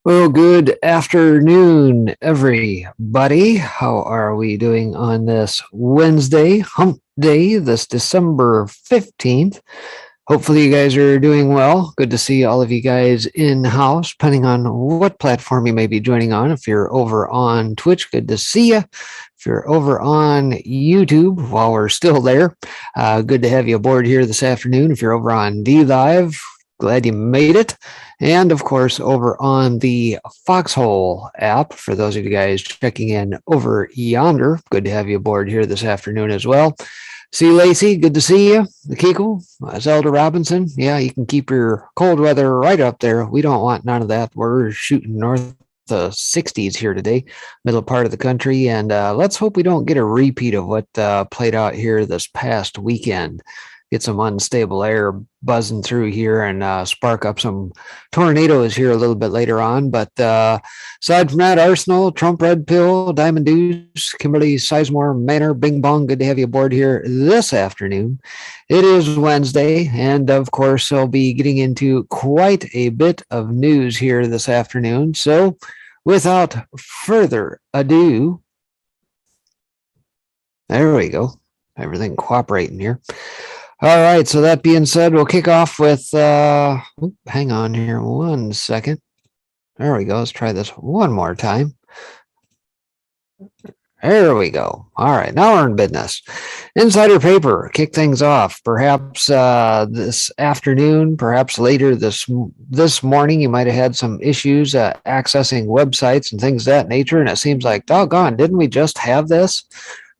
Well, good afternoon, everybody. How are we doing on this Wednesday, hump day, this December 15th? Hopefully, you guys are doing well. Good to see all of you guys in house, depending on what platform you may be joining on. If you're over on Twitch, good to see you. If you're over on YouTube, while we're still there, good to have you aboard here this afternoon. If you're over on D Live, glad you made it. And of course, over on the Foxhole app, for those of you guys checking in over yonder, good to have you aboard here this afternoon as well. See Lacey, good to see you. The Kiko, Zelda Robinson. Yeah, you can keep your cold weather right up there. We don't want none of that. We're shooting north the 60s here today, middle part of the country, and let's hope we don't get a repeat of what played out here this past weekend. Get some unstable air buzzing through here and spark up some tornadoes here a little bit later on. But aside from that, Arsenal, Trump Red Pill, Diamond Deuce, Kimberly Sizemore Manor, Bing Bong, good to have you aboard here this afternoon. It is Wednesday, and of course, I'll be getting into quite a bit of news here this afternoon. So without further ado, there we go. Everything cooperating here. All right, so that being said, we'll kick off with, hang on here 1 second. There we go. Let's try this one more time. There we go. All right, now we're in business. Insider paper, kick things off. Perhaps this afternoon, perhaps later this morning, you might have had some issues accessing websites and things of that nature, and it seems like, doggone, didn't we just have this?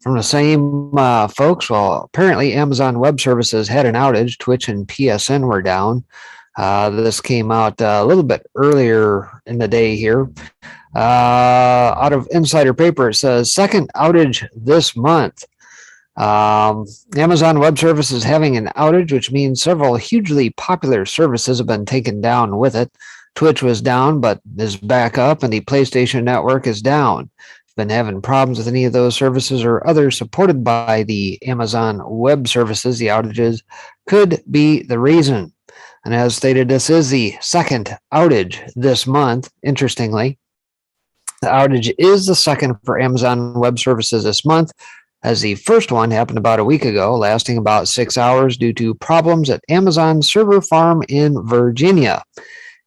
From the same folks, well, apparently Amazon Web Services had an outage. Twitch and PSN were down. This came out a little bit earlier in the day here. Out of Insider Paper, it says, second outage this month. Amazon Web Services having an outage, which means several hugely popular services have been taken down with it. Twitch was down, but is back up, and the PlayStation Network is down. Been having problems with any of those services or others supported by the Amazon Web Services, the outages could be the reason. And as stated, this is the second outage this month. Interestingly, the outage is the second for Amazon Web Services this month, as the first one happened about a week ago, lasting about 6 hours due to problems at Amazon's server farm in Virginia.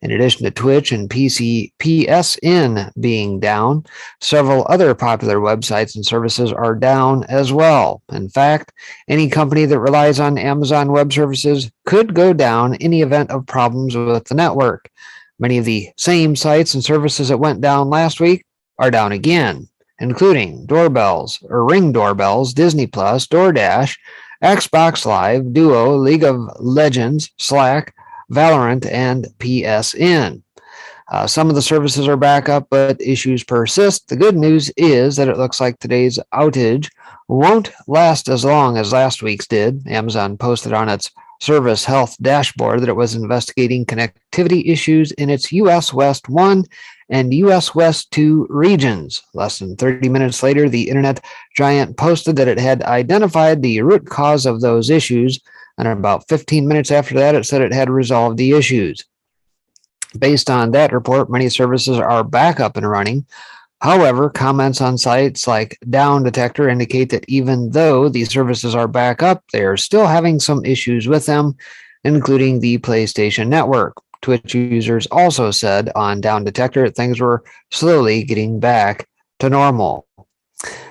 In addition to Twitch and PSN being down, several other popular websites and services are down as well. In fact, any company that relies on Amazon Web Services could go down in the event of problems with the network. Many of the same sites and services that went down last week are down again, including doorbells or Ring doorbells, Disney Plus, DoorDash, Xbox Live, Duo, League of Legends, Slack, Valorant, and PSN. Some of the services are back up, but issues persist. The good news is that it looks like today's outage won't last as long as last week's did. Amazon posted on its service health dashboard that it was investigating connectivity issues in its US West 1 and US West 2 regions. Less than 30 minutes later, the internet giant posted that it had identified the root cause of those issues, and about 15 minutes after that, it said it had resolved the issues. Based on that report, many services are back up and running. However, comments on sites like Down Detector indicate that even though these services are back up, they are still having some issues with them, including the PlayStation Network. Twitch users also said on Down Detector that things were slowly getting back to normal.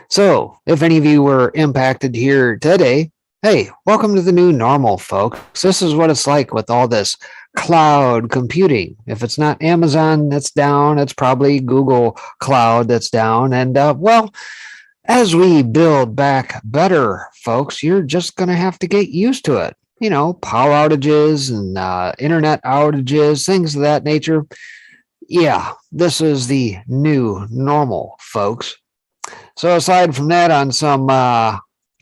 So, if any of you were impacted here today, hey, welcome to the new normal, folks. This is what it's like with all this cloud computing. If it's not Amazon that's down, it's probably Google Cloud that's down. And well, as we build back better, folks, you're just going to have to get used to it. You know, power outages and internet outages, things of that nature. Yeah, this is the new normal, folks. So aside from that, on some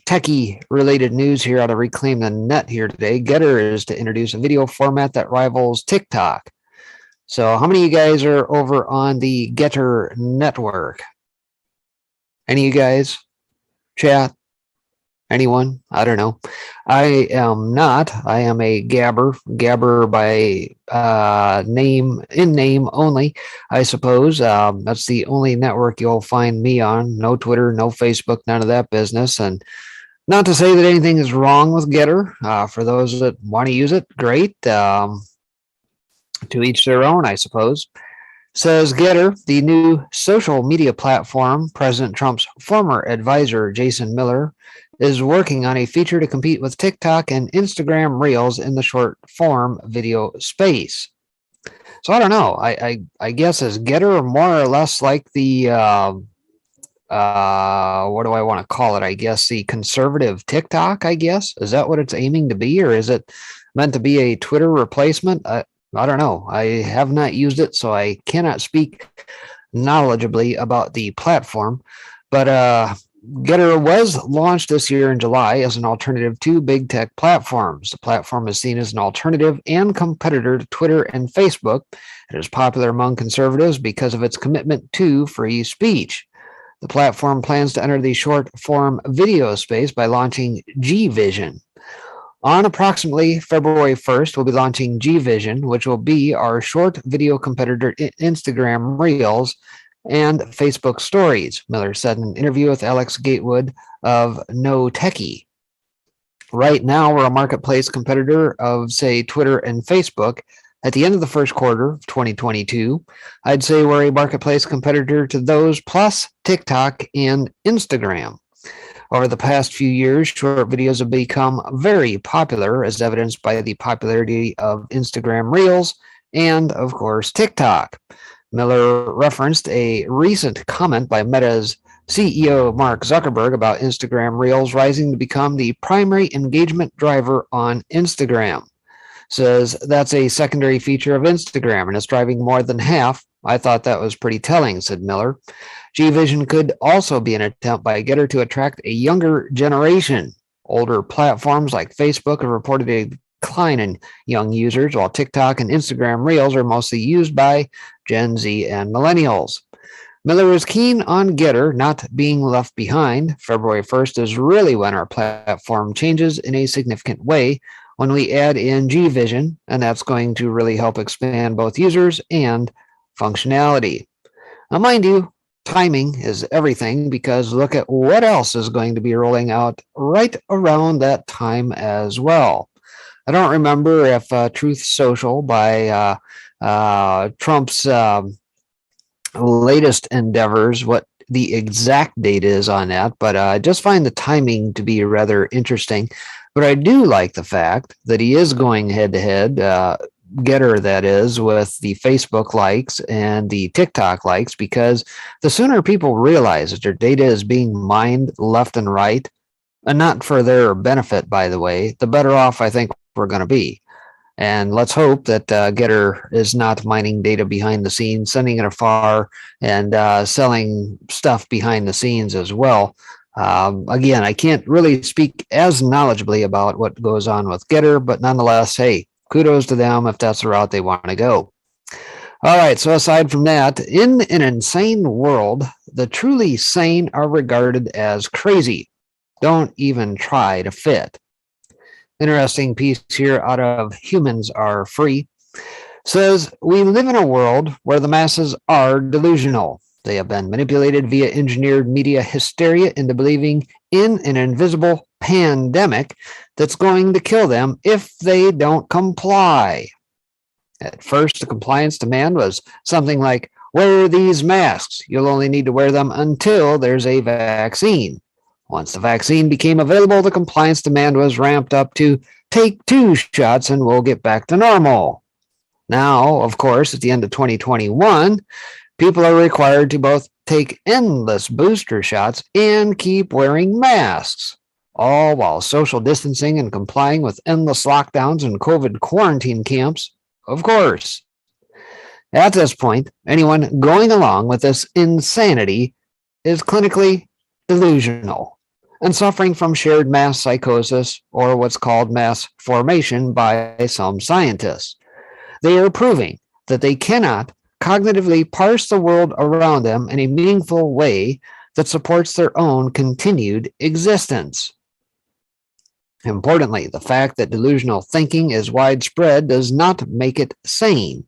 techie related news here out of Reclaim the Net here today, Getter is to introduce a video format that rivals TikTok. So how many of you guys are over on the Getter network? Any of you guys? Chat? Anyone? I don't know. I am not. I am a gabber. Gabber by name, in name only, I suppose. That's the only network you'll find me on. No Twitter, no Facebook, none of that business. And not to say that anything is wrong with Getter. For those that want to use it, great. To each their own, I suppose. Says Getter, the new social media platform, President Trump's former advisor, Jason Miller, is working on a feature to compete with TikTok and Instagram Reels in the short form video space. So I don't know. I guess is Getter more or less like the what do I want to call it? I guess the conservative TikTok. I guess is that what it's aiming to be, or is it meant to be a Twitter replacement? I don't know. I have not used it, so I cannot speak knowledgeably about the platform. But Getter was launched this year in July as an alternative to big tech platforms. The platform is seen as an alternative and competitor to Twitter and Facebook. It is popular among conservatives because of its commitment to free speech. The platform plans to enter the short form video space by launching G Vision. On approximately February 1st, we'll be launching G Vision, which will be our short video competitor Instagram Reels and Facebook Stories, Miller said in an interview with Alex Gatewood of No Techie. Right now, we're a marketplace competitor of, say, Twitter and Facebook. At the end of the first quarter of 2022, I'd say we're a marketplace competitor to those plus TikTok and Instagram. Over the past few years, short videos have become very popular, as evidenced by the popularity of Instagram Reels and, of course, TikTok. Miller referenced a recent comment by Meta's CEO Mark Zuckerberg about Instagram Reels rising to become the primary engagement driver on Instagram. Says that's a secondary feature of Instagram and it's driving more than half. I thought that was pretty telling, said Miller. G Vision could also be an attempt by Getter to attract a younger generation. Older platforms like Facebook have reported a decline in young users, while TikTok and Instagram Reels are mostly used by Gen Z and millennials. Miller is keen on Getter not being left behind. February 1st is really when our platform changes in a significant way when we add in G Vision, and that's going to really help expand both users and functionality. Now, mind you, timing is everything because look at what else is going to be rolling out right around that time as well. I don't remember if Truth Social by Trump's latest endeavors, what the exact date is on that, but I just find the timing to be rather interesting. But I do like the fact that he is going head to head, Getter that is, with the Facebook likes and the TikTok likes, because the sooner people realize that their data is being mined left and right, and not for their benefit, by the way, the better off I think we're going to be. And let's hope that Getter is not mining data behind the scenes, sending it afar, and selling stuff behind the scenes as well. Again, I can't really speak as knowledgeably about what goes on with Getter, but nonetheless, hey, kudos to them if that's the route they want to go. All right, so aside from that, in an insane world, the truly sane are regarded as crazy. Don't even try to fit. Interesting piece here out of Humans Are Free. Says, we live in a world where the masses are delusional. They have been manipulated via engineered media hysteria into believing in an invisible pandemic that's going to kill them if they don't comply. At first, the compliance demand was something like, wear these masks. You'll only need to wear them until there's a vaccine. Once the vaccine became available, the compliance demand was ramped up to take 2 shots and we'll get back to normal. Now, of course, at the end of 2021, people are required to both take endless booster shots and keep wearing masks, all while social distancing and complying with endless lockdowns and COVID quarantine camps, of course. At this point, anyone going along with this insanity is clinically delusional and suffering from shared mass psychosis, or what's called mass formation by some scientists. They are proving that they cannot cognitively parse the world around them in a meaningful way that supports their own continued existence. Importantly, the fact that delusional thinking is widespread does not make it sane.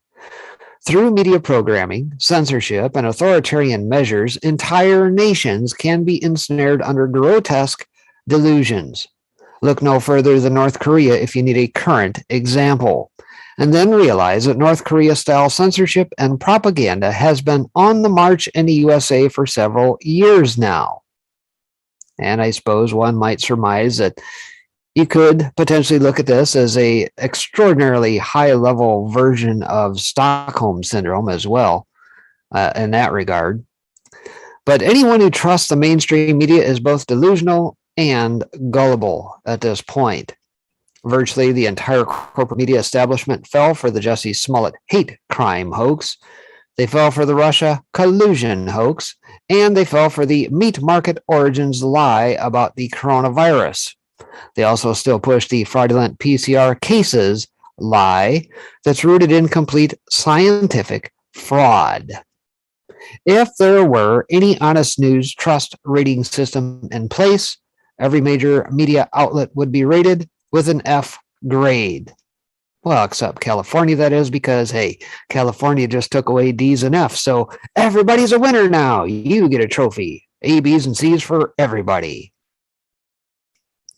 Through media programming, censorship, and authoritarian measures, entire nations can be ensnared under grotesque delusions. Look no further than North Korea if you need a current example. And then realize that North Korea-style censorship and propaganda has been on the march in the USA for several years now. And I suppose one might surmise that you could potentially look at this as a extraordinarily high-level version of Stockholm Syndrome as well, in that regard. But anyone who trusts the mainstream media is both delusional and gullible at this point. Virtually the entire corporate media establishment fell for the Jussie Smollett hate crime hoax. They fell for the Russia collusion hoax, and they fell for the meat market origins lie about the coronavirus. They also still push the fraudulent PCR cases lie that's rooted in complete scientific fraud. If there were any honest news trust rating system in place, every major media outlet would be rated with an F grade. Well, except California, that is, because, hey, California just took away D's and F's, so everybody's a winner now. You get a trophy. A, B's, and C's for everybody.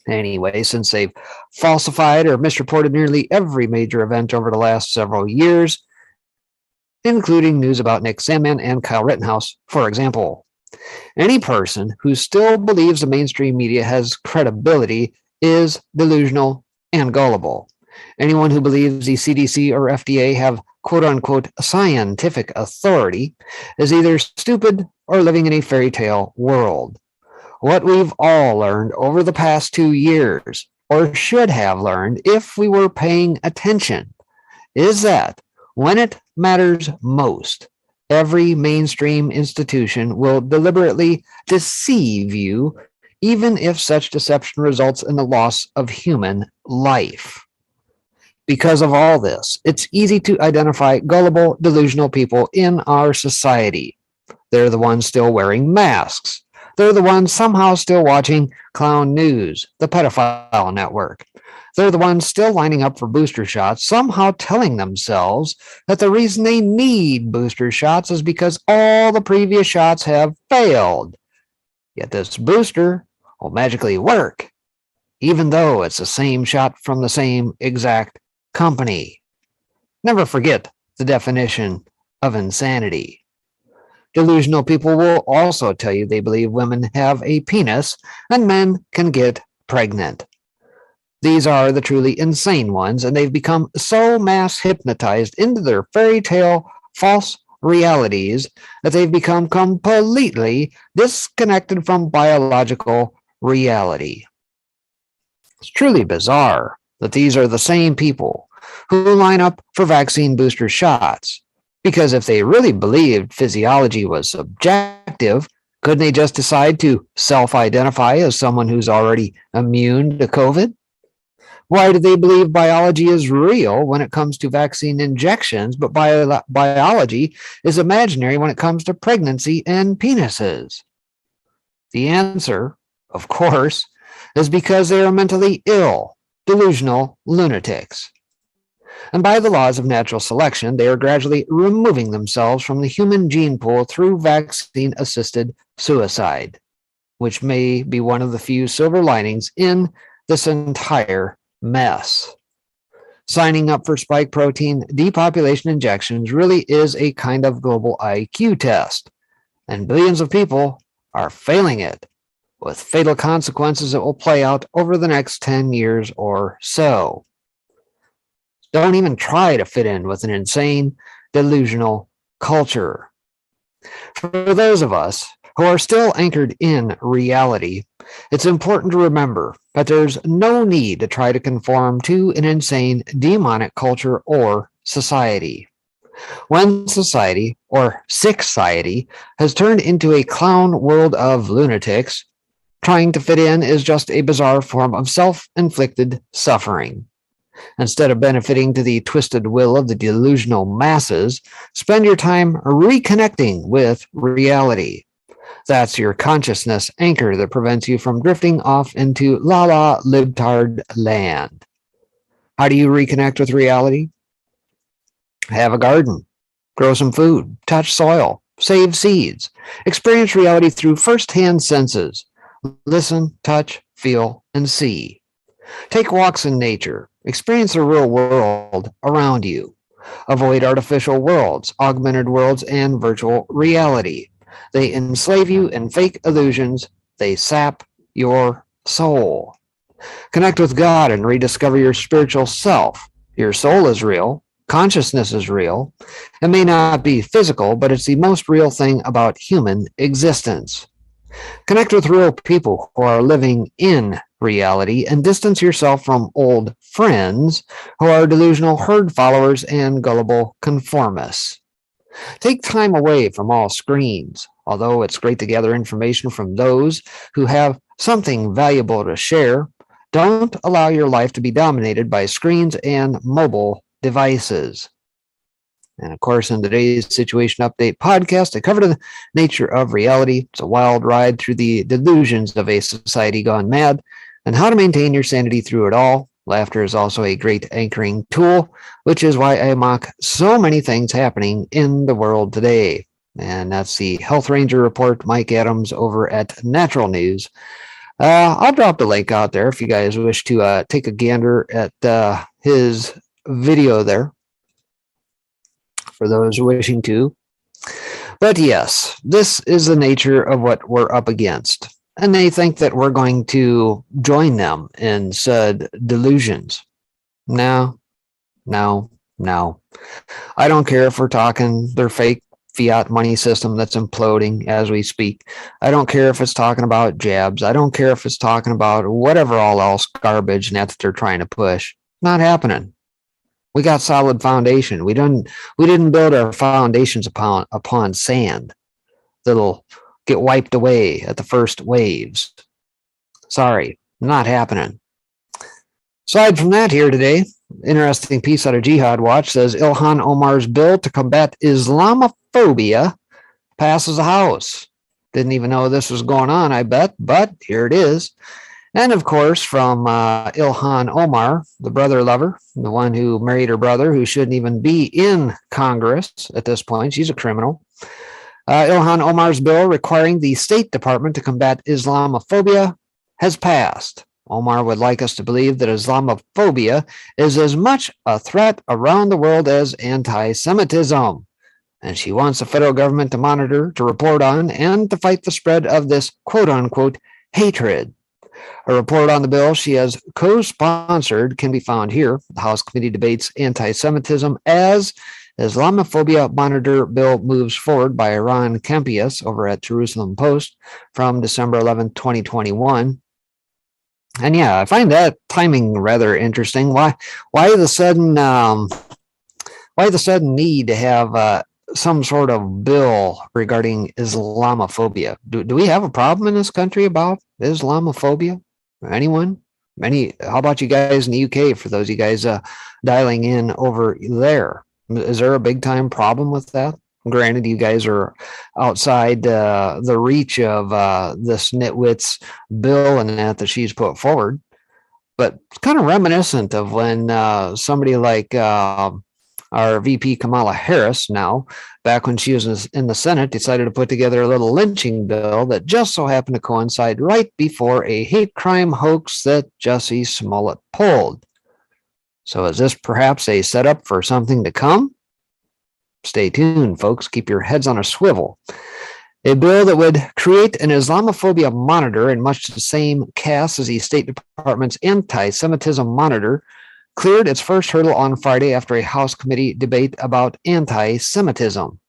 Anyway, since they've falsified or misreported nearly every major event over the last several years, including news about Nick Sandmann and Kyle Rittenhouse, for example. Any person who still believes the mainstream media has credibility is delusional and gullible. Anyone who believes the CDC or FDA have quote-unquote scientific authority is either stupid or living in a fairy tale world. What we've all learned over the past 2 years, or should have learned if we were paying attention, is that when it matters most, every mainstream institution will deliberately deceive you, even if such deception results in the loss of human life. Because of all this, it's easy to identify gullible, delusional people in our society. They're the ones still wearing masks. They're the ones somehow still watching Clown News, the pedophile network. They're the ones still lining up for booster shots, somehow telling themselves that the reason they need booster shots is because all the previous shots have failed. Yet this booster will magically work, even though it's the same shot from the same exact company. Never forget the definition of insanity. Delusional people will also tell you they believe women have a penis and men can get pregnant. These are the truly insane ones, and they've become so mass hypnotized into their fairy tale false realities that they've become completely disconnected from biological reality. It's truly bizarre that these are the same people who line up for vaccine booster shots. Because if they really believed physiology was subjective, couldn't they just decide to self-identify as someone who's already immune to COVID? Why do they believe biology is real when it comes to vaccine injections, but biology is imaginary when it comes to pregnancy and penises? The answer, of course, is because they are mentally ill, delusional lunatics. And by the laws of natural selection, they are gradually removing themselves from the human gene pool through vaccine-assisted suicide, which may be one of the few silver linings in this entire mess. Signing up for spike protein depopulation injections really is a kind of global IQ test, and billions of people are failing it, with fatal consequences that will play out over the next 10 years or so. Don't even try to fit in with an insane, delusional culture. For those of us who are still anchored in reality, it's important to remember that there's no need to try to conform to an insane, demonic culture or society. When society, or sick-society, has turned into a clown world of lunatics, trying to fit in is just a bizarre form of self-inflicted suffering. Instead of benefiting to the twisted will of the delusional masses, spend your time reconnecting with reality. That's your consciousness anchor that prevents you from drifting off into la-la libtard land. How do you reconnect with reality? Have a garden, grow some food, touch soil, save seeds, experience reality through first-hand senses. Listen, touch, feel, and see. Take walks in nature. Experience the real world around you. Avoid artificial worlds, augmented worlds, and virtual reality. They enslave you in fake illusions. They sap your soul. Connect with God and rediscover your spiritual self. Your soul is real. Consciousness is real. It may not be physical, but it's the most real thing about human existence. Connect with real people who are living in reality and distance yourself from old friends who are delusional herd followers and gullible conformists. Take time away from all screens. Although it's great to gather information from those who have something valuable to share, don't allow your life to be dominated by screens and mobile devices. And of course, in today's Situation Update podcast, I covered the nature of reality. It's a wild ride through the delusions of a society gone mad and how to maintain your sanity through it all. Laughter is also a great anchoring tool, which is why I mock so many things happening in the world today. And that's the Health Ranger Report, Mike Adams over at Natural News. I'll drop the link out there if you guys wish to take a gander at his video there, for those wishing to. But yes, this is the nature of what we're up against. And they think that we're going to join them in said delusions. No. I don't care if we're talking their fake fiat money system that's imploding as we speak. I don't care if it's talking about jabs. I don't care if it's talking about whatever all else garbage net that they're trying to push. Not happening. We got solid foundation. We didn't build our foundations upon sand that'll get wiped away at the first waves. Sorry, not happening. Aside from that, here today, interesting piece out of Jihad Watch says Ilhan Omar's bill to combat Islamophobia passes the House. Didn't even know this was going on, I bet, but here it is. And of course, from Ilhan Omar, the brother lover, the one who married her brother, who shouldn't even be in Congress at this point. She's a criminal. Ilhan Omar's bill requiring the State Department to combat Islamophobia has passed. Omar would like us to believe that Islamophobia is as much a threat around the world as anti-Semitism. And she wants the federal government to monitor, to report on, and to fight the spread of this quote-unquote hatred. A report on the bill she has co-sponsored can be found here. The House Committee debates anti-Semitism as Islamophobia Monitor Bill moves forward by Ron Kempius over at Jerusalem Post from December 11, 2021. And yeah, I find that timing rather interesting. Why the sudden need to have some sort of bill regarding Islamophobia? Do we have a problem in this country about Islamophobia? Anyone? How about you guys in the UK, for those of you guys dialing in over there? Is there a big time problem with that? Granted, you guys are outside the reach of this nitwit's bill and that she's put forward, but it's kind of reminiscent of when somebody like our VP Kamala Harris, now, back when she was in the Senate, decided to put together a little lynching bill that just so happened to coincide right before a hate crime hoax that Jussie Smollett pulled. So is this perhaps a setup for something to come? Stay tuned, folks. Keep your heads on a swivel. A bill that would create an Islamophobia monitor in much the same cast as the State Department's anti-Semitism monitor cleared its first hurdle on Friday after a House committee debate about anti-Semitism.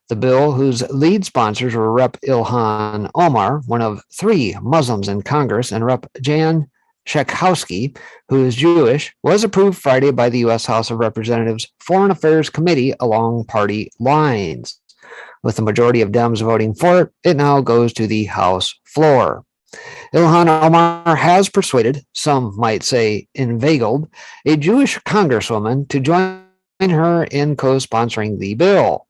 The bill, whose lead sponsors were Rep. Ilhan Omar, one of 3 Muslims in Congress, and Rep. Jan Schakowsky, who is Jewish, was approved Friday by the U.S. House of Representatives Foreign Affairs Committee along party lines. With the majority of Dems voting for it, it now goes to the House floor. Ilhan Omar has persuaded, some might say inveigled, a Jewish congresswoman to join her in co-sponsoring the bill.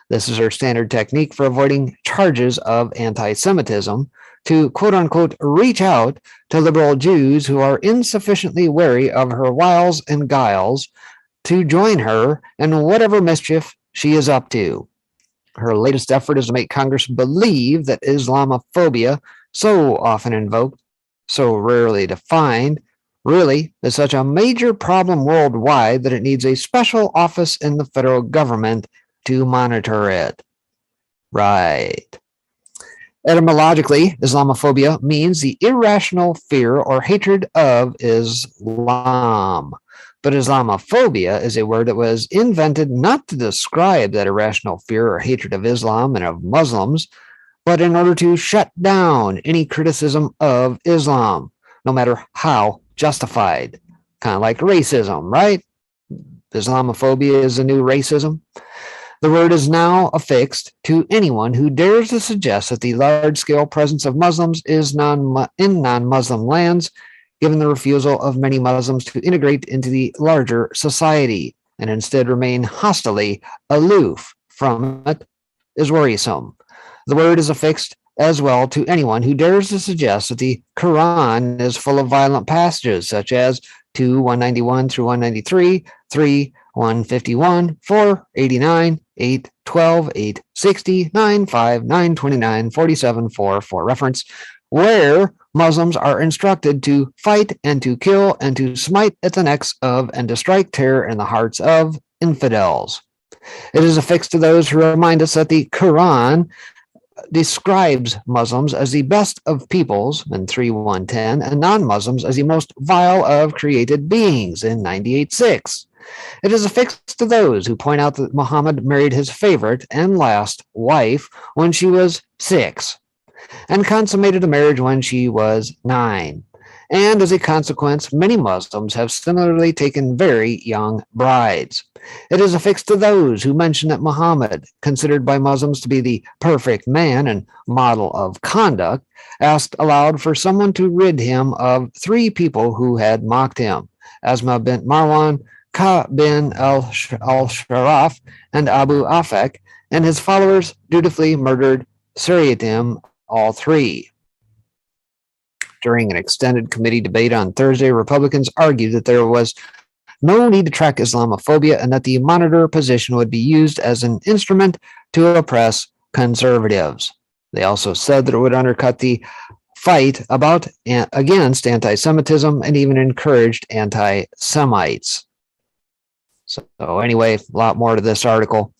This is her standard technique for avoiding charges of anti-Semitism, to quote-unquote reach out to liberal Jews who are insufficiently wary of her wiles and guiles to join her in whatever mischief she is up to. Her latest effort is to make Congress believe that Islamophobia, so often invoked, so rarely defined, really is such a major problem worldwide that it needs a special office in the federal government to monitor it. Right. Etymologically, Islamophobia means the irrational fear or hatred of Islam. But Islamophobia is a word that was invented not to describe that irrational fear or hatred of Islam and of Muslims, but in order to shut down any criticism of Islam, no matter how justified. Kind of like racism, right? Islamophobia is a new racism. The word is now affixed to anyone who dares to suggest that the large-scale presence of Muslims is in non-Muslim lands, given the refusal of many Muslims to integrate into the larger society and instead remain hostilely aloof from it, is worrisome. The word is affixed as well to anyone who dares to suggest that the Quran is full of violent passages, such as 2:191 through 193, 3:151, 4:89, 8:12, 8:60, 9:5, 9:29, 47, 4 for reference, where Muslims are instructed to fight and to kill and to smite at the necks of and to strike terror in the hearts of infidels. It is affixed to those who remind us that the Quran describes Muslims as the best of peoples in 3:110 and non-Muslims as the most vile of created beings in 98:6. It is affixed to those who point out that Muhammad married his favorite and last wife when she was 6 and consummated the marriage when she was 9. And as a consequence, many Muslims have similarly taken very young brides. It is affixed to those who mention that Muhammad, considered by Muslims to be the perfect man and model of conduct, asked aloud for someone to rid him of 3 people who had mocked him: Asma bint Marwan, Ka bin al-Sharaf, and Abu Afek, and his followers dutifully murdered Suriatim, all 3. During an extended committee debate on Thursday, Republicans argued that there was no need to track Islamophobia and that the monitor position would be used as an instrument to oppress conservatives. They also said that it would undercut the fight against anti-Semitism and even encouraged anti-Semites. So anyway, a lot more to this article.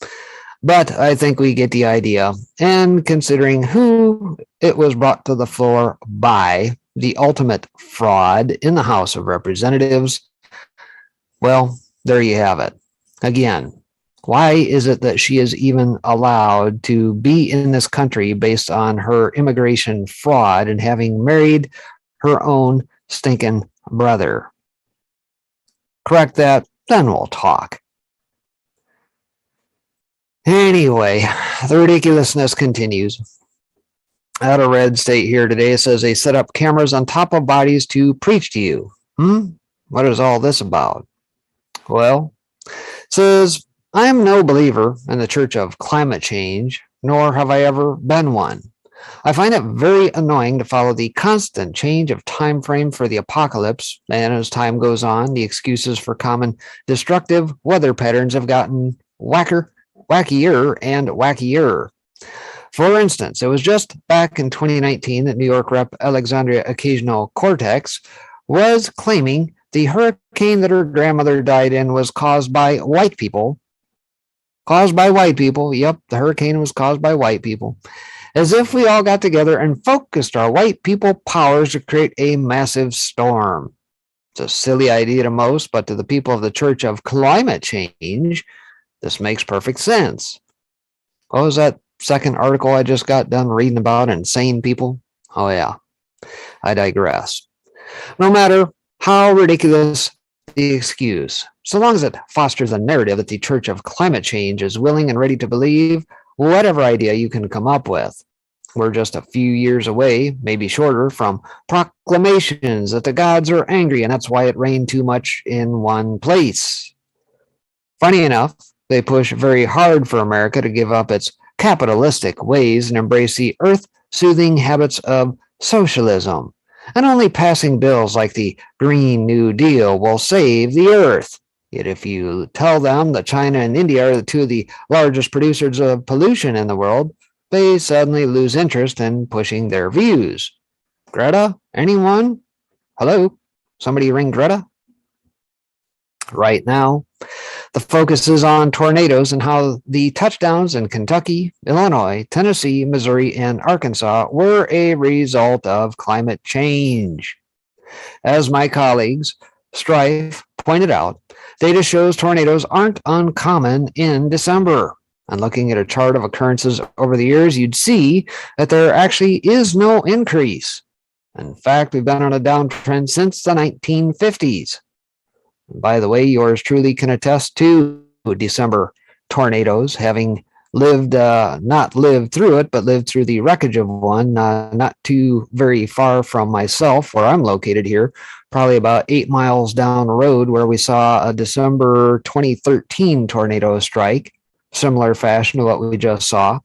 But I think we get the idea. And considering who it was brought to the floor by, the ultimate fraud in the House of Representatives, well, there you have it. Again, why is it that she is even allowed to be in this country based on her immigration fraud and having married her own stinking brother? Correct that, then we'll talk. Anyway, the ridiculousness continues. Out of Red State here today, it says they set up cameras on top of bodies to preach to you. What is all this about? Well, it says, I am no believer in the Church of Climate Change, nor have I ever been one. I find it very annoying to follow the constant change of time frame for the apocalypse, and as time goes on, the excuses for common destructive weather patterns have gotten wackier and wackier. For instance, it was just back in 2019 that New York Rep. Alexandria Ocasio-Cortez was claiming the hurricane that her grandmother died in was caused by white people. Caused by white people. Yep, the hurricane was caused by white people. As if we all got together and focused our white people powers to create a massive storm. It's a silly idea to most, but to the people of the Church of Climate Change, this makes perfect sense. What was that second article I just got done reading about insane people? Oh, yeah. I digress. No matter how ridiculous the excuse, so long as it fosters a narrative that the Church of Climate Change is willing and ready to believe whatever idea you can come up with. We're just a few years away, maybe shorter, from proclamations that the gods are angry and that's why it rained too much in one place. Funny enough, They push very hard for America to give up its capitalistic ways and embrace the earth-soothing habits of socialism. And only passing bills like the Green New Deal will save the earth. Yet if you tell them that China and India are the two of the largest producers of pollution in the world, they suddenly lose interest in pushing their views. Greta? Anyone? Hello? Somebody ring Greta? Right now, the focus is on tornadoes and how the touchdowns in Kentucky, Illinois, Tennessee, Missouri, and Arkansas were a result of climate change. As my colleagues, Strife, pointed out, data shows tornadoes aren't uncommon in December. And looking at a chart of occurrences over the years, you'd see that there actually is no increase. In fact, we've been on a downtrend since the 1950s. And by the way, yours truly can attest to December tornadoes, having not lived through it, but lived through the wreckage of one, not too very far from myself, where I'm located here, probably about 8 miles down the road, where we saw a December 2013 tornado strike, similar fashion to what we just saw,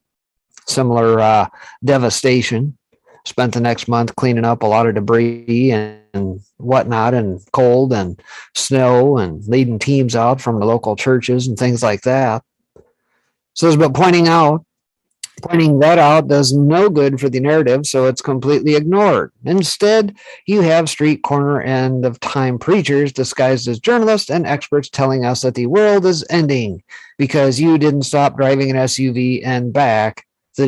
similar devastation. Spent the next month cleaning up a lot of debris and whatnot, and cold and snow, and leading teams out from the local churches and things like that. So, but pointing that out does no good for the narrative, so it's completely ignored. Instead, you have street corner end of time preachers disguised as journalists and experts telling us that the world is ending because you didn't stop driving an SUV and back the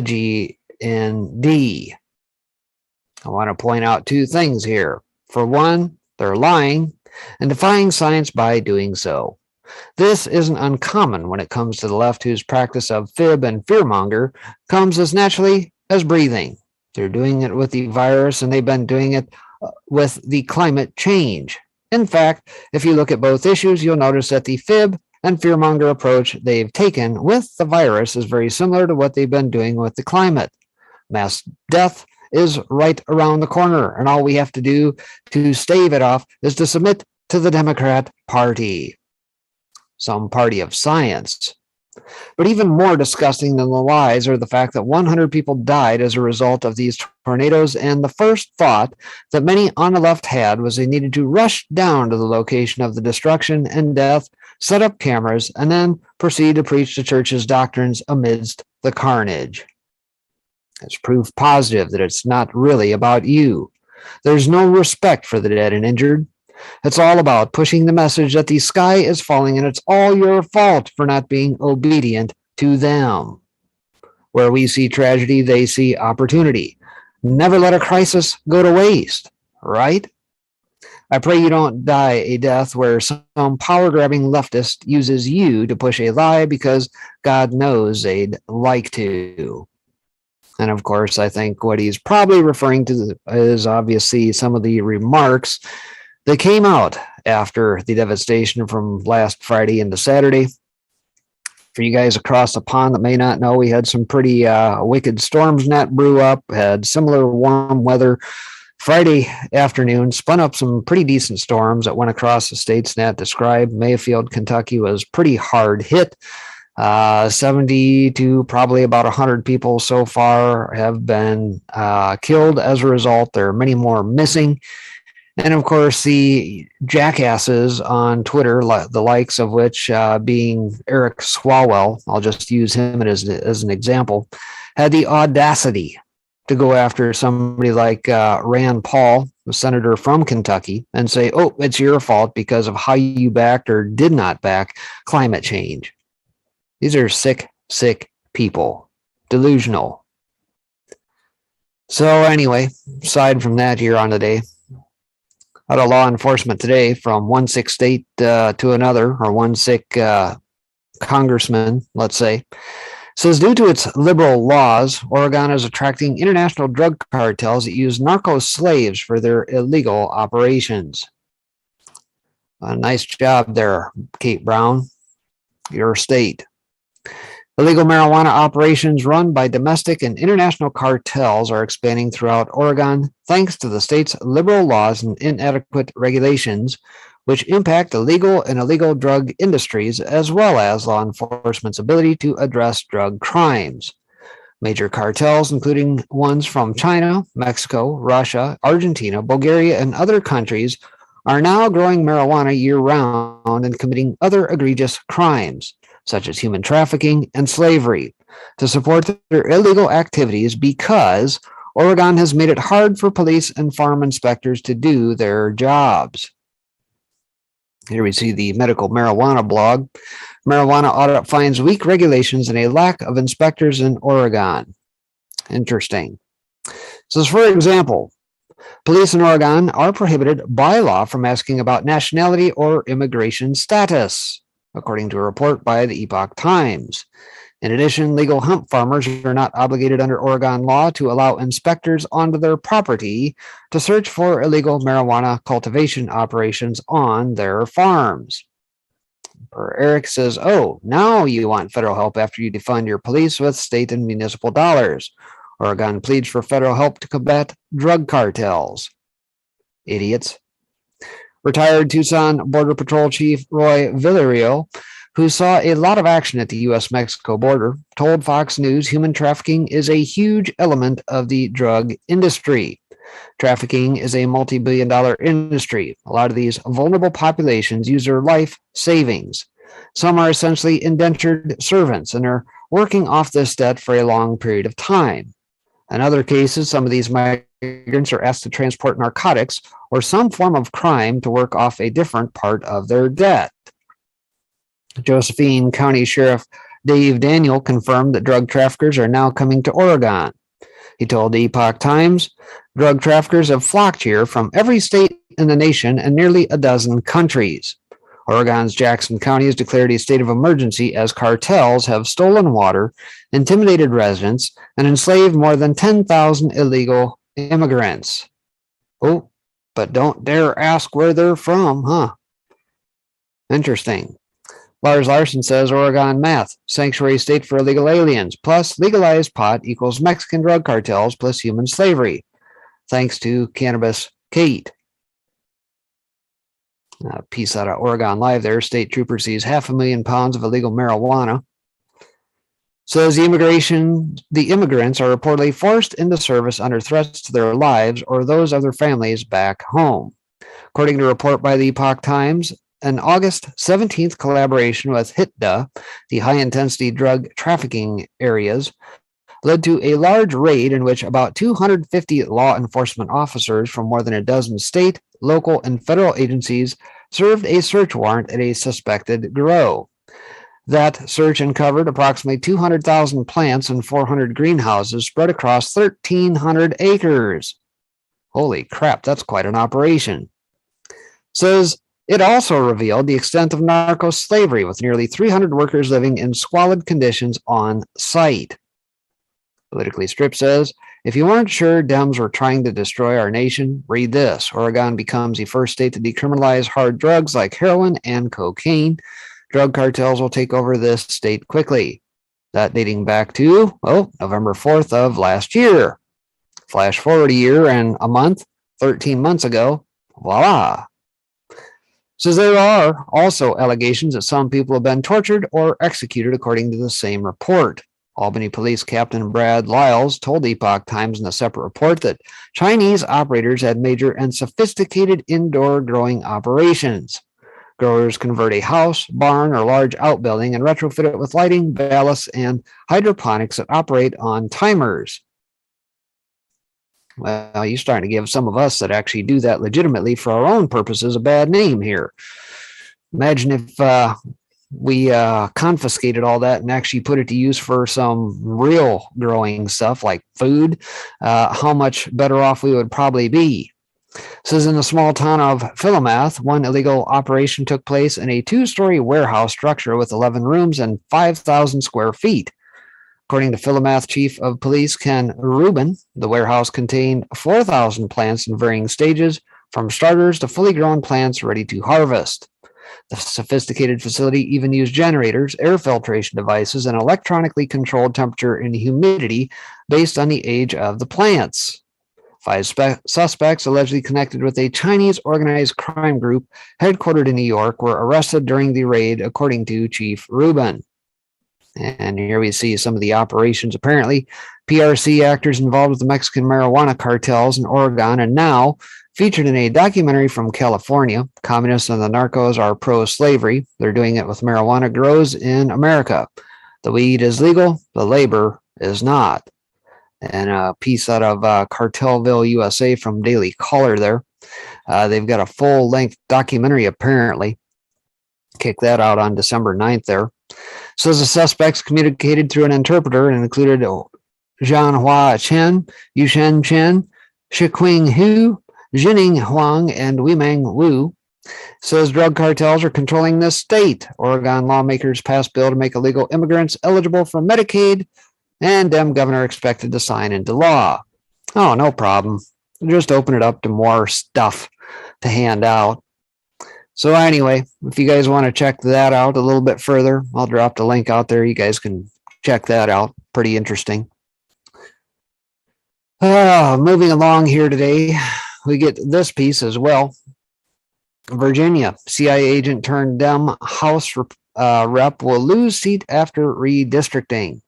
GND. I want to point out two things here. For one, they're lying and defying science by doing so. This isn't uncommon when it comes to the left, whose practice of fib and fearmonger comes as naturally as breathing. They're doing it with the virus, and they've been doing it with the climate change. In fact, if you look at both issues, you'll notice that the fib and fearmonger approach they've taken with the virus is very similar to what they've been doing with the climate. Mass death is right around the corner, and all we have to do to stave it off is to submit to the Democrat Party, some party of science. But even more disgusting than the lies are the fact that 100 people died as a result of these tornadoes, and the first thought that many on the left had was they needed to rush down to the location of the destruction and death, set up cameras, and then proceed to preach the church's doctrines amidst the carnage. It's proof positive that it's not really about you. There's no respect for the dead and injured. It's all about pushing the message that the sky is falling and it's all your fault for not being obedient to them. Where we see tragedy, they see opportunity. Never let a crisis go to waste, right? I pray you don't die a death where some power-grabbing leftist uses you to push a lie because God knows they'd like to. And of course, I think what he's probably referring to is obviously some of the remarks that came out after the devastation from last Friday into Saturday. For you guys across the pond that may not know, we had some pretty wicked storms that brew up, had similar warm weather. Friday afternoon spun up some pretty decent storms that went across the states. Nat described Mayfield, Kentucky was pretty hard hit. 70 to probably about 100 people so far have been killed as a result. There are many more missing. And of course, the jackasses on Twitter, the likes of which being Eric Swalwell, I'll just use him as an example, had the audacity to go after somebody like Rand Paul, the senator from Kentucky, and say, oh, it's your fault because of how you backed or did not back climate change. These are sick people, delusional. So anyway, aside from that, here on today, out of law enforcement today, from one sick state to another, or one sick congressman, let's say, says due to its liberal laws, Oregon is attracting international drug cartels that use narco slaves for their illegal operations. A nice job there, Kate Brown, your state. Illegal marijuana operations run by domestic and international cartels are expanding throughout Oregon thanks to the state's liberal laws and inadequate regulations, which impact the legal and illegal drug industries as well as law enforcement's ability to address drug crimes. Major cartels, including ones from China, Mexico, Russia, Argentina, Bulgaria, and other countries, are now growing marijuana year-round and committing other egregious crimes, such as human trafficking and slavery, to support their illegal activities because Oregon has made it hard for police and farm inspectors to do their jobs. Here we see the medical marijuana blog. Marijuana audit finds weak regulations and a lack of inspectors in Oregon. Interesting. So, for example, police in Oregon are prohibited by law from asking about nationality or immigration status, according to a report by the Epoch Times. In addition, legal hemp farmers are not obligated under Oregon law to allow inspectors onto their property to search for illegal marijuana cultivation operations on their farms. Eric says, oh, now you want federal help after you defund your police with state and municipal dollars. Oregon pleads for federal help to combat drug cartels. Idiots. Retired Tucson Border Patrol Chief Roy Villarreal, who saw a lot of action at the U.S.-Mexico border, told Fox News human trafficking is a huge element of the drug industry. Trafficking is a multi-billion-dollar industry. A lot of these vulnerable populations use their life savings. Some are essentially indentured servants and are working off this debt for a long period of time. In other cases, some of these migrants are asked to transport narcotics or some form of crime to work off a different part of their debt. Josephine County Sheriff Dave Daniel confirmed that drug traffickers are now coming to Oregon. He told the Epoch Times, drug traffickers have flocked here from every state in the nation and nearly a dozen countries. Oregon's Jackson County has declared a state of emergency as cartels have stolen water, intimidated residents, and enslaved more than 10,000 illegal immigrants. Oh, but don't dare ask where they're from, huh? Interesting. Lars Larson says Oregon math, sanctuary state for illegal aliens, plus legalized pot equals Mexican drug cartels plus human slavery. Thanks to Cannabis Kate. Piece out of Oregon Live there. State trooper sees 500,000 pounds of illegal marijuana. Says the immigrants are reportedly forced into service under threats to their lives or those of their families back home. According to a report by the Epoch Times, an August 17th collaboration with HITDA, the high-intensity drug trafficking areas, led to a large raid in which about 250 law enforcement officers from more than a dozen state, local, and federal agencies served a search warrant at a suspected grow. That search uncovered approximately 200,000 plants and 400 greenhouses spread across 1,300 acres. Holy crap, that's quite an operation. Says it also revealed the extent of narco slavery, with nearly 300 workers living in squalid conditions on site. Politically Stripped says, if you weren't sure Dems were trying to destroy our nation, read this. Oregon becomes the first state to decriminalize hard drugs like heroin and cocaine. Drug cartels will take over this state quickly. That dating back to, November 4th of last year. Flash forward a year and a month, 13 months ago, voila. Says there are also allegations that some people have been tortured or executed, according to the same report. Albany Police Captain Brad Lyles told Epoch Times in a separate report that Chinese operators had major and sophisticated indoor growing operations. Growers convert a house, barn, or large outbuilding and retrofit it with lighting, ballasts, and hydroponics that operate on timers. Well, you're starting to give some of us that actually do that legitimately for our own purposes a bad name here. Imagine if we confiscated all that and actually put it to use for some real growing stuff like food, how much better off we would probably be. It says in the small town of Philomath, one illegal operation took place in a 2-story warehouse structure with 11 rooms and 5,000 square feet. According to Philomath Chief of Police Ken Rubin, the warehouse contained 4,000 plants in varying stages, from starters to fully grown plants ready to harvest. The sophisticated facility even used generators, air filtration devices, and electronically controlled temperature and humidity based on the age of the plants. Five suspects allegedly connected with a Chinese organized crime group headquartered in New York were arrested during the raid, according to Chief Rubin. And here we see some of the operations. Apparently, PRC actors involved with the Mexican marijuana cartels in Oregon and now featured in a documentary from California. Communists and the narcos are pro-slavery. They're doing it with marijuana grows in America. The weed is legal, the labor is not. And a piece out of Cartelville, USA from Daily Caller there. They've got a full-length documentary, apparently. Kick that out on December 9th there. Says the suspects communicated through an interpreter and included Zhanhua Chen, Yushen Chen, Shiqing Hu, Jining Huang, and Wimeng Wu. Says drug cartels are controlling this state. Oregon lawmakers passed bill to make illegal immigrants eligible for Medicaid, and Dem governor expected to sign into law. Oh, no problem. Just open it up to more stuff to hand out. So anyway, if you guys want to check that out a little bit further, I'll drop the link out there. You guys can check that out. Pretty interesting. Moving along here today, we get this piece as well. Virginia, CIA agent turned Dem House rep will lose seat after redistricting.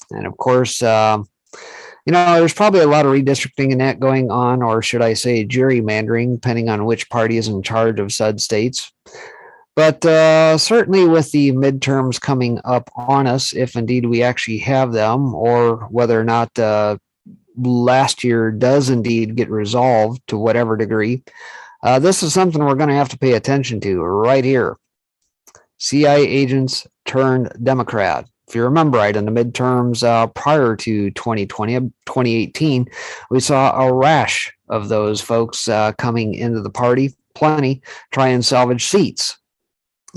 And of course, there's probably a lot of redistricting in that going on, or should I say gerrymandering, depending on which party is in charge of said states. But certainly with the midterms coming up on us, if indeed we actually have them, or whether or not last year does indeed get resolved to whatever degree, this is something we're going to have to pay attention to right here. CIA agents turned Democrat. If you remember right, in the midterms prior to 2018, we saw a rash of those folks coming into the party, plenty, try and salvage seats.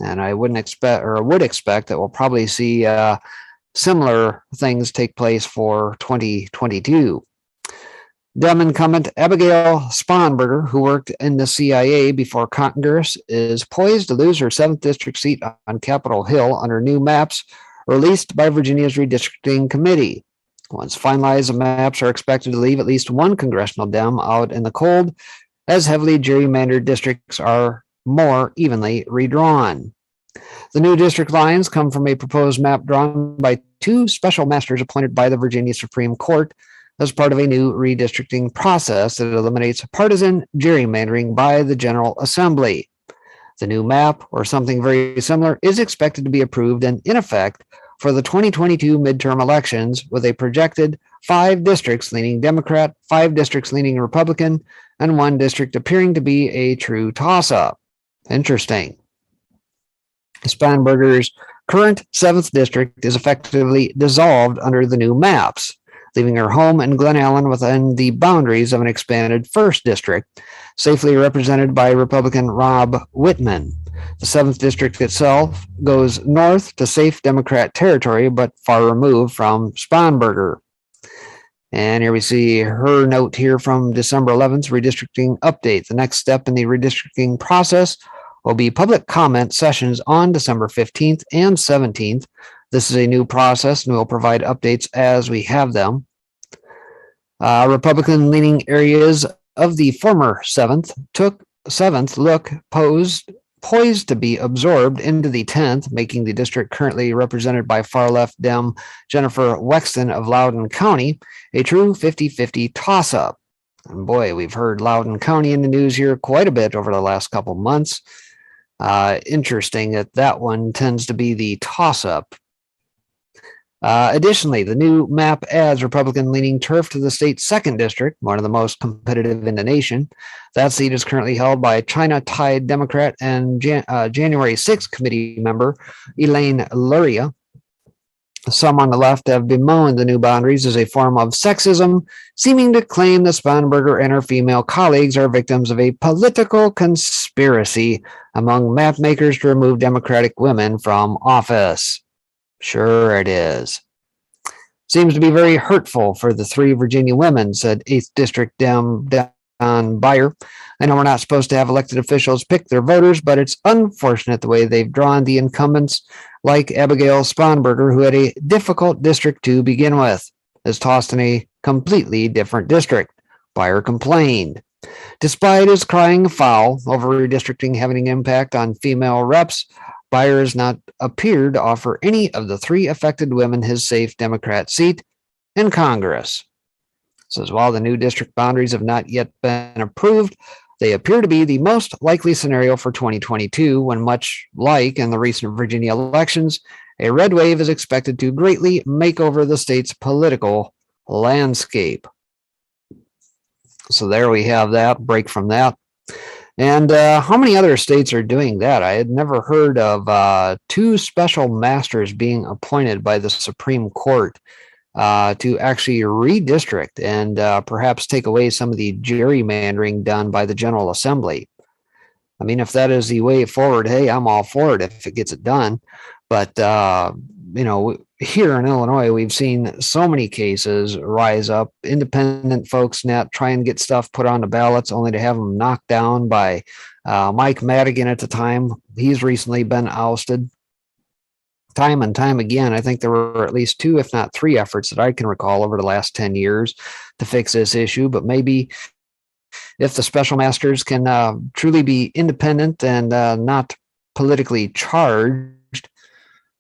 And I would expect that we'll probably see similar things take place for 2022. Dem incumbent Abigail Spanberger, who worked in the CIA before Congress, is poised to lose her 7th district seat on Capitol Hill under new maps released by Virginia's redistricting committee. Once finalized, the maps are expected to leave at least one congressional Dem out in the cold, as heavily gerrymandered districts are more evenly redrawn. The new district lines come from a proposed map drawn by 2 special masters appointed by the Virginia Supreme Court as part of a new redistricting process that eliminates partisan gerrymandering by the General Assembly. The new map, or something very similar, is expected to be approved and in effect for the 2022 midterm elections, with a projected 5 districts leaning Democrat, 5 districts leaning Republican, and 1 district appearing to be a true toss-up. Interesting. Spanberger's current 7th district is effectively dissolved under the new maps, leaving her home in Glen Allen within the boundaries of an expanded 1st district, safely represented by Republican Rob Whitman. The 7th district itself goes north to safe Democrat territory, but far removed from Spanberger. And here we see her note here from December 11th, redistricting update. The next step in the redistricting process will be public comment sessions on December 15th and 17th. This is a new process, and we'll provide updates as we have them. Republican-leaning areas of the former 7th look poised to be absorbed into the 10th, making the district currently represented by far-left Dem Jennifer Wexton of Loudoun County a true 50-50 toss-up. And boy, we've heard Loudoun County in the news here quite a bit over the last couple months. Interesting that one tends to be the toss-up. Additionally, the new map adds Republican-leaning turf to the state's 2nd district, one of the most competitive in the nation. That seat is currently held by China-tied Democrat and January 6th committee member Elaine Luria. Some on the left have bemoaned the new boundaries as a form of sexism, seeming to claim that Spanberger and her female colleagues are victims of a political conspiracy among map makers to remove Democratic women from office. Sure it is. Seems to be very hurtful for the 3 Virginia women, said 8th District Dem Don Beyer. I know we're not supposed to have elected officials pick their voters, but it's unfortunate the way they've drawn the incumbents like Abigail Spanberger, who had a difficult district to begin with, is tossed in a completely different district. Byer complained. Despite his crying foul over redistricting having an impact on female reps, Byer has not appeared to offer any of the 3 affected women his safe Democrat seat in Congress. It says while the new district boundaries have not yet been approved, they appear to be the most likely scenario for 2022, when, much like in the recent Virginia elections, a red wave is expected to greatly make over the state's political landscape. So there we have that, break from that. And how many other states are doing that? I had never heard of 2 special masters being appointed by the Supreme Court to actually redistrict and perhaps take away some of the gerrymandering done by the General Assembly. I mean, if that is the way forward, hey, I'm all for it if it gets it done. But, here in Illinois, we've seen so many cases rise up. Independent folks not try and get stuff put on the ballots only to have them knocked down by Mike Madigan at the time. He's recently been ousted. Time and time again, I think there were at least 2, if not 3 efforts that I can recall over the last 10 years to fix this issue. But maybe if the special masters can truly be independent and not politically charged,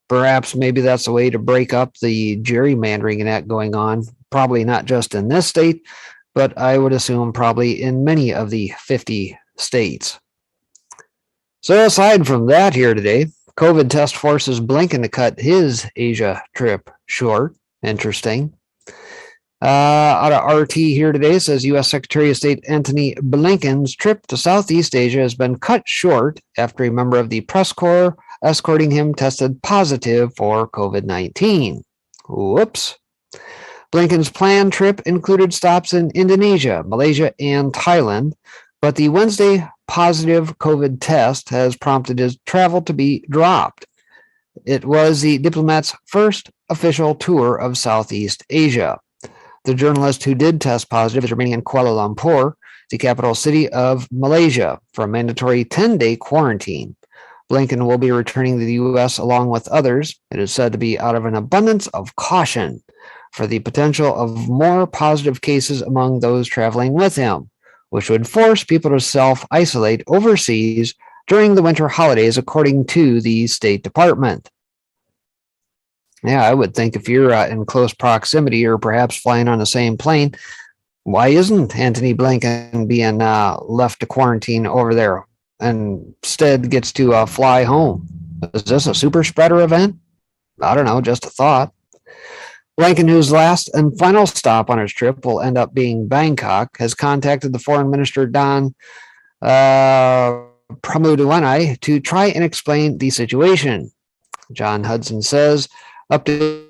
perhaps maybe that's a way to break up the gerrymandering and that going on. Probably not just in this state, but I would assume probably in many of the 50 states. So aside from that here today, COVID test forces Blinken to cut his Asia trip short. Interesting. Out of RT here today, says U.S. Secretary of State Antony Blinken's trip to Southeast Asia has been cut short after a member of the press corps escorting him tested positive for COVID-19. Whoops. Blinken's planned trip included stops in Indonesia, Malaysia, and Thailand, but the Wednesday positive COVID test has prompted his travel to be dropped. It was the diplomat's first official tour of Southeast Asia. The journalist who did test positive is remaining in Kuala Lumpur, the capital city of Malaysia, for a mandatory 10-day quarantine. Blinken will be returning to the U.S. along with others. It is said to be out of an abundance of caution for the potential of more positive cases among those traveling with him, which would force people to self-isolate overseas during the winter holidays, according to the State Department. Yeah, I would think if you're in close proximity or perhaps flying on the same plane, why isn't Antony Blinken being left to quarantine over there and instead gets to fly home? Is this a super spreader event? I don't know, just a thought. Blinken, whose last and final stop on his trip will end up being Bangkok, has contacted the foreign minister Don Pramudiwanai to try and explain the situation. John Hudson says, update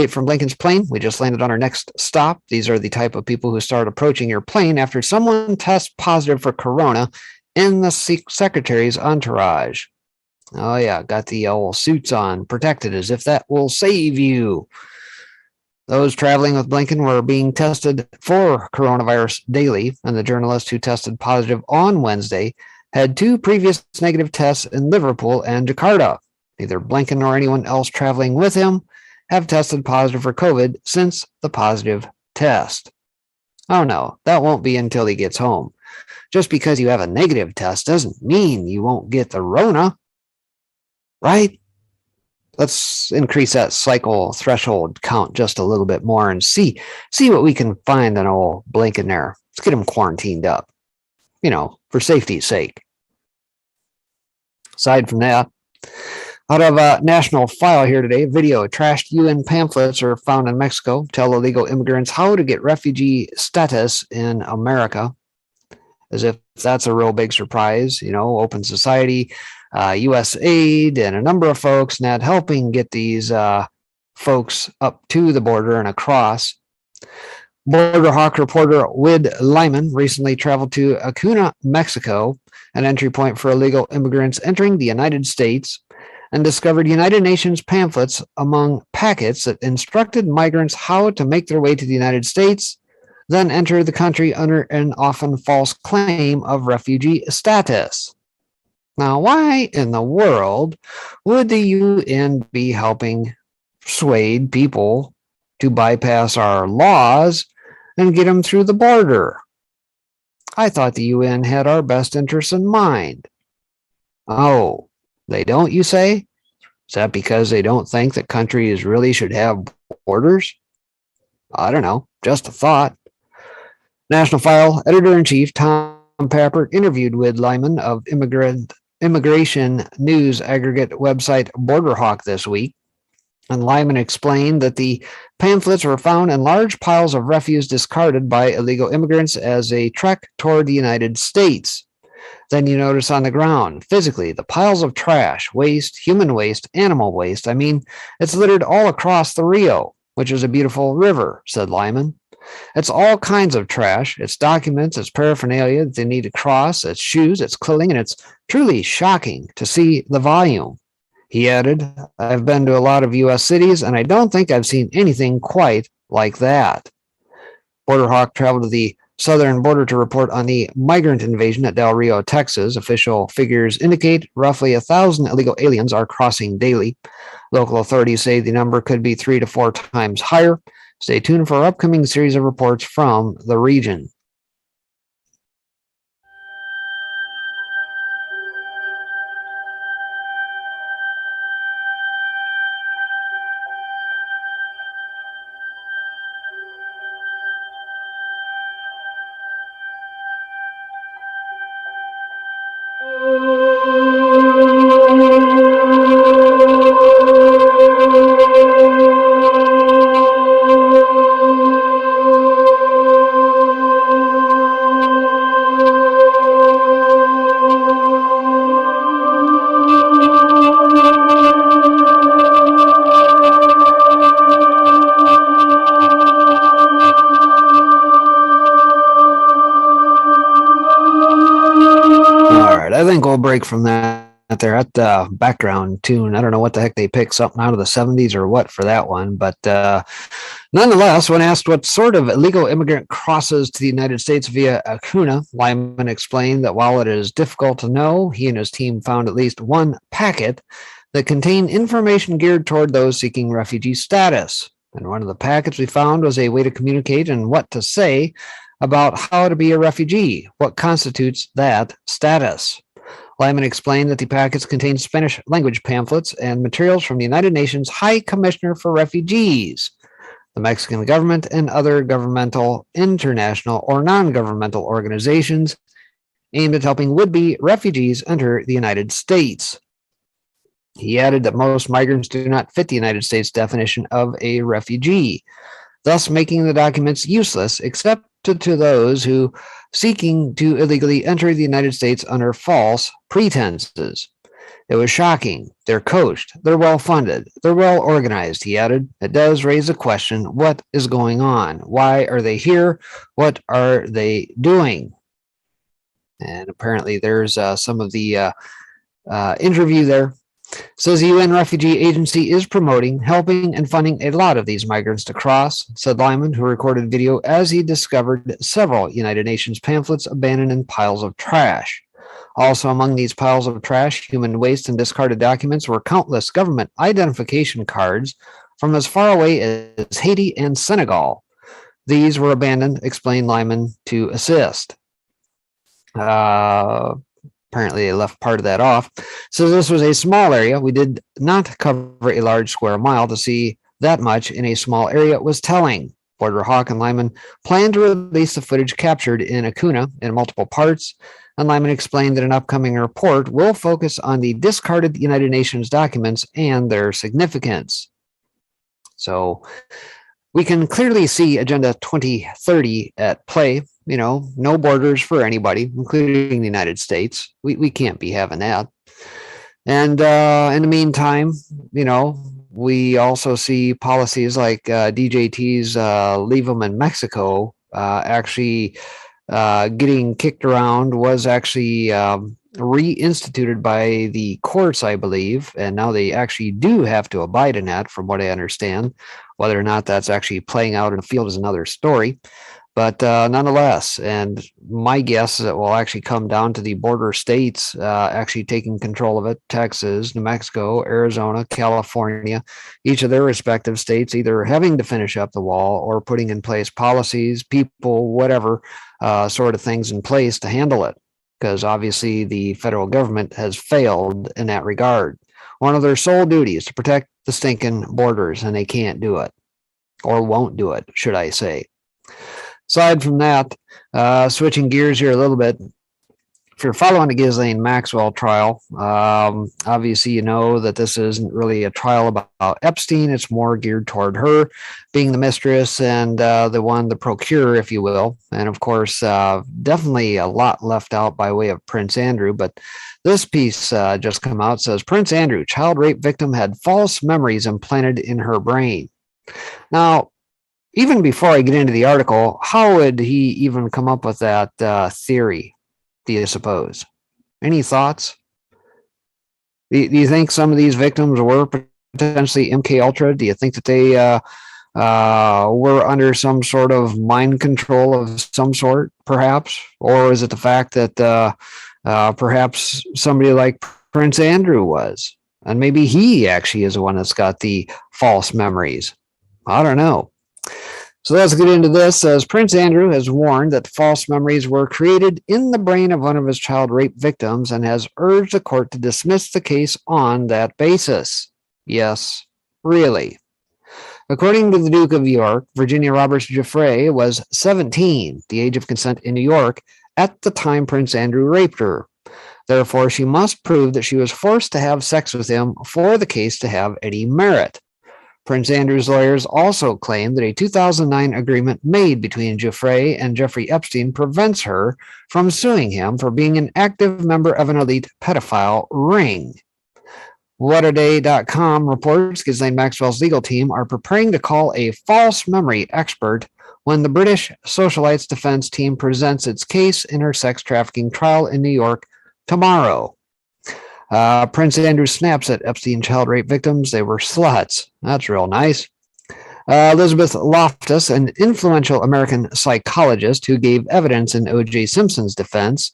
from Blinken's plane. We just landed on our next stop. These are the type of people who start approaching your plane after someone tests positive for corona in the secretary's entourage. Oh, yeah, got the old suits on, protected as if that will save you. Those traveling with Blinken were being tested for coronavirus daily, and the journalist who tested positive on Wednesday had 2 previous negative tests in Liverpool and Jakarta. Neither Blinken nor anyone else traveling with him have tested positive for COVID since the positive test. Oh no, that won't be until he gets home. Just because you have a negative test doesn't mean you won't get the Rona, right? Let's increase that cycle threshold count just a little bit more and see what we can find on old Blinken there. Let's get him quarantined up, for safety's sake. Aside from that, out of a national file here today, video trashed UN pamphlets are found in Mexico tell illegal immigrants how to get refugee status in America, as if that's a real big surprise. Open Society, USAID, and a number of folks not helping get these folks up to the border and across. Border Hawk reporter Wid Lyman recently traveled to Acuna, Mexico, an entry point for illegal immigrants entering the United States, and discovered United Nations pamphlets among packets that instructed migrants how to make their way to the United States, then enter the country under an often false claim of refugee status. Now, why in the world would the UN be helping persuade people to bypass our laws and get them through the border? I thought the UN had our best interests in mind. Oh, they don't, you say? Is that because they don't think that countries really should have borders? I don't know, just a thought. National File editor-in-chief Tom Pappert interviewed with Lyman of immigration news aggregate website Borderhawk this week, and Lyman explained that the pamphlets were found in large piles of refuse discarded by illegal immigrants as they trek toward the United States. Then you notice on the ground, physically, the piles of trash, waste, human waste, animal waste. I mean, it's littered all across the Rio, which is a beautiful river, said Lyman. It's all kinds of trash. It's documents, it's paraphernalia that they need to cross, it's shoes, it's clothing, and it's truly shocking to see the volume. He added, I've been to a lot of U.S. cities, and I don't think I've seen anything quite like that. Borderhawk traveled to the southern border to report on the migrant invasion at Del Rio, Texas. Official figures indicate roughly 1,000 illegal aliens are crossing daily. Local authorities say the number could be 3 to 4 times higher. Stay tuned for our upcoming series of reports from the region. I think we'll break from that there at the background tune. I don't know what the heck they picked, something out of the 70s or what for that one. But nonetheless, when asked what sort of illegal immigrant crosses to the United States via Acuna, Lyman explained that while it is difficult to know, he and his team found at least one packet that contained information geared toward those seeking refugee status. And one of the packets we found was a way to communicate and what to say about how to be a refugee, what constitutes that status. Lyman explained that the packets contain Spanish language pamphlets and materials from the United Nations High Commissioner for Refugees, the Mexican government, and other governmental, international, or non-governmental organizations aimed at helping would-be refugees enter the United States. He added that most migrants do not fit the United States definition of a refugee, thus making the documents useless except to those who seeking to illegally enter the United States under false pretenses. It was shocking. They're coached. They're well-funded. They're well-organized, he added. It does raise a question. What is going on? Why are they here? What are they doing? And apparently there's some of the interview there. Says the UN Refugee Agency is promoting, helping, and funding a lot of these migrants to cross, said Lyman, who recorded video as he discovered several United Nations pamphlets abandoned in piles of trash. Also among these piles of trash, human waste, and discarded documents were countless government identification cards from as far away as Haiti and Senegal. These were abandoned, explained Lyman, to assist. Apparently they left part of that off. So this was a small area. We did not cover a large square mile. To see that much in a small area was telling. Borderhawk and Lyman planned to release the footage captured in Acuna in multiple parts, and Lyman explained that an upcoming report will focus on the discarded United Nations documents and their significance. So we can clearly see Agenda 2030 at play. You know, no borders for anybody, including the United States. We can't be having that. And in the meantime, you know, we also see policies like DJT's Leave Them in Mexico actually getting kicked around, was actually reinstituted by the courts, I believe. And now they actually do have to abide in that, from what I understand. Whether or not that's actually playing out in the field is another story. But nonetheless, and my guess is it will actually come down to the border states actually taking control of it. Texas, New Mexico, Arizona, California, each of their respective states either having to finish up the wall or putting in place policies, people, whatever sort of things in place to handle it. Because obviously the federal government has failed in that regard. One of their sole duties is to protect the stinking borders, and they can't do it, or won't do it, should I say. Aside from that, switching gears here a little bit, if you're following the Ghislaine Maxwell trial, obviously you know that this isn't really a trial about Epstein. It's more geared toward her being the mistress and the one, the procurer, if you will. And of course, definitely a lot left out by way of Prince Andrew. But this piece just come out, says Prince Andrew, child rape victim, had false memories implanted in her brain. Now, even before I get into the article, how would he even come up with that theory, do you suppose? Any thoughts? Do you think some of these victims were potentially MK Ultra? Do you think that they were under some sort of mind control of some sort, perhaps? Or is it the fact that perhaps somebody like Prince Andrew was? And maybe he actually is the one that's got the false memories. I don't know. So let's get into this. As Prince Andrew has warned that false memories were created in the brain of one of his child rape victims and has urged the court to dismiss the case on that basis. Yes, really. According to the Duke of York, Virginia Roberts Giuffre was 17, the age of consent in New York, at the time Prince Andrew raped her. Therefore, she must prove that she was forced to have sex with him for the case to have any merit. Prince Andrew's lawyers also claim that a 2009 agreement made between Giuffre and Jeffrey Epstein prevents her from suing him for being an active member of an elite pedophile ring. Whataday.com reports Ghislaine Maxwell's legal team are preparing to call a false memory expert when the British Socialites defense team presents its case in her sex trafficking trial in New York tomorrow. Prince Andrew snaps at Epstein child rape victims. They were sluts. That's real nice. Elizabeth Loftus, an influential American psychologist who gave evidence in O.J. Simpson's defense,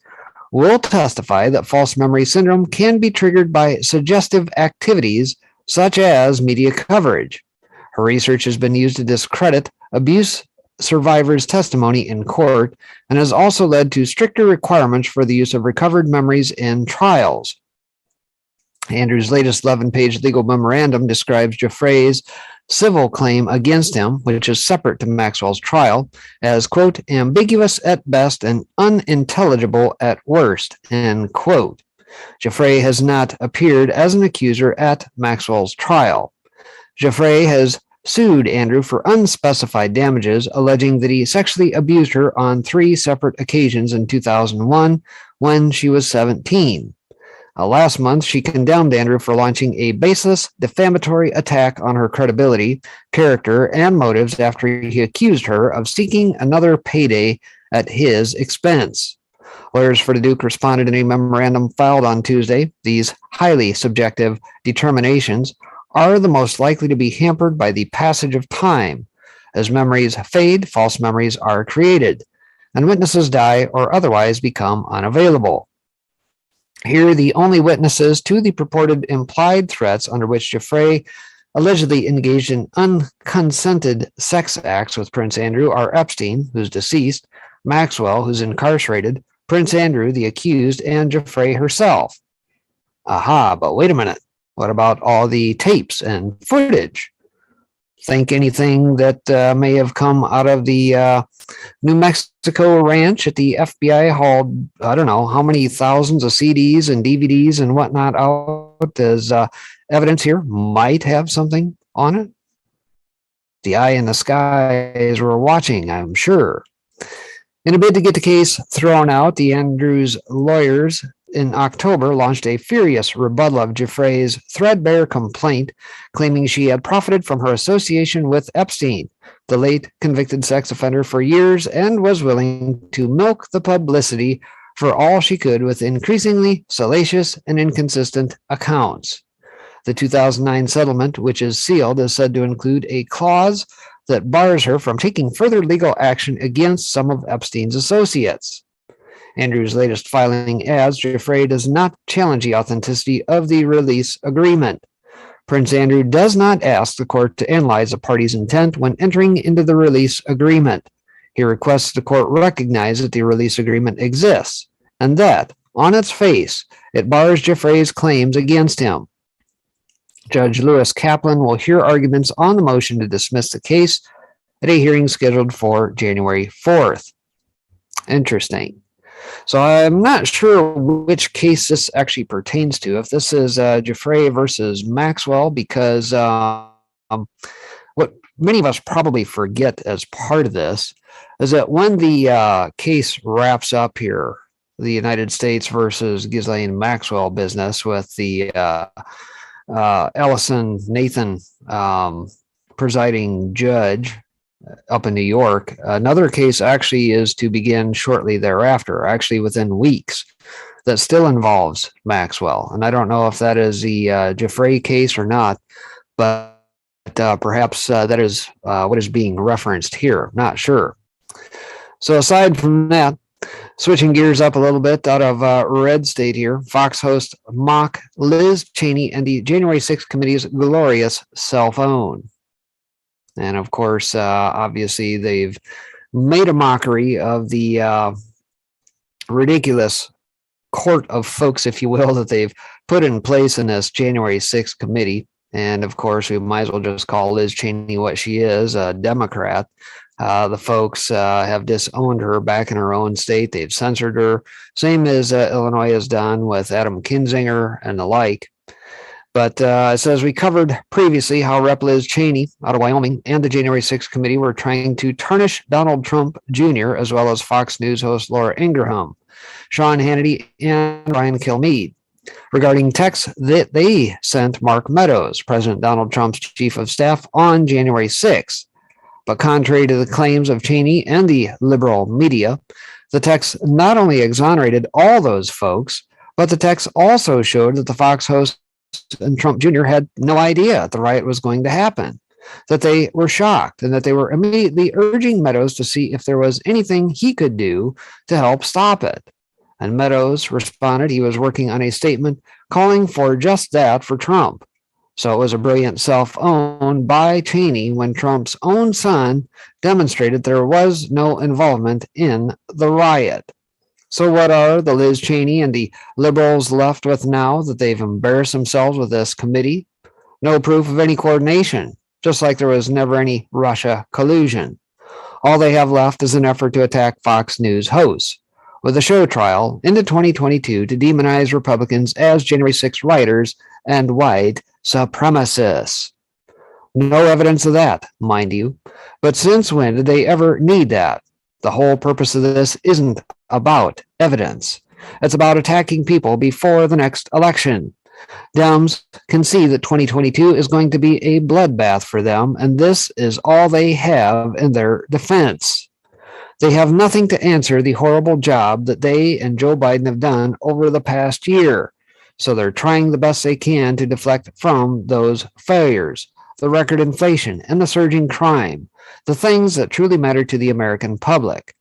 will testify that false memory syndrome can be triggered by suggestive activities such as media coverage. Her research has been used to discredit abuse survivors' testimony in court and has also led to stricter requirements for the use of recovered memories in trials. Andrew's latest 11-page legal memorandum describes Giuffre's civil claim against him, which is separate to Maxwell's trial, as, quote, ambiguous at best and unintelligible at worst, end quote. Giuffre has not appeared as an accuser at Maxwell's trial. Giuffre has sued Andrew for unspecified damages, alleging that he sexually abused her on 3 separate occasions in 2001 when she was 17. Last month, she condemned Andrew for launching a baseless, defamatory attack on her credibility, character, and motives after he accused her of seeking another payday at his expense. Lawyers for the Duke responded in a memorandum filed on Tuesday. These highly subjective determinations are the most likely to be hampered by the passage of time. As memories fade, false memories are created, and witnesses die or otherwise become unavailable. Here, the only witnesses to the purported implied threats under which Giuffre allegedly engaged in unconsented sex acts with Prince Andrew are Epstein, who's deceased, Maxwell, who's incarcerated, Prince Andrew, the accused, and Giuffre herself. Aha, but wait a minute. What about all the tapes and footage? Think anything that may have come out of the New Mexico ranch at the FBI hauled, I don't know, how many thousands of CDs and DVDs and whatnot out as evidence here might have something on it? The eye in the sky is we're watching, I'm sure. In a bid to get the case thrown out, the Andrews lawyers in October launched a furious rebuttal of Giuffre's threadbare complaint, claiming she had profited from her association with Epstein, the late convicted sex offender, for years and was willing to milk the publicity for all she could with increasingly salacious and inconsistent accounts. The 2009 settlement, which is sealed, is said to include a clause that bars her from taking further legal action against some of Epstein's associates. Andrew's latest filing adds Giuffre does not challenge the authenticity of the release agreement. Prince Andrew does not ask the court to analyze a party's intent when entering into the release agreement. He requests the court recognize that the release agreement exists, and that, on its face, it bars Giuffre's claims against him. Judge Lewis Kaplan will hear arguments on the motion to dismiss the case at a hearing scheduled for January 4th. Interesting. So I'm not sure which case this actually pertains to, if this is Giuffre versus Maxwell, because what many of us probably forget as part of this is that when the case wraps up here, the United States versus Ghislaine Maxwell business with the Ellison Nathan presiding judge up in New York, another case actually is to begin shortly thereafter, actually within weeks, that still involves Maxwell. And I don't know if that is the Giuffre case or not, but perhaps that is what is being referenced here. Not sure. So aside from that, switching gears up a little bit out of red state here, Fox hosts mock Liz Cheney and the January 6th committee's glorious cell phone. And of course, obviously, they've made a mockery of the ridiculous court of folks, if you will, that they've put in place in this January 6th committee. And of course, we might as well just call Liz Cheney what she is, a Democrat. The folks have disowned her back in her own state. They've censored her, same as Illinois has done with Adam Kinzinger and the like. But it says we covered previously how Rep. Liz Cheney out of Wyoming and the January 6th committee were trying to tarnish Donald Trump Jr., as well as Fox News host Laura Ingraham, Sean Hannity, and Ryan Kilmeade, regarding texts that they sent Mark Meadows, President Donald Trump's chief of staff, on January 6th. But contrary to the claims of Cheney and the liberal media, the text not only exonerated all those folks, but the text also showed that the Fox host and Trump Jr. had no idea the riot was going to happen, that they were shocked, and that they were immediately urging Meadows to see if there was anything he could do to help stop it. And Meadows responded he was working on a statement calling for just that for Trump. So it was a brilliant self-own by Cheney when Trump's own son demonstrated there was no involvement in the riot. So what are the Liz Cheney and the liberals left with now that they've embarrassed themselves with this committee? No proof of any coordination, just like there was never any Russia collusion. All they have left is an effort to attack Fox News hosts, with a show trial into 2022 to demonize Republicans as January 6 rioters and white supremacists. No evidence of that, mind you. But since when did they ever need that? The whole purpose of this isn't about evidence. It's about attacking people before the next election. Dems can see that 2022 is going to be a bloodbath for them, and this is all they have in their defense. They have nothing to answer the horrible job that they and Joe Biden have done over the past year. So they're trying the best they can to deflect from those failures, the record inflation and the surging crime, the things that truly matter to the American public.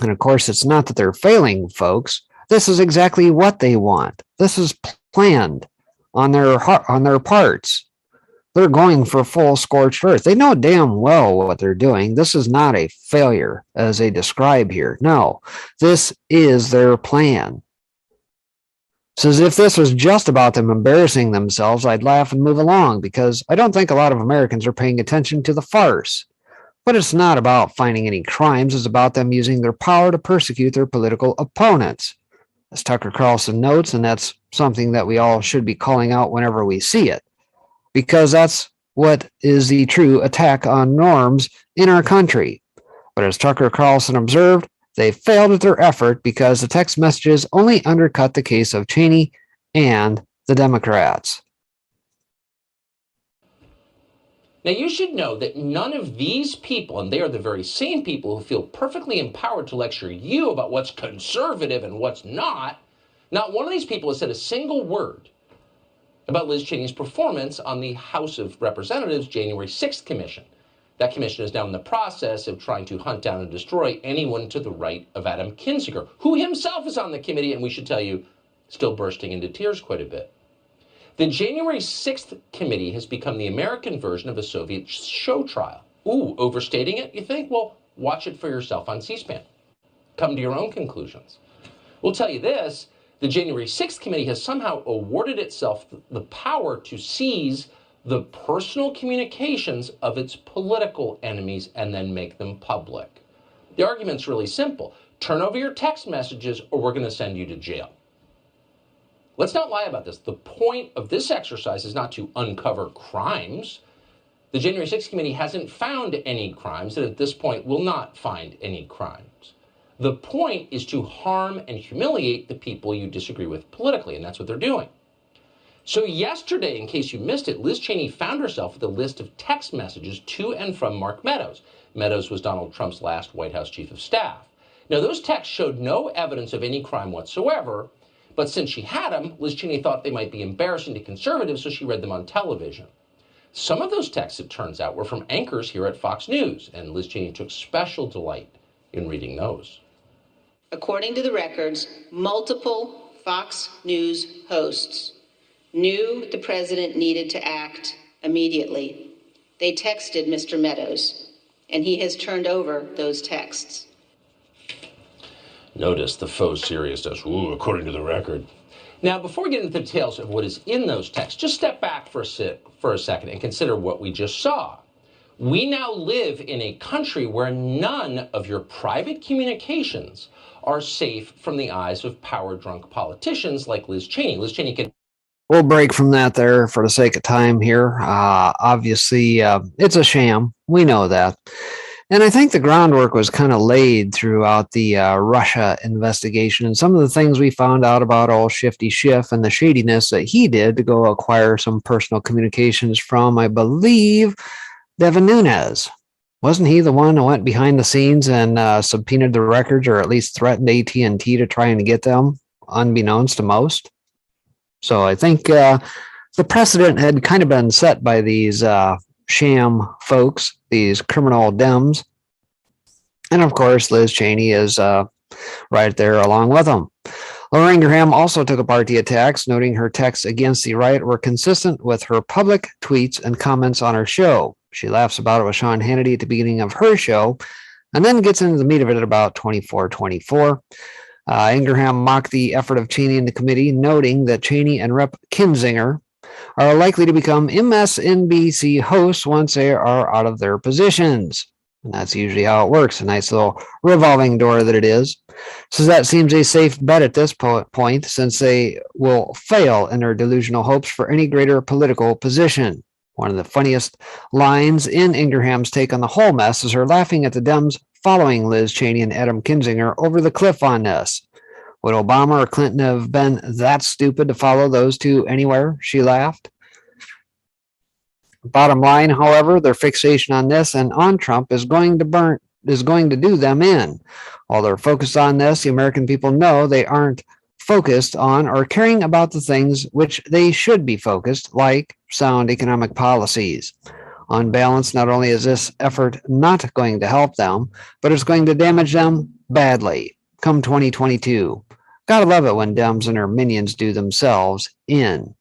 And of course, it's not that they're failing, folks. This is exactly what they want. This is planned on their parts. They're going for full scorched earth. They know damn well what they're doing. This is not a failure, as they describe here. No, this is their plan. Says if this was just about them embarrassing themselves, I'd laugh and move along, because I don't think a lot of Americans are paying attention to the farce. But it's not about finding any crimes. It's about them using their power to persecute their political opponents. As Tucker Carlson notes, and that's something that we all should be calling out whenever we see it, because that's what is the true attack on norms in our country. But as Tucker Carlson observed, they failed at their effort because the text messages only undercut the case of Cheney and the Democrats. Now, you should know that none of these people, and they are the very same people who feel perfectly empowered to lecture you about what's conservative and what's not one of these people has said a single word about Liz Cheney's performance on the House of Representatives January 6th Commission. That commission is now in the process of trying to hunt down and destroy anyone to the right of Adam Kinzinger, who himself is on the committee, and we should tell you, still bursting into tears quite a bit. The January 6th committee has become the American version of a Soviet show trial. Ooh, overstating it, you think? Well, watch it for yourself on C-SPAN. Come to your own conclusions. We'll tell you this, the January 6th committee has somehow awarded itself the power to seize the personal communications of its political enemies and then make them public. The argument's really simple. Turn over your text messages or we're going to send you to jail. Let's not lie about this. The point of this exercise is not to uncover crimes. The January 6th committee hasn't found any crimes and at this point will not find any crimes. The point is to harm and humiliate the people you disagree with politically, and that's what they're doing. So yesterday, in case you missed it, Liz Cheney found herself with a list of text messages to and from Mark Meadows. Meadows was Donald Trump's last White House chief of staff. Now, those texts showed no evidence of any crime whatsoever, but since she had them, Liz Cheney thought they might be embarrassing to conservatives, so she read them on television. Some of those texts, it turns out, were from anchors here at Fox News, and Liz Cheney took special delight in reading those. According to the records, multiple Fox News hosts knew the president needed to act immediately. They texted Mr. Meadows, and he has turned over those texts. Notice the faux seriousness, ooh, according to the record. Now, before we get into the details of what is in those texts, just step back for a second and consider what we just saw. We now live in a country where none of your private communications are safe from the eyes of power-drunk politicians like Liz Cheney. Liz Cheney can... We'll break from that there for the sake of time here. Obviously, it's a sham. We know that. And I think the groundwork was kind of laid throughout the Russia investigation and some of the things we found out about old Shifty Schiff and the shadiness that he did to go acquire some personal communications from, I believe, Devin Nunes. Wasn't he the one who went behind the scenes and subpoenaed the records or at least threatened AT&T to try and get them, unbeknownst to most? So I think the precedent had kind of been set by these sham folks, these criminal Dems. And of course, Liz Cheney is right there along with them. Laura Ingraham also took apart the attacks, noting her texts against the riot were consistent with her public tweets and comments on her show. She laughs about it with Sean Hannity at the beginning of her show, and then gets into the meat of it at about 24:24. Ingraham mocked the effort of Cheney and the committee, noting that Cheney and Rep. Kinzinger are likely to become MSNBC hosts once they are out of their positions. And that's usually how it works, a nice little revolving door that it is. So that seems a safe bet at this point, since they will fail in their delusional hopes for any greater political position. One of the funniest lines in Ingraham's take on the whole mess is her laughing at the Dems following Liz Cheney and Adam Kinzinger over the cliff on this. Would Obama or Clinton have been that stupid to follow those two anywhere? She laughed. Bottom line, however, their fixation on this and on Trump is going to do them in. While they're focused on this, the American people know they aren't focused on or caring about the things which they should be focused, like sound economic policies. On balance, not only is this effort not going to help them, but it's going to damage them badly come 2022. Gotta love it when Dems and their minions do themselves in.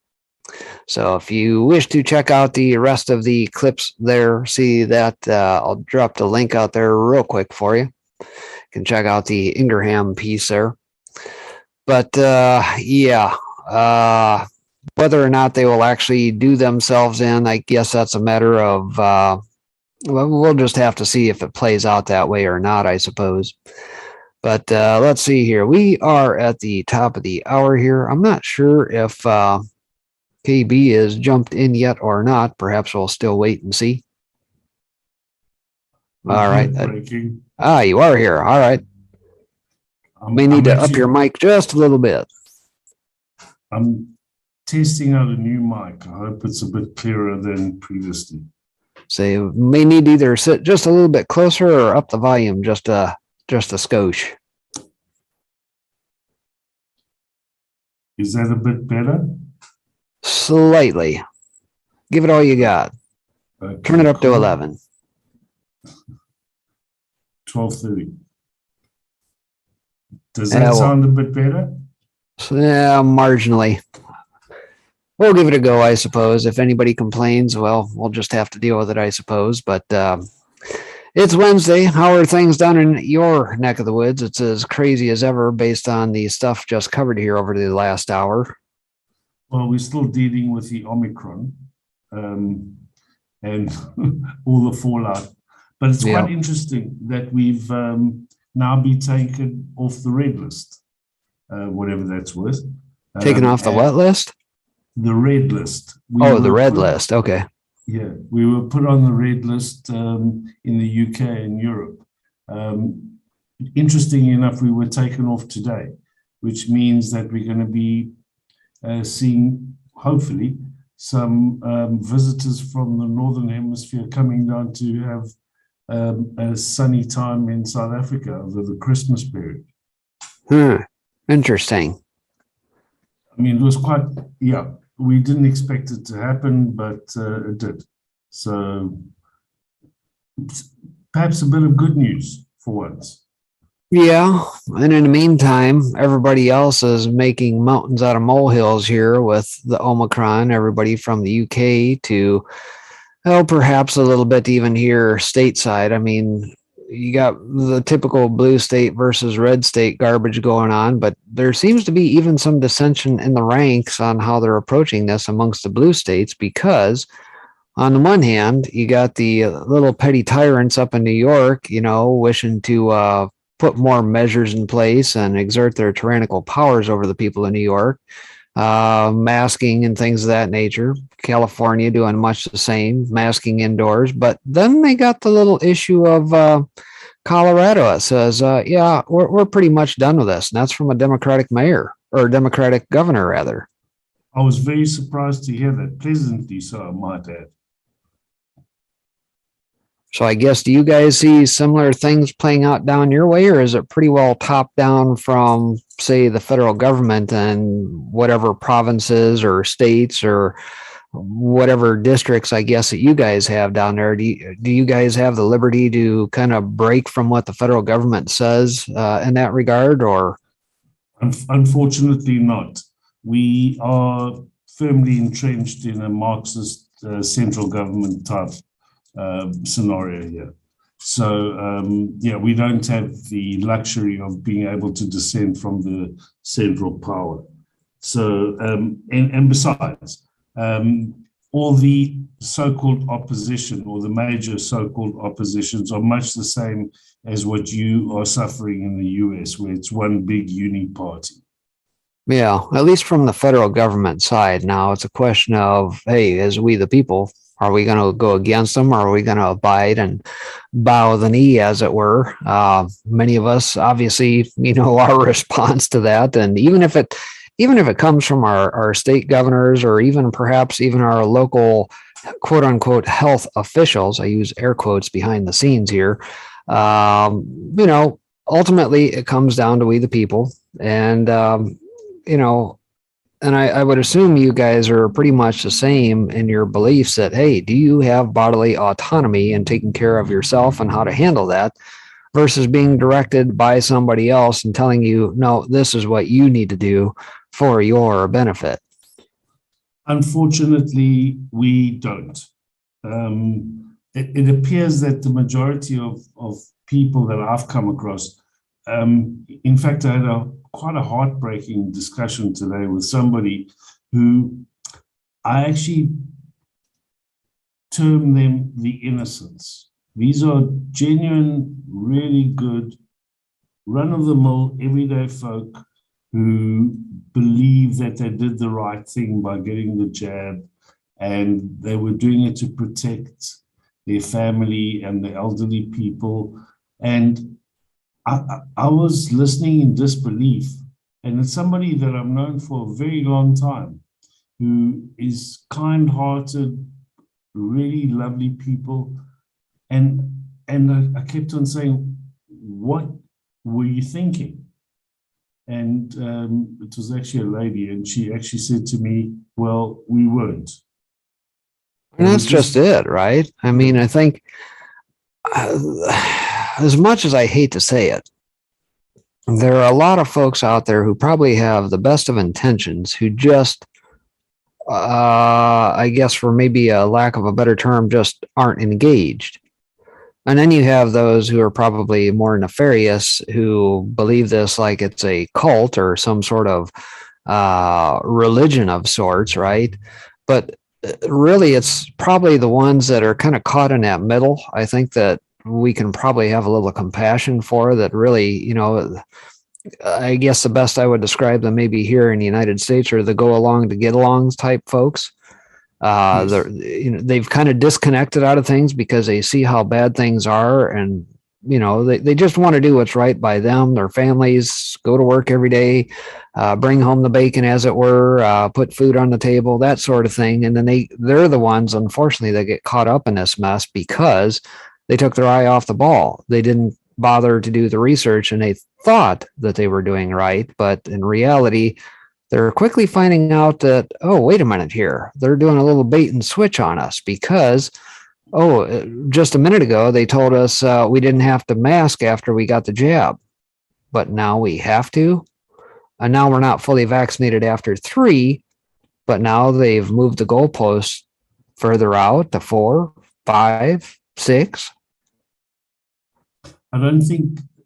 So if you wish to check out the rest of the clips there, see that I'll drop the link out there real quick for you. You can check out the Ingraham piece there. But whether or not they will actually do themselves in, I guess that's a matter of, we'll just have to see if it plays out that way or not, I suppose. But let's see here. We are at the top of the hour here. I'm not sure if KB is jumped in yet or not. Perhaps we'll still wait and see. All right. You are here. All right. May need to up your mic just a little bit. I'm testing out a new mic. I hope it's a bit clearer than previously. So you may need to either sit just a little bit closer or up the volume just a skosh. Is that a bit better? Slightly. Give it all you got. Okay, Turn it up to 11. 12:30. Does Yeah, that well, sound a bit better? yeah, marginally. We'll give it a go, I suppose. If anybody complains, well, we'll just have to deal with it, I suppose. But it's Wednesday. How are things down in your neck of the woods? It's as crazy as ever based on the stuff just covered here over the last hour. Well, we're still dealing with the Omicron and all the fallout. But it's quite interesting that we've now been taken off the red list, whatever that's worth. Taken off the what list? The red list. The red list. Okay. Yeah, we were put on the red list in the UK and Europe. Interestingly enough, we were taken off today, which means that we're going to be seeing, hopefully, some visitors from the Northern Hemisphere coming down to have a sunny time in South Africa over the Christmas period. Interesting. I mean, it was quite, we didn't expect it to happen, but it did. So perhaps a bit of good news for once. Yeah, and in the meantime, everybody else is making mountains out of molehills here with the Omicron. Everybody from the UK to, perhaps a little bit even here stateside. I mean, you got the typical blue state versus red state garbage going on, but there seems to be even some dissension in the ranks on how they're approaching this amongst the blue states, because on the one hand, you got the little petty tyrants up in New York, wishing to put more measures in place and exert their tyrannical powers over the people of New York, masking and things of that nature. California doing much the same, masking indoors. But then they got the little issue of Colorado. It says, we're pretty much done with this. And that's from a Democratic mayor, or Democratic governor, rather. I was very surprised to hear that, pleasantly so, I might add. So I guess, do you guys see similar things playing out down your way, or is it pretty well top down from, say, the federal government and whatever provinces or states or whatever districts, I guess, that you guys have down there? Do you guys have the liberty to kind of break from what the federal government says in that regard, or? Unfortunately not. We are firmly entrenched in a Marxist central government type scenario here. So, we don't have the luxury of being able to dissent from the central power. So, and besides, all the so-called opposition, or the major so-called oppositions, are much the same as what you are suffering in the US, where it's one big uni party. Yeah, at least from the federal government side. Now it's a question of, hey, as we the people, are we going to go against them, or are we going to abide and bow the knee, as it were? Many of us, obviously, our response to that, and even if it comes from our state governors, or even perhaps even our local quote unquote health officials, I use air quotes behind the scenes here, ultimately it comes down to we the people. And, and I would assume you guys are pretty much the same in your beliefs that, hey, do you have bodily autonomy and taking care of yourself and how to handle that, versus being directed by somebody else and telling you, no, this is what you need to do for your benefit? Unfortunately, we don't. It appears that the majority of people that I've come across, in fact, I had quite a heartbreaking discussion today with somebody who I actually term them the innocents. These are genuine, really good, run-of-the-mill, everyday folk who believe that they did the right thing by getting the jab, and they were doing it to protect their family and the elderly people. And I was listening in disbelief, and it's somebody that I've known for a very long time, who is kind-hearted, really lovely people. And I kept on saying, what were you thinking? And it was actually a lady, and she actually said to me, well, we weren't. And that's just it, right? I mean, I think as much as I hate to say it, there are a lot of folks out there who probably have the best of intentions who just, I guess for maybe a lack of a better term, just aren't engaged. And then you have those who are probably more nefarious who believe this like it's a cult or some sort of religion of sorts, right? But really, it's probably the ones that are kind of caught in that middle. I think that we can probably have a little compassion for that really, I guess the best I would describe them maybe here in the United States are the go along to get alongs type folks. Yes. They've kind of disconnected out of things because they see how bad things are, and they just want to do what's right by them, their families, go to work every day, bring home the bacon, as it were, put food on the table, that sort of thing. And then they're the ones, unfortunately, that get caught up in this mess because they took their eye off the ball. They didn't bother to do the research, and they thought that they were doing right, but in reality, they're quickly finding out that, oh, wait a minute here. They're doing a little bait and switch on us because, just a minute ago, they told us we didn't have to mask after we got the jab, but now we have to. And now we're not fully vaccinated after 3, but now they've moved the goalposts further out to 4, 5, 6.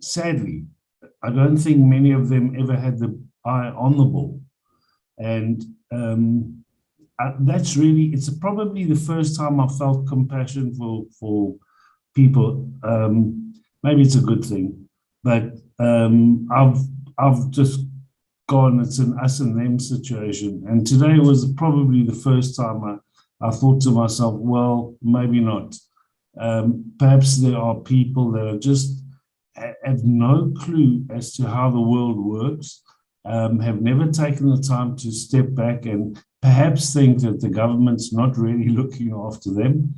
Sadly, I don't think many of them ever had the eye on the ball. And that's really, it's probably the first time I felt compassion for people. Maybe it's a good thing, but I've just gone, it's an us and them situation. And today was probably the first time I thought to myself, well, maybe not. Perhaps there are people that are just have no clue as to how the world works, have never taken the time to step back and perhaps think that the government's not really looking after them.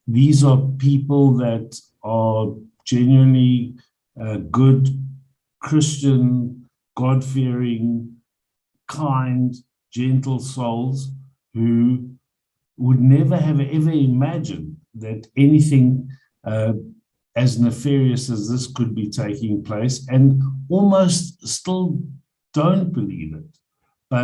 These are people that are genuinely good, Christian, God-fearing, kind, gentle souls who would never have ever imagined that anything as nefarious as this could be taking place, and almost still don't believe it, but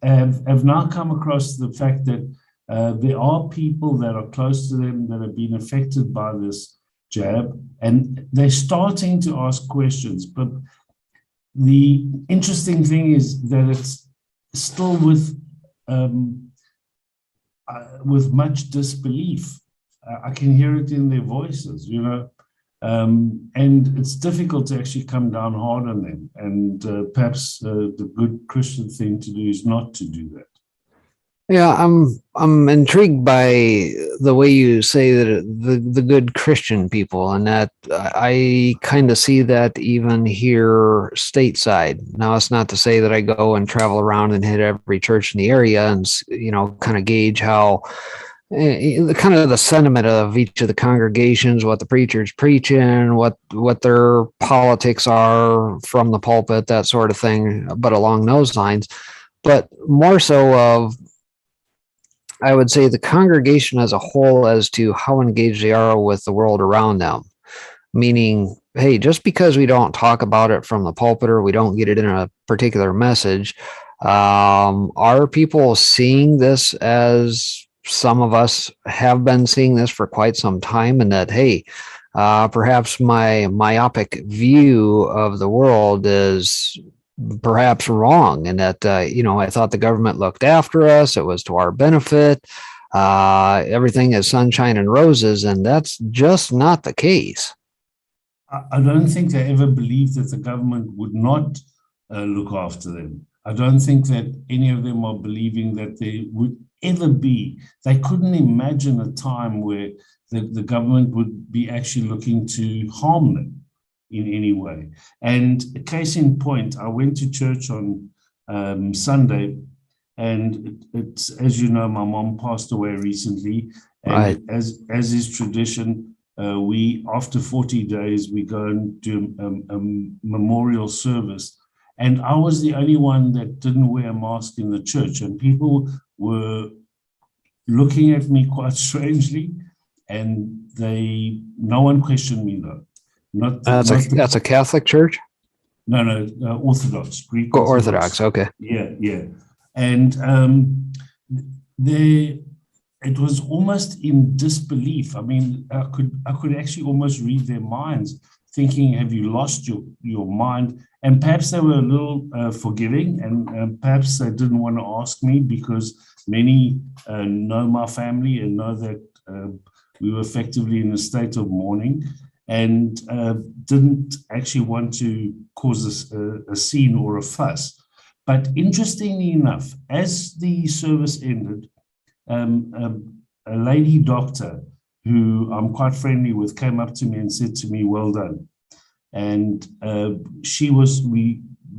have now come across the fact that there are people that are close to them that have been affected by this jab, and they're starting to ask questions. But the interesting thing is that it's still with much disbelief. I can hear it in their voices, and it's difficult to actually come down hard on them. And perhaps the good Christian thing to do is not to do that. Yeah, I'm intrigued by the way you say that the good Christian people, and that I kind of see that even here stateside. Now, it's not to say that I go and travel around and hit every church in the area and kind of gauge how kind of the sentiment of each of the congregations, what the preacher's preaching, what their politics are from the pulpit, that sort of thing, but along those lines. But more so of, I would say, the congregation as a whole as to how engaged they are with the world around them. Meaning, hey, just because we don't talk about it from the pulpit or we don't get it in a particular message, are people seeing this as some of us have been seeing this for quite some time, and that, hey, perhaps my myopic view of the world is perhaps wrong, and that I thought the government looked after us, it was to our benefit, everything is sunshine and roses, and that's just not the case. I don't think they ever believed that the government would not look after them. I don't think that any of them are believing that they would ever be. They couldn't imagine a time where the government would be actually looking to harm them in any way. And a case in point, I went to church on Sunday, and it's, as you know, my mom passed away recently. And right. as is tradition, we, after 40 days, we go and do a memorial service. And I was the only one that didn't wear a mask in the church, and people were looking at me quite strangely. and no one questioned me though. That's a Catholic church? No, Orthodox, Greek Orthodox, okay. Yeah. And it was almost in disbelief. I mean, I could actually almost read their minds, thinking, have you lost your mind? And perhaps they were a little forgiving, and perhaps they didn't want to ask me because many know my family and know that we were effectively in a state of mourning, and didn't actually want to cause a scene or a fuss. But interestingly enough, as the service ended, a lady doctor who I'm quite friendly with came up to me and said to me, "Well done." And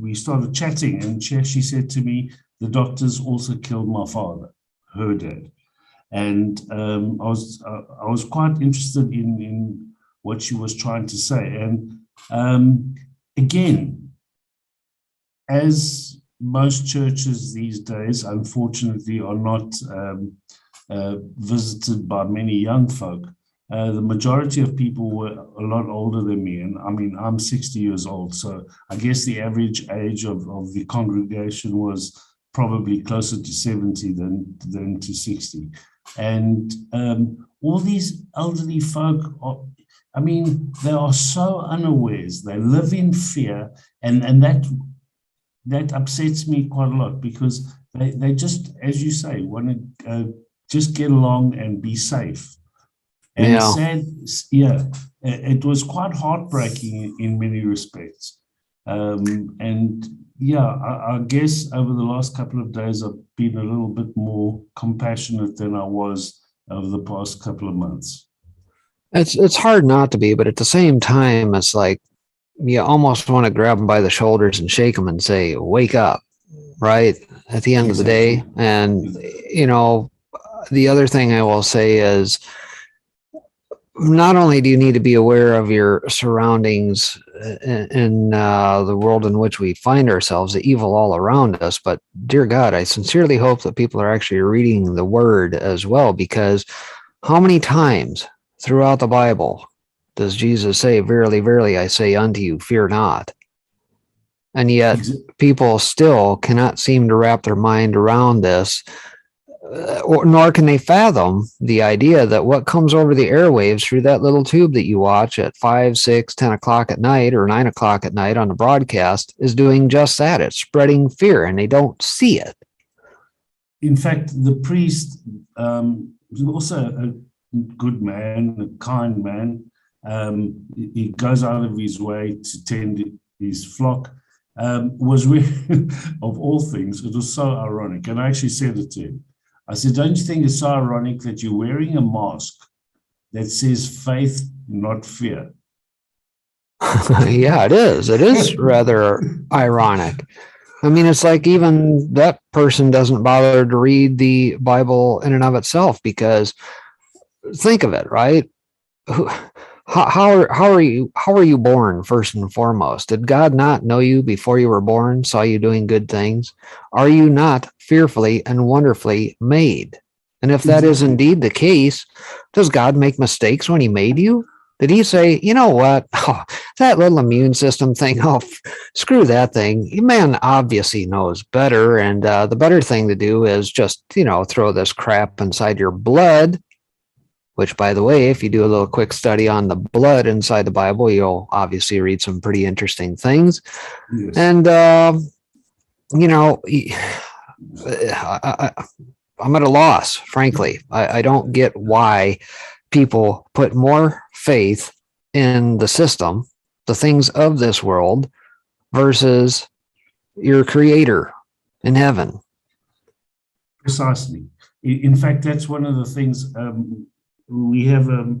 we started chatting, and she said to me, "The doctors also killed my father, her dad." And I was quite interested in what she was trying to say. And again, as most churches these days, unfortunately, are not visited by many young folk, the majority of people were a lot older than me. And I mean, I'm 60 years old, so I guess the average age of the congregation was probably closer to 70 than to 60. And all these elderly folk they are so unawares. They live in fear, and that upsets me quite a lot, because they just, as you say, want to just get along and be safe. And it was quite heartbreaking in many respects. I guess over the last couple of days, I've been a little bit more compassionate than I was over the past couple of months. It's hard not to be, but at the same time, it's like you almost want to grab them by the shoulders and shake them and say, "Wake up!" Right at the end of the day. And the other thing I will say is, not only do you need to be aware of your surroundings in the world in which we find ourselves, the evil all around us, but dear God, I sincerely hope that people are actually reading the word as well, because how many times throughout the Bible does Jesus say, "Verily, verily, I say unto you, fear not"? And yet people still cannot seem to wrap their mind around this, nor can they fathom the idea that what comes over the airwaves through that little tube that you watch at 5, 6, 10 o'clock at night or 9 o'clock at night on the broadcast is doing just that. It's spreading fear, and they don't see it. In fact, the priest was also a good man, a kind man. He goes out of his way to tend his flock. Was really, of all things, it was so ironic. And I actually said it to him. I said, "Don't you think it's so ironic that you're wearing a mask that says faith, not fear?" Yeah, it is. It is rather ironic. I mean, it's like even that person doesn't bother to read the Bible in and of itself, because think of it, right? How are you born, first and foremost? Did God not know you before you were born, saw you doing good things? Are you not fearfully and wonderfully made? And if that is indeed the case, does God make mistakes when he made you? Did he say, "You know what? Oh, that little immune system thing, screw that thing. Man obviously knows better, and the better thing to do is just, throw this crap inside your blood," which, by the way, if you do a little quick study on the blood inside the Bible, you'll obviously read some pretty interesting things. Yes. And, I'm at a loss, frankly. I don't get why people put more faith in the system, the things of this world, versus your creator in heaven. Precisely. In fact, that's one of the things. We have a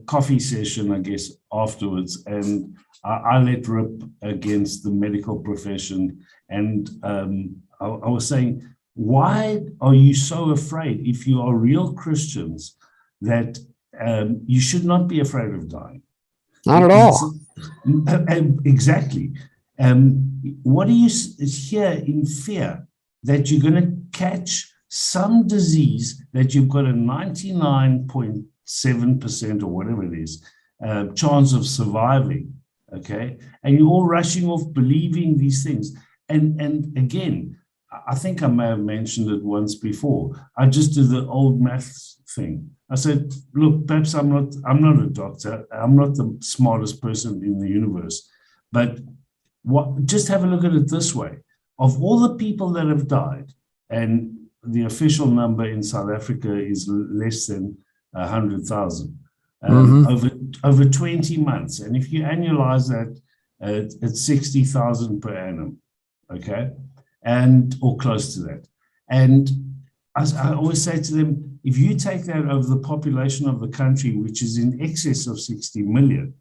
coffee session, I guess, afterwards, and I let rip against the medical profession. And I was saying, why are you so afraid, if you are real Christians, that you should not be afraid of dying? Not at all. Exactly. What are you here in fear that you're going to catch some disease that you've got a 99 7% or whatever it is, chance of surviving, okay? And you're all rushing off believing these things. And again, I think I may have mentioned it once before. I just did the old maths thing. I said, look, perhaps I'm not a doctor. I'm not the smartest person in the universe. But just have a look at it this way. Of all the people that have died, and the official number in South Africa is less than 100,000 over 20 months. And if you annualize that, it's 60,000 per annum, okay? Or close to that. And as I always say to them, if you take that over the population of the country, which is in excess of 60 million,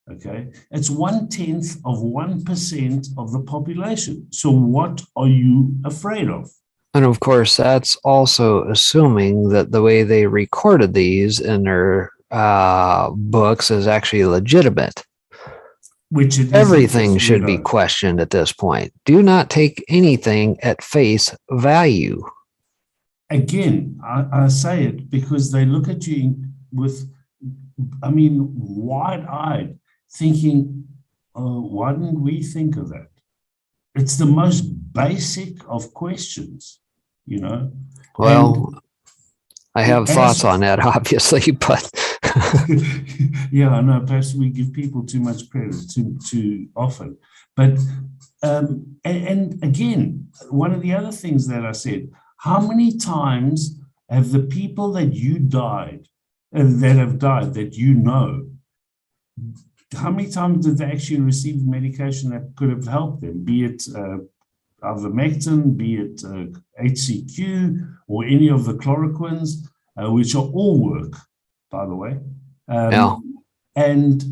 okay, it's 1/10 of 1% of the population. So what are you afraid of? And of course, that's also assuming that the way they recorded these in their books is actually legitimate. Which it Everything should be questioned at this point. Do not take anything at face value. Again, I say it because they look at you with, I mean, wide-eyed, thinking, oh, why didn't we think of that? It's the most basic of questions, you know? Well, I have thoughts on that, obviously, but... Yeah, I know, perhaps we give people too much credit too often. But, and again, one of the other things that I said, how many times have the people that have died, that you know, how many times did they actually receive medication that could have helped them, be it ivermectin, be it HCQ, or any of the chloroquines, which are all work, by the way. And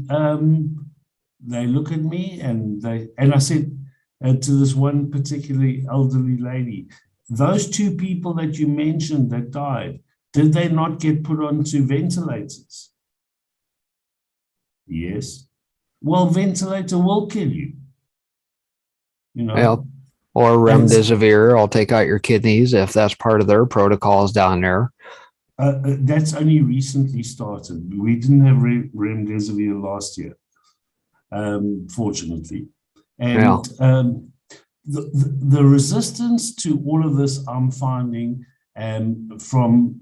they look at me and I said to this one particularly elderly lady, those two people that you mentioned that died, did they not get put onto ventilators? Yes. Well, ventilator will kill you. You know. Well, or remdesivir, I'll take out your kidneys if that's part of their protocols down there. That's only recently started. We didn't have remdesivir last year, fortunately. And the resistance to all of this I'm finding from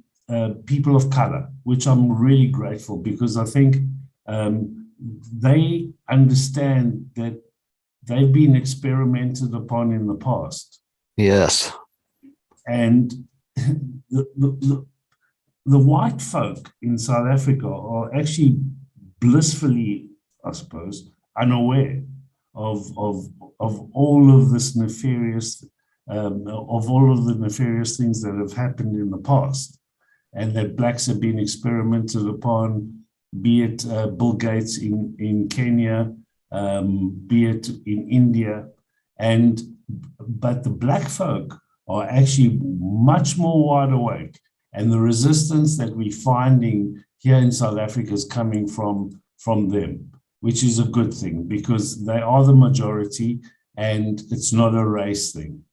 people of color, which I'm really grateful, because I think they understand that they've been experimented upon in the past. Yes. And the white folk in South Africa are actually blissfully, I suppose, unaware of all of this nefarious, of all of the nefarious things that have happened in the past, and that blacks have been experimented upon, be it Bill Gates in Kenya, be it in India, but the black folk are actually much more wide awake, and the resistance that we're finding here in South Africa is coming from them, which is a good thing, because they are the majority and it's not a race thing.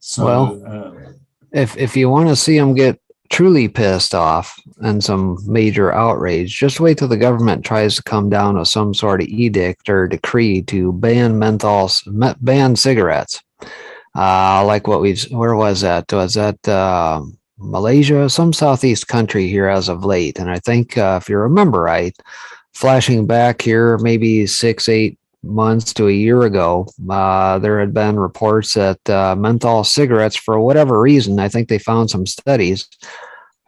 So, well, if you want to see them get truly pissed off and some major outrage, just wait till the government tries to come down with some sort of edict or decree to ban cigarettes. Like where was that? Was that Malaysia, some Southeast country here as of late? And I think if you remember right, flashing back here, maybe 6-8 months to a year ago, there had been reports that menthol cigarettes, for whatever reason, I think they found some studies,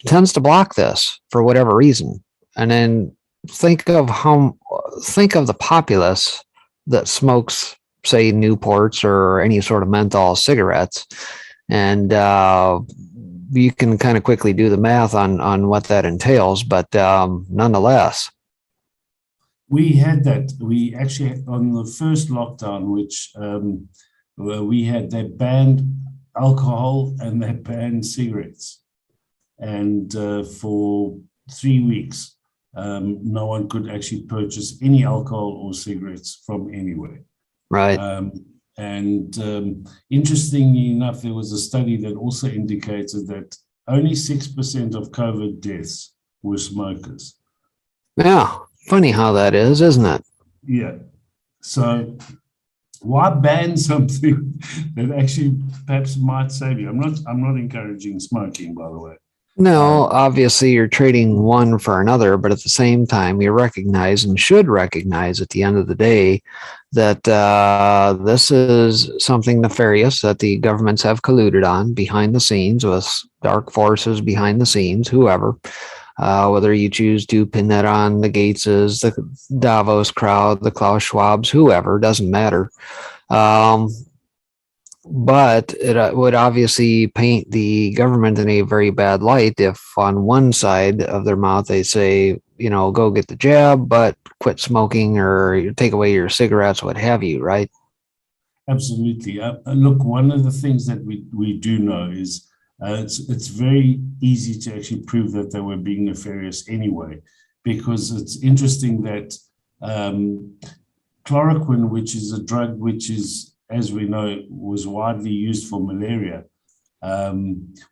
tends to block this for whatever reason. And then think of the populace that smokes, say, Newports or any sort of menthol cigarettes, and you can kind of quickly do the math on what that entails. But nonetheless. We had that. We actually, on the first lockdown, which we had, they banned alcohol and they banned cigarettes. And for 3 weeks, no one could actually purchase any alcohol or cigarettes from anywhere. Right. Interestingly enough, there was a study that also indicated that only 6% of COVID deaths were smokers. Yeah. Funny how that is, isn't it? Yeah. So why ban something that actually perhaps might save you? I'm not encouraging smoking, by the way. No, obviously you're trading one for another, but at the same time, you recognize and should recognize at the end of the day that this is something nefarious that the governments have colluded on behind the scenes with dark forces behind the scenes, whoever. Whether you choose to pin that on the Gateses, the Davos crowd, the Klaus Schwabs, whoever, doesn't matter. Um, but it would obviously paint the government in a very bad light if on one side of their mouth they say, go get the jab, but quit smoking or take away your cigarettes, what have you, right? Absolutely. Look, one of the things that we do know is it's very easy to actually prove that they were being nefarious anyway, because it's interesting that chloroquine, which is a drug which is, as we know, was widely used for malaria,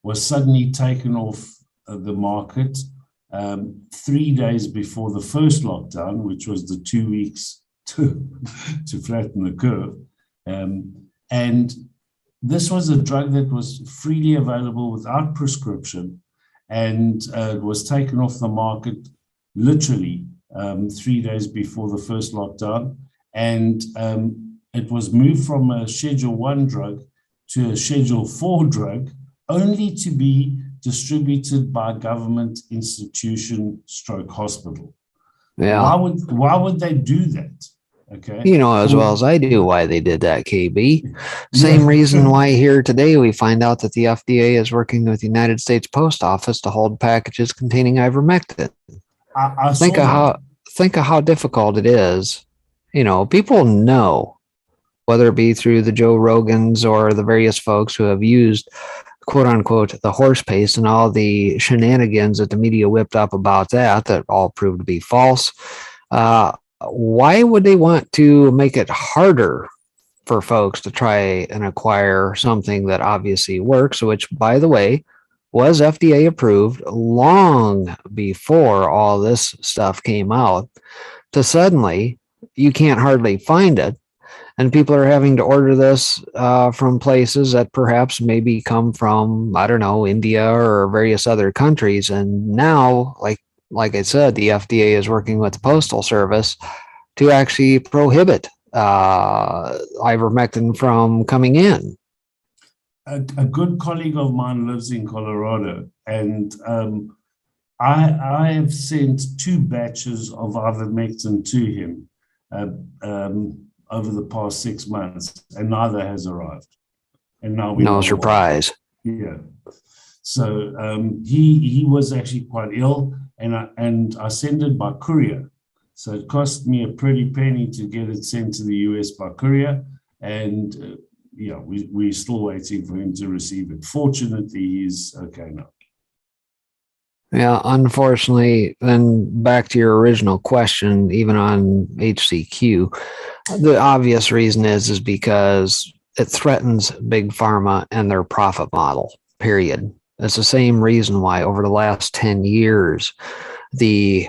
was suddenly taken off the market 3 days before the first lockdown, which was the 2 weeks to flatten the curve. And this was a drug that was freely available without prescription, and it was taken off the market literally 3 days before the first lockdown. And it was moved from a Schedule 1 drug to a Schedule 4 drug, only to be distributed by government institution stroke hospital. Yeah. Why would they do that? Okay. You know as well as I do why they did that, KB. Same reason why here today we find out that the FDA is working with the United States Post Office to hold packages containing ivermectin. I Think of how difficult it is. People know, whether it be through the Joe Rogans or the various folks who have used quote unquote the horse paste and all the shenanigans that the media whipped up about that all proved to be false. Why would they want to make it harder for folks to try and acquire something that obviously works, which, by the way, was FDA approved long before all this stuff came out, to suddenly you can't hardly find it. And people are having to order this from places that perhaps maybe come from, I don't know, India or various other countries. And now, like I said, the FDA is working with the Postal Service to actually prohibit ivermectin from coming in. A good colleague of mine lives in Colorado, and I have sent 2 batches of ivermectin to him over the past 6 months, and neither has arrived. And now we no surprise. Yeah. So he was actually quite ill, and I sent it by courier. So it cost me a pretty penny to get it sent to the US by courier, and we're still waiting for him to receive it. Fortunately, he's okay now. Yeah, unfortunately, then back to your original question, even on HCQ, the obvious reason is because it threatens big pharma and their profit model, period. It's the same reason why over the last 10 years, the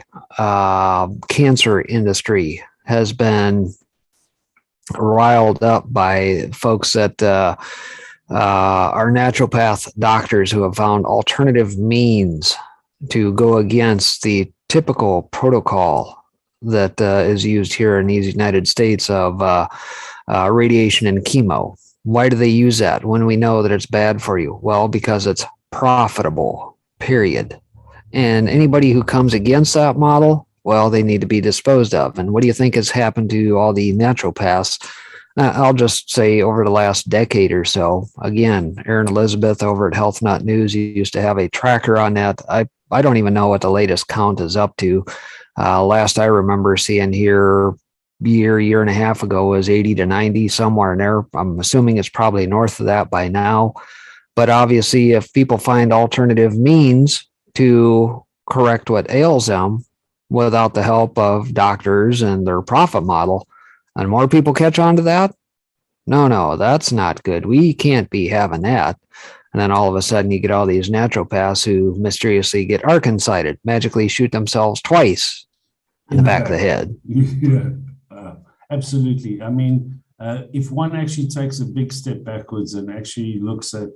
cancer industry has been riled up by folks that are naturopath doctors who have found alternative means to go against the typical protocol that is used here in the United States of radiation and chemo. Why do they use that when we know that it's bad for you? Well, because it's profitable, period. And anybody who comes against that model, well, they need to be disposed of. And what do you think has happened to all the naturopaths? I'll just say over the last decade or so. Again, Erin Elizabeth over at Health Nut News used to have a tracker on that. I don't even know what the latest count is up to. Last I remember seeing here year and a half ago was 80 to 90, somewhere in there. I'm assuming it's probably north of that by now. But obviously, if people find alternative means to correct what ails them without the help of doctors and their profit model, and more people catch on to that, no, that's not good. We can't be having that. And then all of a sudden you get all these naturopaths who mysteriously get Arkansited, magically shoot themselves twice in the back of the head. Yeah, absolutely. I mean, if one actually takes a big step backwards and actually looks at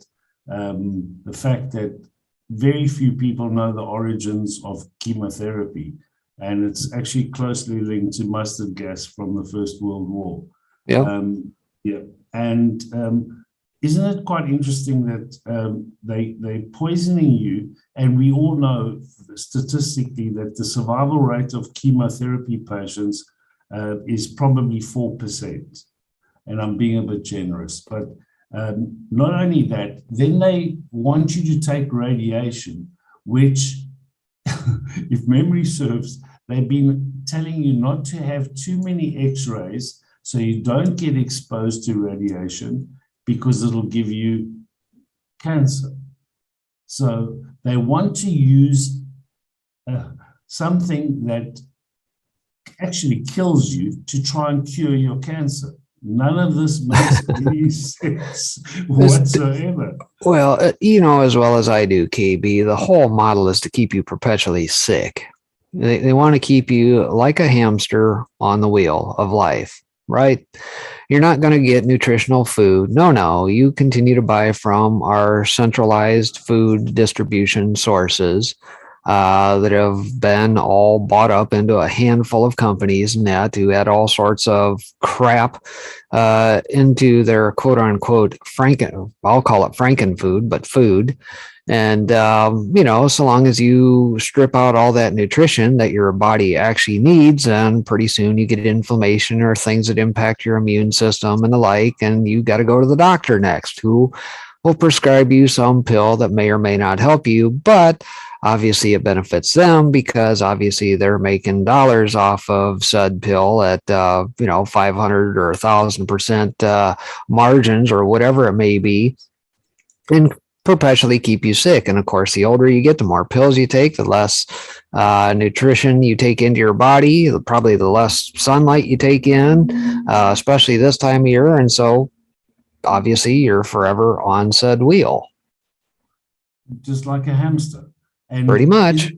the fact that very few people know the origins of chemotherapy, and it's actually closely linked to mustard gas from the First World War. Yeah. Yeah, and isn't it quite interesting that they're poisoning you, and we all know statistically that the survival rate of chemotherapy patients is probably 4%, and I'm being a bit generous, but not only that, then they want you to take radiation, which, if memory serves, they've been telling you not to have too many x-rays so you don't get exposed to radiation because it'll give you cancer. So they want to use something that actually kills you to try and cure your cancer. None of this makes any sense whatsoever. Well, you know as well as I do, KB, the whole model is to keep you perpetually sick. They want to keep you like a hamster on the wheel of life, right? You're not going to get nutritional food. No, you continue to buy from our centralized food distribution sources that have been all bought up into a handful of companies and that who add all sorts of crap into their quote unquote I'll call it Frankenfood, but food. And, you know, so long as you strip out all that nutrition that your body actually needs, and pretty soon you get inflammation or things that impact your immune system and the like, and you got to go to the doctor next, who will prescribe you some pill that may or may not help you, but obviously it benefits them because obviously they're making dollars off of said pill at, 500 or 1,000% margins or whatever it may be, and perpetually keep you sick. And of course, the older you get, the more pills you take, the less nutrition you take into your body, probably the less sunlight you take in, especially this time of year. And so obviously you're forever on said wheel. Just like a hamster. And pretty much.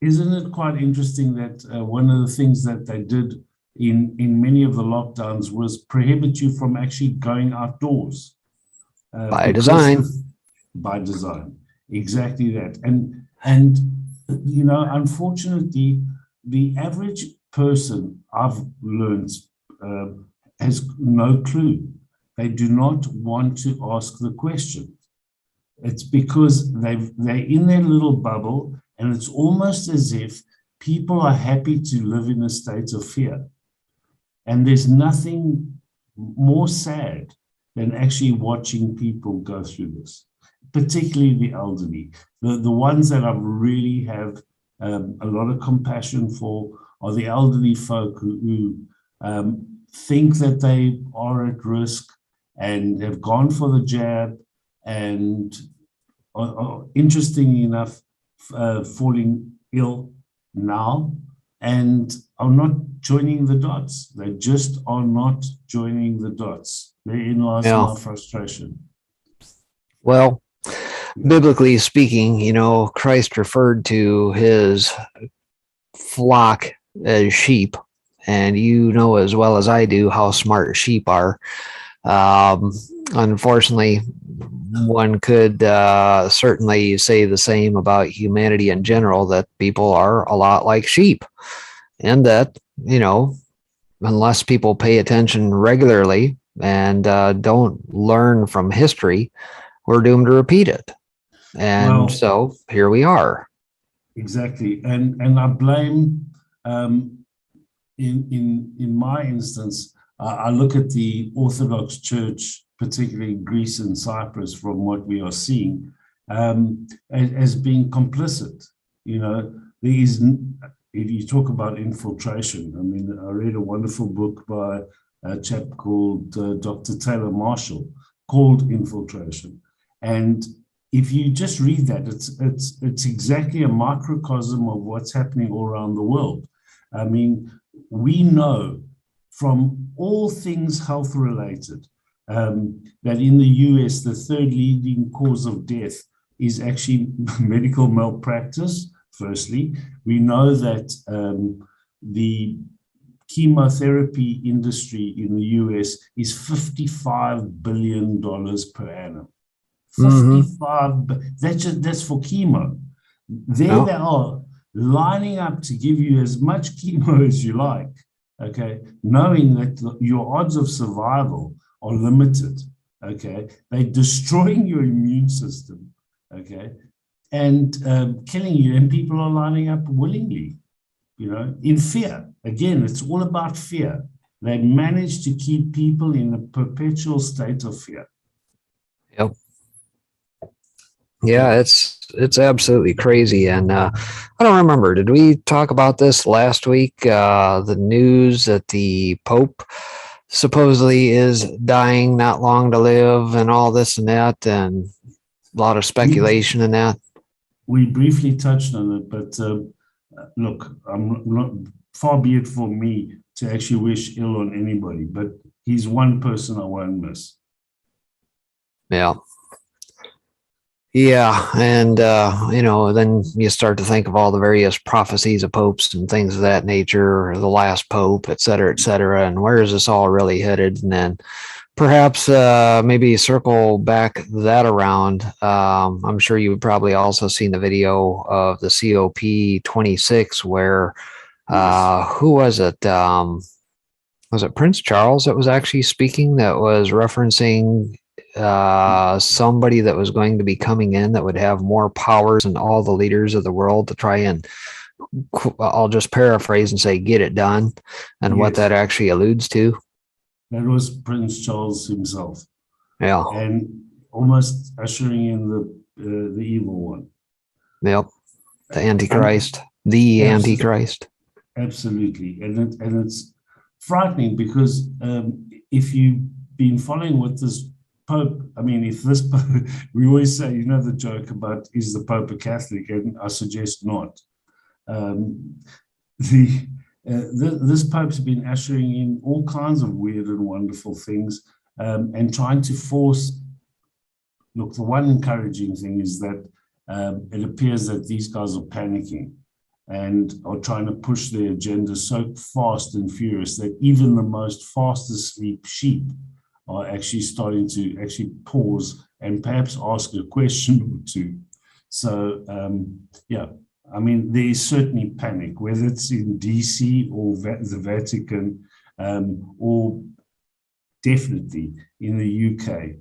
Isn't it quite interesting that one of the things that they did in many of the lockdowns was prohibit you from actually going outdoors? By design. By design, exactly that. And you know, unfortunately, the average person, I've learned, has no clue. They do not want to ask the question. It's because they're in their little bubble, and it's almost as if people are happy to live in a state of fear. And there's nothing more sad than actually watching people go through this, particularly the elderly. The ones that I really have a lot of compassion for are the elderly folk who think that they are at risk and have gone for the jab and are interestingly enough, falling ill now and are not joining the dots. They just are not joining the dots. Therein lies my frustration. Well, biblically speaking, you know, Christ referred to his flock as sheep, and you know as well as I do how smart sheep are. Unfortunately, one could certainly say the same about humanity in general, that people are a lot like sheep, and that, you know, unless people pay attention regularly and don't learn from history, we're doomed to repeat it. And so here we are. Exactly. And I blame, in my instance, I look at the Orthodox Church, particularly in Greece and Cyprus, from what we are seeing, as being complicit. You know, there is, if you talk about infiltration, I mean, I read a wonderful book by a chap called Dr. Taylor Marshall called Infiltration. And if you just read that, it's exactly a microcosm of what's happening all around the world. I mean, we know from all things health related that in the US, the third leading cause of death is actually medical malpractice. Firstly, we know that the chemotherapy industry in the US is $55 billion per annum. 55, that's for chemo. There they are lining up to give you as much chemo as you like, okay, knowing that your odds of survival are limited, okay. They're destroying your immune system, okay, and killing you, and people are lining up willingly, you know, in fear. Again, it's all about fear. They managed to keep people in a perpetual state of fear. Yep. Yeah, it's absolutely crazy. And I don't remember, did we talk about this last week? The news that the Pope supposedly is dying, not long to live, and all this and that, and a lot of speculation in that. We briefly touched on it, but look, I'm not, far be it for me to actually wish ill on anybody, but he's one person I won't miss. Yeah. Yeah, and you know, then you start to think of all the various prophecies of popes and things of that nature, or the last pope, et cetera, and where is this all really headed? And then perhaps maybe circle back that around. I'm sure you've probably also seen the video of the COP26 where who was it? Was it Prince Charles that was actually speaking, that was referencing somebody that was going to be coming in that would have more powers than all the leaders of the world to try and, I'll just paraphrase and say, get it done, and what that actually alludes to. That was Prince Charles himself. Yeah. And almost ushering in the evil one. Yep. The Antichrist. The Antichrist. Absolutely. And it's frightening because if you've been following what this Pope, I mean, if this Pope, we always say, you know, the joke about, is the Pope a Catholic? And I suggest not. This Pope's been ushering in all kinds of weird and wonderful things and trying to force. Look, the one encouraging thing is that it appears that these guys are panicking and are trying to push their agenda so fast and furious that even the most fast asleep sheep are actually starting to actually pause and perhaps ask a question or two. So, yeah, I mean, there is certainly panic, whether it's in DC or the Vatican, or definitely in the UK.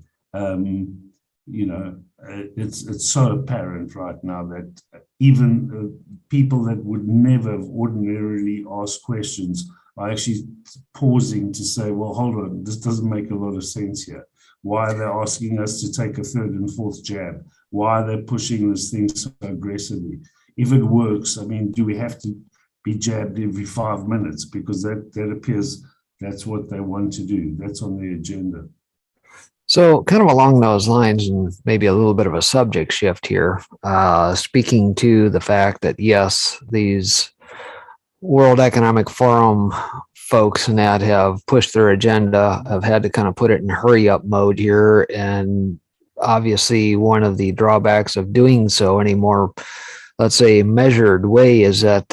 You know, it's so apparent right now that even people that would never have ordinarily ask questions are actually pausing to say, well, hold on, this doesn't make a lot of sense here. Why are they asking us to take a third and fourth jab? Why are they pushing this thing so aggressively? If it works, I mean, do we have to be jabbed every 5 minutes? Because that appears that's what they want to do. That's on the agenda. So kind of along those lines, and maybe a little bit of a subject shift here, speaking to the fact that, yes, these World Economic Forum folks and that have pushed their agenda, have had to kind of put it in hurry up mode here. And obviously one of the drawbacks of doing so in a more, let's say, measured way is that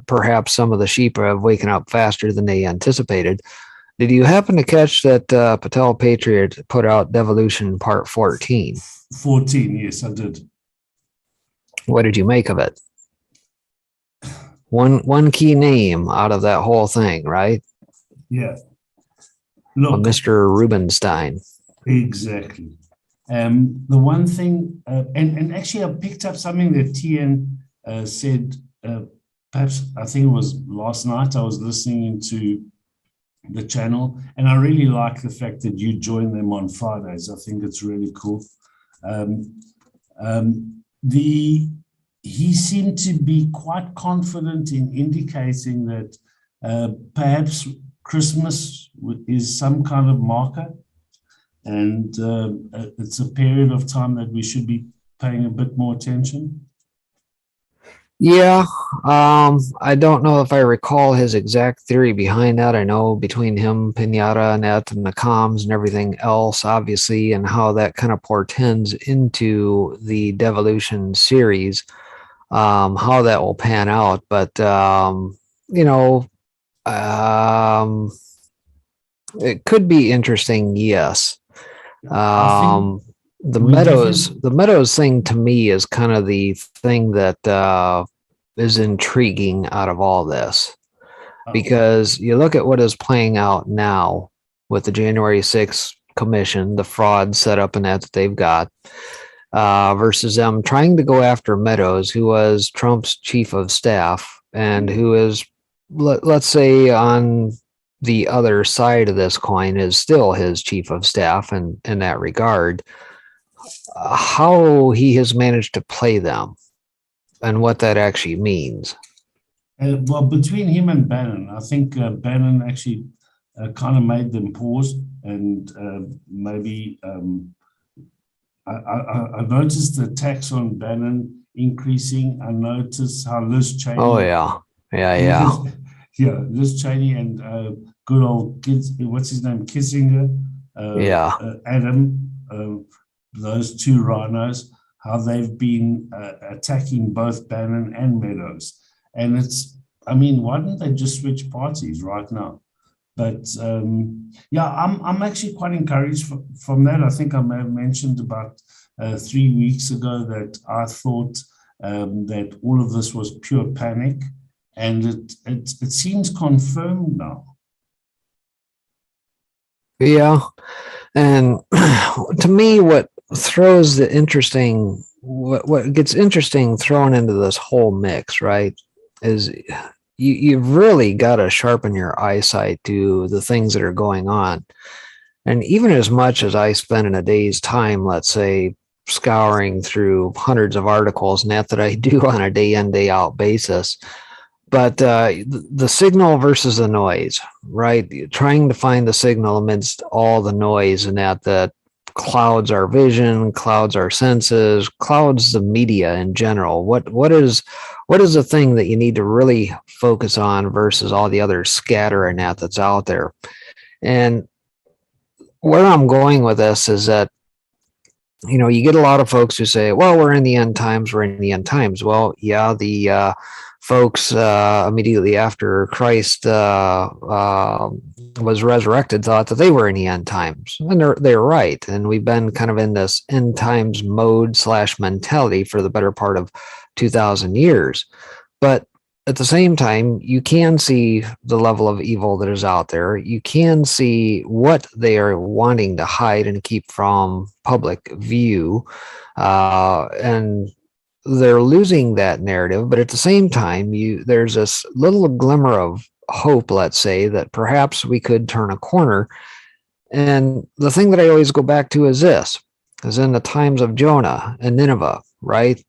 perhaps some of the sheep have waken up faster than they anticipated. Did you happen to catch that Patel Patriot put out Devolution Part 14? 14, yes, I did. What did you make of it? One key name out of that whole thing, right? Yeah. Look, Mr. Rubenstein. Exactly. The one thing, and actually I picked up something that TN said, perhaps I think it was last night. I was listening into the channel, and I really like the fact that you join them on Fridays. I think it's really cool. He seemed to be quite confident in indicating that perhaps Christmas is some kind of marker, and it's a period of time that we should be paying a bit more attention. Yeah, I don't know if I recall his exact theory behind that. I know between him, Pinata, and that, and the comms and everything else, obviously, and how that kind of portends into the Devolution series, how that will pan out. But you know, um, it could be interesting. Yes. I think, we definitely, The Meadows thing to me is kind of the thing that is intriguing out of all this, oh, because you look at what is playing out now with the January 6th commission, the fraud set up and that they've got, versus them trying to go after Meadows, who was Trump's chief of staff and who is, let's say, on the other side of this coin, is still his chief of staff and in that regard. How he has managed to play them and what that actually means. well, between him and Bannon, I think Bannon actually kind of made them pause, and maybe I noticed the tax on Bannon increasing. I noticed how Liz Oh Cheney, yeah, yeah. yeah, Liz Cheney and good old kids, what's his name, Kissinger, Yeah. Adam, those two rhinos, how they've been attacking both Bannon and Meadows. And it's, I mean, why don't they just switch parties right now? But yeah, I'm actually quite encouraged from that. I think I may have mentioned about 3 weeks ago that I thought that all of this was pure panic, and it seems confirmed now. Yeah. And to me, what throws the interesting, what gets interesting thrown into this whole mix, right, is you've really got to sharpen your eyesight to the things that are going on. And even as much as I spend in a day's time, let's say, scouring through hundreds of articles, and that I do on a day in, day out basis, but the signal versus the noise, right? Trying to find the signal amidst all the noise, and that clouds our vision, clouds our senses, clouds the media in general. What is the thing that you need to really focus on versus all the other scatter and that's out there? And where I'm going with this is that, you get a lot of folks who say, well, we're in the end times, we're in the end times. Well, yeah, the folks immediately after Christ was resurrected thought that they were in the end times. And they're right. And we've been kind of in this end times mode / mentality for the better part of 2,000 years. But at the same time, you can see the level of evil that is out there. You can see what they are wanting to hide and keep from public view. And they're losing that narrative. But at the same time, there's this little glimmer of hope, let's say, that perhaps we could turn a corner. And the thing that I always go back to is this, is in the times of Jonah and Nineveh, right?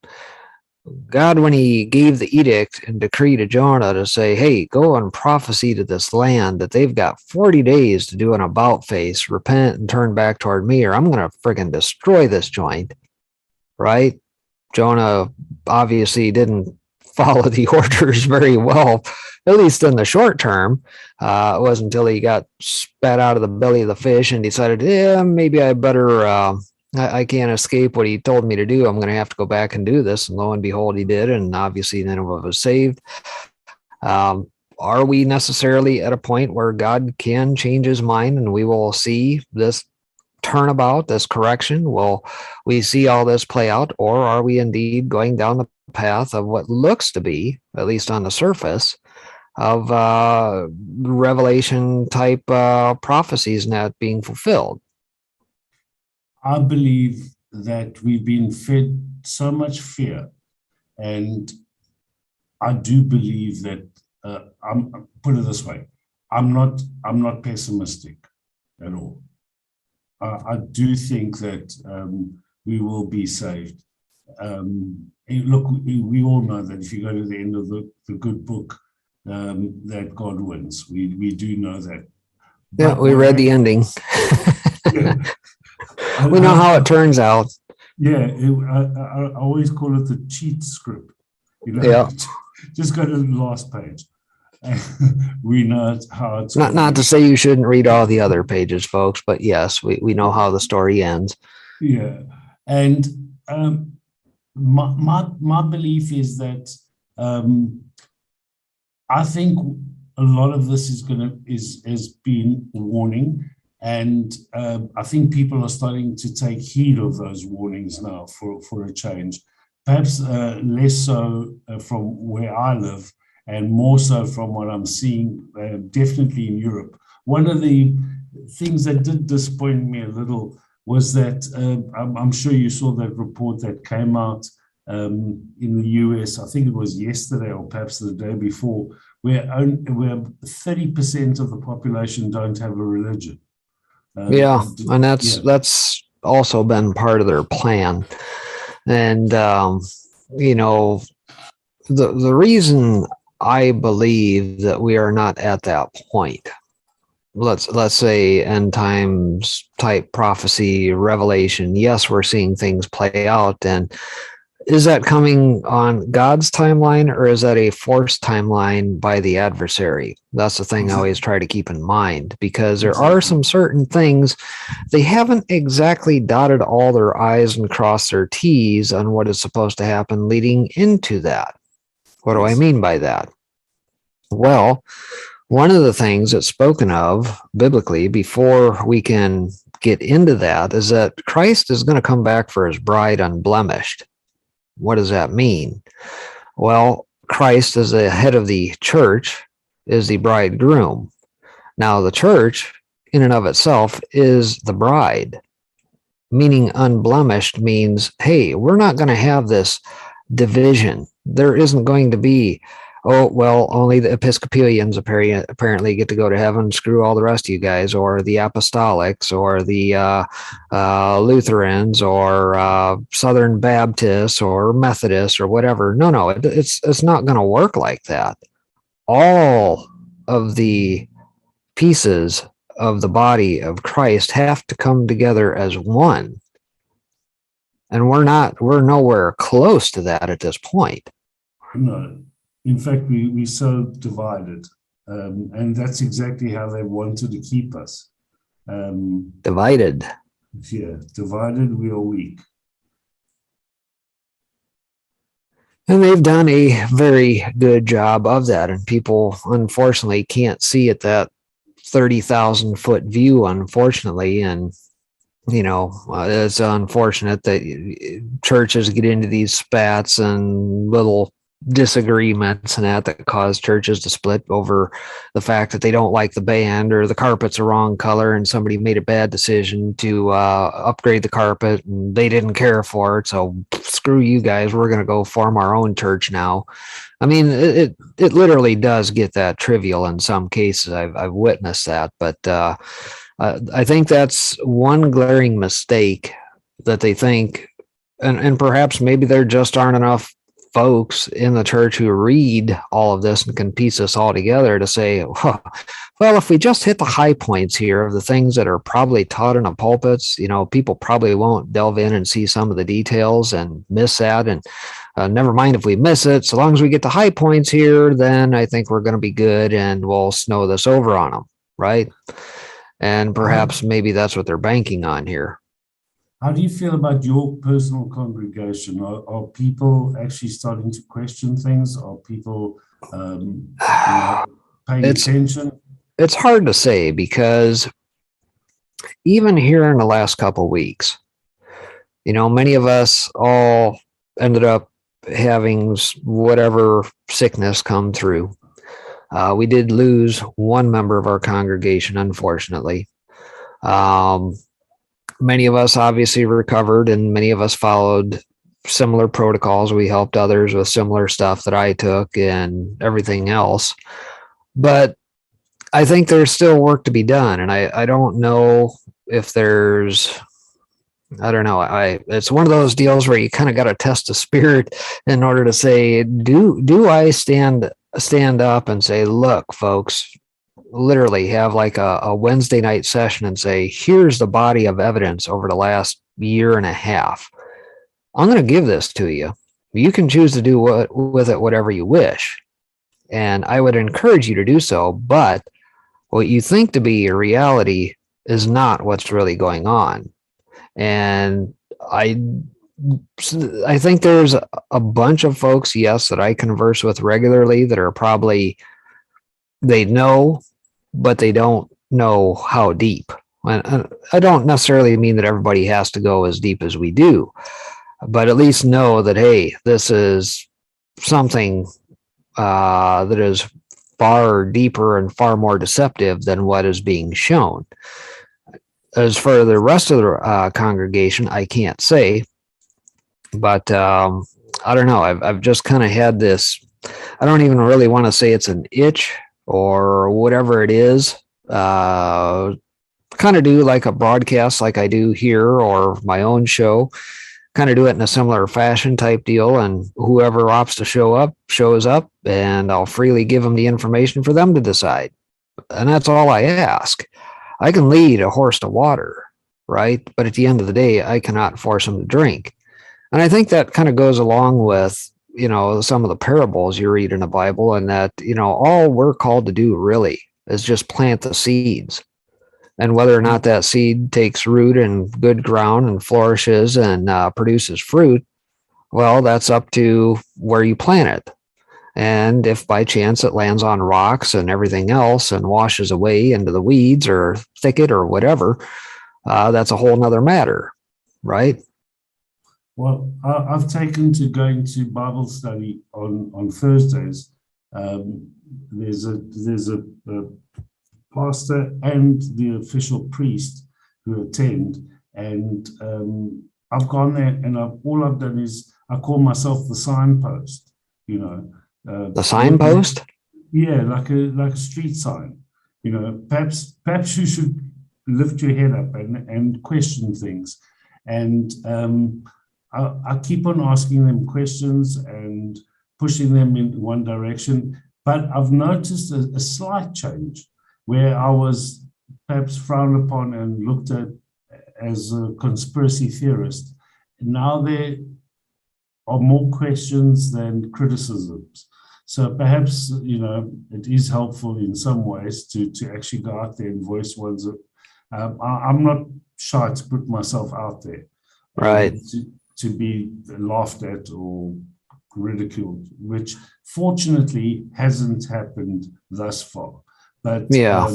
God, when he gave the edict and decree to Jonah to say, hey, go and prophesy to this land that they've got 40 days to do an about face, repent and turn back toward me, or I'm going to friggin' destroy this joint, right? Jonah obviously didn't follow the orders very well, at least in the short term. It wasn't until he got spat out of the belly of the fish and decided, yeah, maybe I better I can't escape what he told me to do. I'm going to have to go back and do this. And lo and behold, he did. And obviously, Nineveh was saved. Are we necessarily at a point where God can change his mind and we will see this turnabout, this correction? Will we see all this play out? Or are we indeed going down the path of what looks to be, at least on the surface, of Revelation type prophecies not being fulfilled? I believe that we've been fed so much fear, and I do believe that I'm put it this way: I'm not pessimistic at all. I do think that we will be saved. Look, we all know that if you go to the end of the good book, that God wins. We do know that. Yeah, we read the ending. Yeah. We know how it turns out. Yeah, I always call it the cheat script. Yeah. Just go to the last page. We know how it's not to say you shouldn't read all the other pages, folks, but yes, we know how the story ends. Yeah, and my belief is that I think a lot of this has been warning, and I think people are starting to take heed of those warnings now for a change. Perhaps less so from where I live, and more so from what I'm seeing, definitely in Europe. One of the things that did disappoint me a little was that I'm sure you saw that report that came out in the US. I think it was yesterday or perhaps the day before, where 30% of the population don't have a religion. Yeah, and Yeah. that's also been part of their plan. And you know, the reason I believe that we are not at that point, let's say end times type prophecy, revelation, yes, we're seeing things play out, and is that coming on God's timeline, or is that a forced timeline by the adversary? That's the thing I always try to keep in mind, because there are some certain things they haven't exactly dotted all their I's and crossed their T's on what is supposed to happen leading into that. What do I mean by that? Well, one of the things that's spoken of biblically before we can get into that is that Christ is going to come back for his bride unblemished. What does that mean? Well, Christ as the head of the church is the bridegroom. Now, the church in and of itself is the bride, meaning unblemished means, hey, we're not going to have this division. There isn't going to be, oh, well, only the Episcopalians apparently get to go to heaven, screw all the rest of you guys, or the Apostolics, or the Lutherans, or Southern Baptists, or Methodists, or whatever. No, it's not going to work like that. All of the pieces of the body of Christ have to come together as one. And we're nowhere close to that at this point. No. In fact, we're so divided. And that's exactly how they wanted to keep us. Divided. Yeah, divided, we are weak. And they've done a very good job of that. And people, unfortunately, can't see it that 30,000 foot view, unfortunately. And, it's unfortunate that churches get into these spats and little disagreements and that cause churches to split over the fact that they don't like the band, or the carpet's the wrong color and somebody made a bad decision to upgrade the carpet and they didn't care for it. So screw you guys. We're going to go form our own church now. I mean, it literally does get that trivial in some cases. I've witnessed that, but I think that's one glaring mistake that they think, and perhaps maybe there just aren't enough folks in the church who read all of this and can piece this all together to say, well, if we just hit the high points here of the things that are probably taught in the pulpits, people probably won't delve in and see some of the details and miss that. And never mind if we miss it, so long as we get the high points here, then I think we're going to be good and we'll snow this over on them, right? And perhaps maybe that's what they're banking on here. How do you feel about your personal congregation? Are people actually starting to question things? Are people paying attention? It's hard to say, because even here in the last couple of weeks, many of us all ended up having whatever sickness come through. We did lose one member of our congregation, unfortunately. Many of us obviously recovered, and many of us followed similar protocols. We helped others with similar stuff that I took and everything else. But I think there's still work to be done. And I don't know if there's, I don't know. It's one of those deals where you kind of got to test the spirit in order to say, do I stand up and say, look, folks, literally have like a Wednesday night session and say, here's the body of evidence over the last year and a half. I'm going to give this to you. You can choose to do with it whatever you wish. And I would encourage you to do so. But what you think to be a reality is not what's really going on. And I think there's a bunch of folks, yes, that I converse with regularly that are probably they know, but they don't know how deep. And I don't necessarily mean that everybody has to go as deep as we do, but at least know that, hey, this is something that is far deeper and far more deceptive than what is being shown. As for the rest of the congregation, I can't say, but I don't know. I've just kind of had this. I don't even really want to say it's an itch or whatever it is. Kind of do like a broadcast like I do here or my own show, kind of do it in a similar fashion type deal. And whoever opts to show up shows up, and I'll freely give them the information for them to decide. And that's all I ask. I can lead a horse to water, right? But at the end of the day, I cannot force them to drink. And I think that kind of goes along with, some of the parables you read in the Bible, and that, all we're called to do really is just plant the seeds. And whether or not that seed takes root in good ground and flourishes and produces fruit, well, that's up to where you plant it. And if by chance it lands on rocks and everything else and washes away into the weeds or thicket or whatever, that's a whole nother matter, right? Well, I've taken to going to Bible study on Thursdays. There's a pastor and the official priest who attend, and I've gone there, and all I've done is I call myself the signpost. The signpost? Yeah, like a street sign. Perhaps you should lift your head up and question things. And I keep on asking them questions and pushing them in one direction. But I've noticed a slight change where I was perhaps frowned upon and looked at as a conspiracy theorist. Now there are more questions than criticisms. So perhaps, it is helpful in some ways to actually go out there and voice one's. I'm not shy to put myself out there. Right. To be laughed at or ridiculed, which fortunately hasn't happened thus far. But, yeah.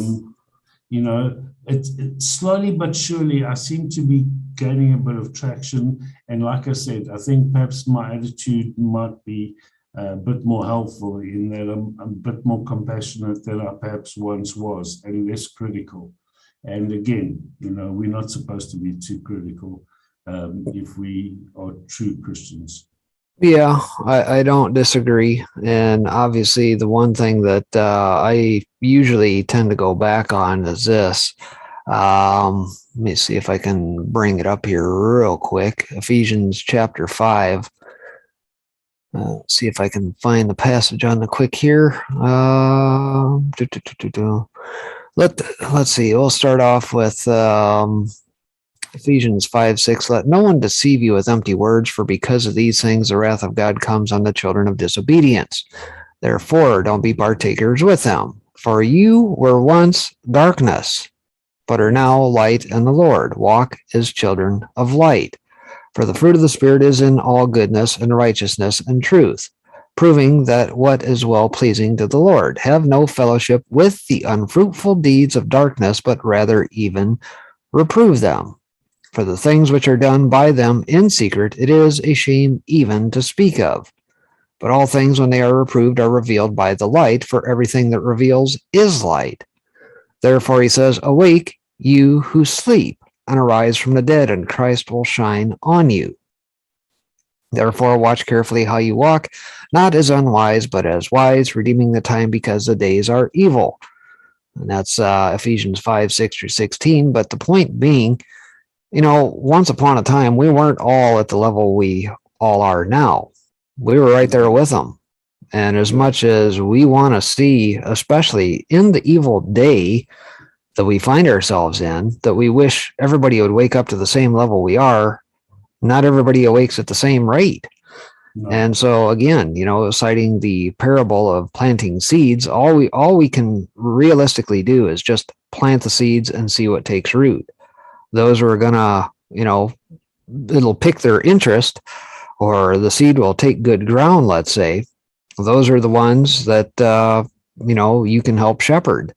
It slowly but surely, I seem to be gaining a bit of traction. And like I said, I think perhaps my attitude might be a bit more helpful in that I'm a bit more compassionate than I perhaps once was, and less critical. And again, we're not supposed to be too critical if we are true Christians. Yeah, I don't disagree. And obviously, the one thing that I usually tend to go back on is this. Let me see if I can bring it up here real quick. Ephesians chapter 5. See if I can find the passage on the quick here. Let's see. We'll start off with Ephesians 5:6. Let no one deceive you with empty words, for because of these things the wrath of God comes on the children of disobedience. Therefore, don't be partakers with them. For you were once darkness, but are now light in the Lord. Walk as children of light. For the fruit of the Spirit is in all goodness and righteousness and truth, proving that what is well-pleasing to the Lord. Have no fellowship with the unfruitful deeds of darkness, but rather even reprove them. For the things which are done by them in secret, it is a shame even to speak of. But all things, when they are reproved, are revealed by the light, for everything that reveals is light. Therefore he says, awake, you who sleep, and arise from the dead, and Christ will shine on you. Therefore watch carefully how you walk, not as unwise, but as wise, redeeming the time, because the days are evil. And that's Ephesians 5:6-16. But the point being, once upon a time, we weren't all at the level we all are now. We were right there with them. And as much as we want to see, especially in the evil day that we find ourselves in, that we wish everybody would wake up to the same level we are, not everybody awakes at the same rate. No. And so again, citing the parable of planting seeds, all we can realistically do is just plant the seeds and see what takes root. Those who are gonna, it'll pick their interest, or the seed will take good ground, let's say. Those are the ones that you can help shepherd.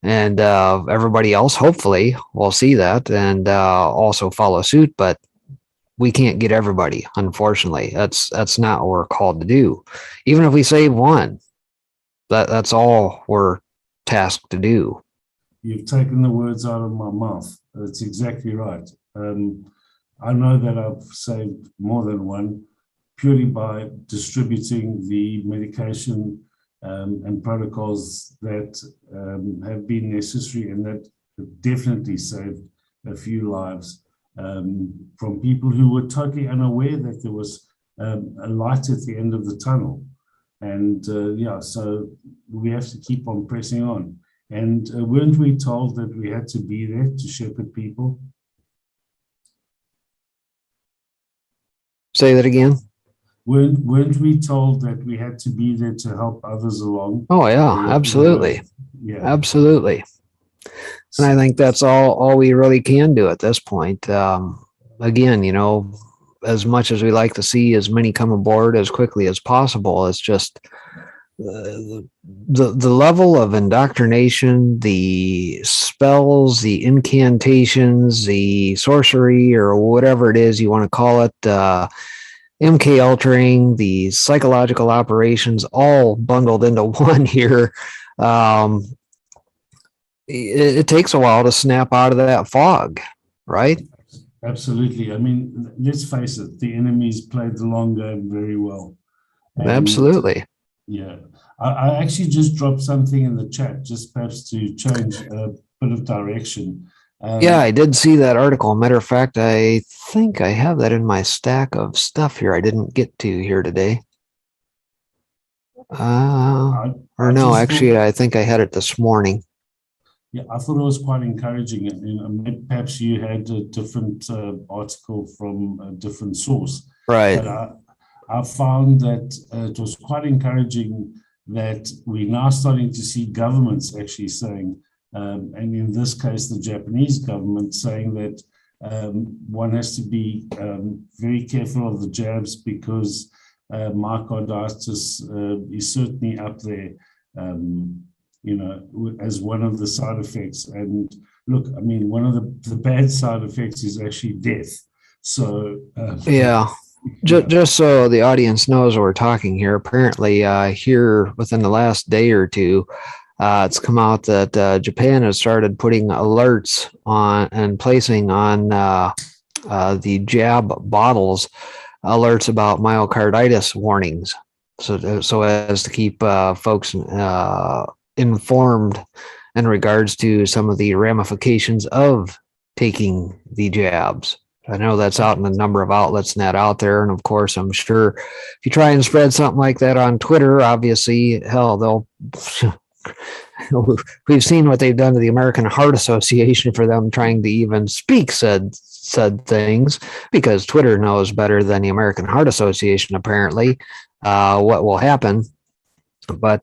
And everybody else, hopefully, will see that and also follow suit. But we can't get everybody, unfortunately. That's not what we're called to do. Even if we save one, that's all we're tasked to do. You've taken the words out of my mouth. That's exactly right. I know that I've saved more than one purely by distributing the medication and protocols that have been necessary, and that definitely saved a few lives from people who were totally unaware that there was a light at the end of the tunnel. And so we have to keep on pressing on. And weren't we told that we had to be there to shepherd people? Say that again. Weren't we told that we had to be there to help others along? Oh yeah, absolutely. Yeah, absolutely. And I think that's all we really can do at this point. Again, as much as we like to see as many come aboard as quickly as possible, it's just the level of indoctrination, the spells, the incantations, the sorcery, or whatever it is you want to call it, MK altering, the psychological operations, all bundled into one here. It takes a while to snap out of that fog, right? Absolutely. I mean, let's face it, the enemy's played the long game very well. And absolutely. Yeah. I actually just dropped something in the chat, just perhaps to change a bit of direction. Yeah, I did see that article. Matter of fact, I think I have that in my stack of stuff here I didn't get to here today. I think I had it this morning. Yeah, I thought it was quite encouraging. And perhaps you had a different article from a different source. Right. But I found that it was quite encouraging that we're now starting to see governments actually saying, and in this case, the Japanese government saying that one has to be very careful of the jabs because myocarditis is certainly up there, as one of the side effects. And look, I mean, one of the bad side effects is actually death. So yeah. Just so the audience knows what we're talking here, apparently here within the last day or two, it's come out that Japan has started putting alerts on and placing on the jab bottles alerts about myocarditis warnings, so as to keep folks informed in regards to some of the ramifications of taking the jabs. I know that's out in a number of outlets and that out there. And of course, I'm sure if you try and spread something like that on Twitter, obviously, hell, we've seen what they've done to the American Heart Association for them trying to even speak said things, because Twitter knows better than the American Heart Association, apparently, what will happen. But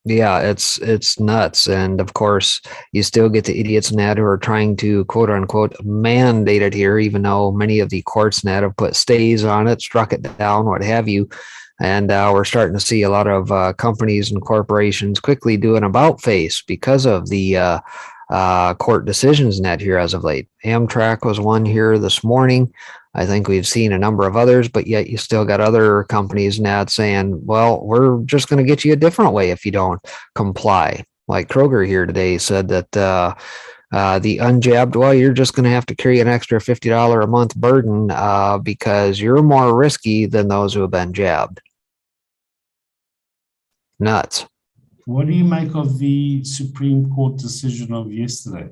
yeah, it's nuts. And of course, you still get the idiots in that who are trying to quote unquote mandate it here, even though many of the courts in that have put stays on it, struck it down, what have you. And we're starting to see a lot of companies and corporations quickly do an about face because of the court decisions in that here as of late. Amtrak was one here this morning. I think we've seen a number of others, but yet you still got other companies now saying, well, we're just going to get you a different way if you don't comply. Like Kroger here today said that the unjabbed, well, you're just going to have to carry an extra $50 a month burden because you're more risky than those who have been jabbed. Nuts. What do you make of the Supreme Court decision of yesterday?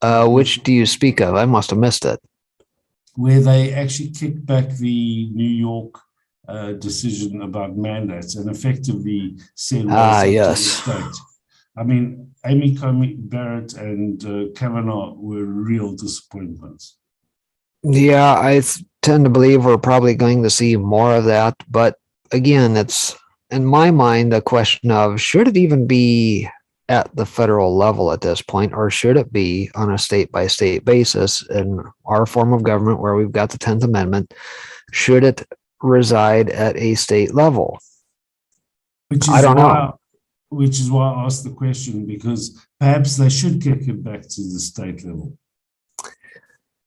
Which do you speak of? I must have missed it. Where they actually kicked back the New York decision about mandates and effectively said, yes. State. I mean, Amy Coney Barrett and Kavanaugh were real disappointments. Yeah, I tend to believe we're probably going to see more of that. But again, it's in my mind a question of, should it even be at the federal level at this point, or should it be on a state-by-state basis in our form of government where we've got the 10th Amendment? Should it reside at a state level? Which I is don't know. why I asked the question, because perhaps they should kick it back to the state level.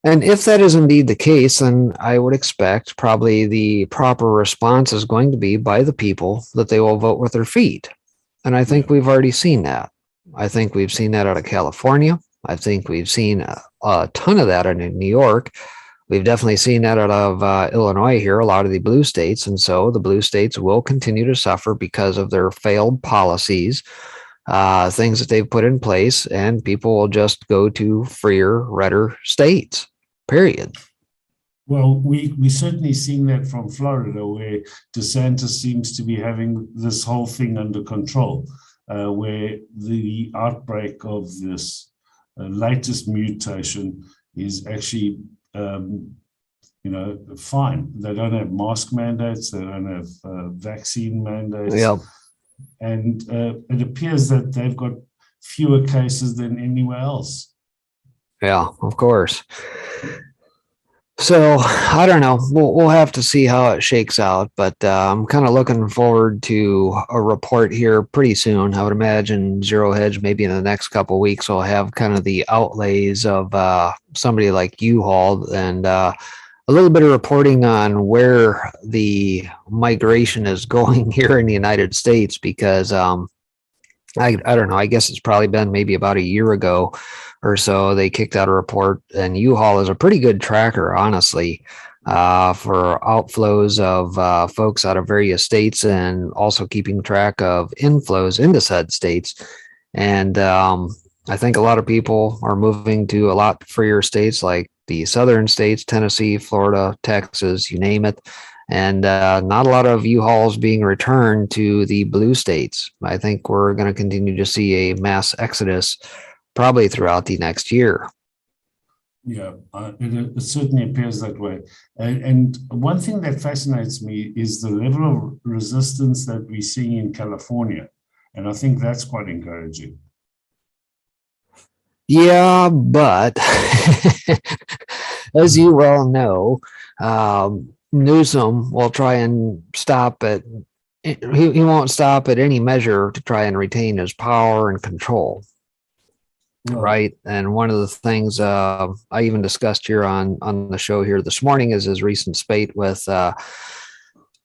And if that is indeed the case, then I would expect probably the proper response is going to be by the people that they will vote with their feet. And I think we've already seen that. I think we've seen that out of California. I think we've seen a ton of that in New York. We've definitely seen that out of Illinois here, a lot of the blue states. And so the blue states will continue to suffer because of their failed policies, things that they've put in place, and people will just go to freer, redder states, period. Well, we certainly seen that from Florida, where DeSantis seems to be having this whole thing under control, where the outbreak of this latest mutation is actually, fine. They don't have mask mandates. They don't have vaccine mandates. Yep. And it appears that they've got fewer cases than anywhere else. Yeah, of course. So I don't know. We'll have to see how it shakes out, but I'm kind of looking forward to a report here pretty soon. I would imagine Zero Hedge maybe in the next couple of weeks will have kind of the outlays of somebody like U-Haul and a little bit of reporting on where the migration is going here in the United States, because I don't know. I guess it's probably been maybe about a year ago or so they kicked out a report, and U-Haul is a pretty good tracker, honestly, for outflows of folks out of various states, and also keeping track of inflows into said states. And I think a lot of people are moving to a lot freer states like the southern states, Tennessee, Florida, Texas, you name it. And not a lot of U-Hauls being returned to the blue states. I think we're going to continue to see a mass exodus probably throughout the next year. Yeah, it certainly appears that way. And one thing that fascinates me is the level of resistance that we're seeing in California. And I think that's quite encouraging. Yeah, but as you well know, Newsom will try and stop it. He won't stop at any measure to try and retain his power and control. Right. And one of the things I even discussed here on the show here this morning is his recent spate with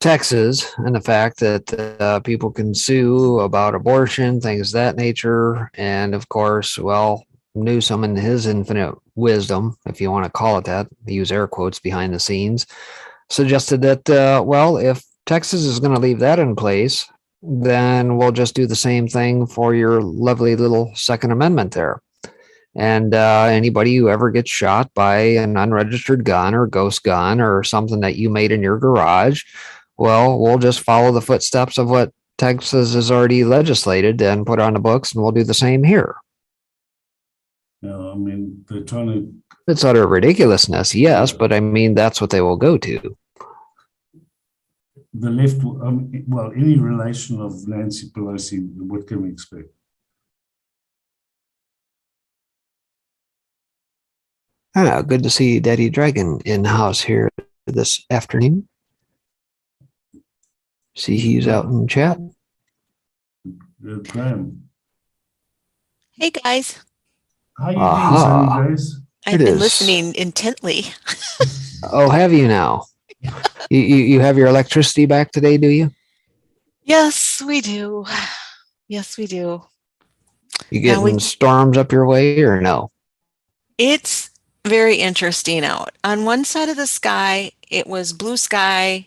Texas, and the fact that people can sue about abortion, things of that nature. And of course, well, Newsom in his infinite wisdom, if you want to call it that, use air quotes behind the scenes, suggested that, well, if Texas is going to leave that in place, then we'll just do the same thing for your lovely little Second Amendment there. And anybody who ever gets shot by an unregistered gun or ghost gun or something that you made in your garage, well, we'll just follow the footsteps of what Texas has already legislated and put on the books, and we'll do the same here. No, I mean, they're trying to... It's utter ridiculousness, yes, but I mean, that's what they will go to. The left, well, any relation of Nancy Pelosi, what can we expect? Good to see Daddy Dragon in the house here this afternoon. See, he's out in chat. Graham. Hey, guys. How you doing, Sunny Days? I've been listening intently. Oh, have you now? You have your electricity back today, do you? Yes, we do. Yes, we do. You getting storms up your way or no? It's very interesting out. On one side of the sky, it was blue sky,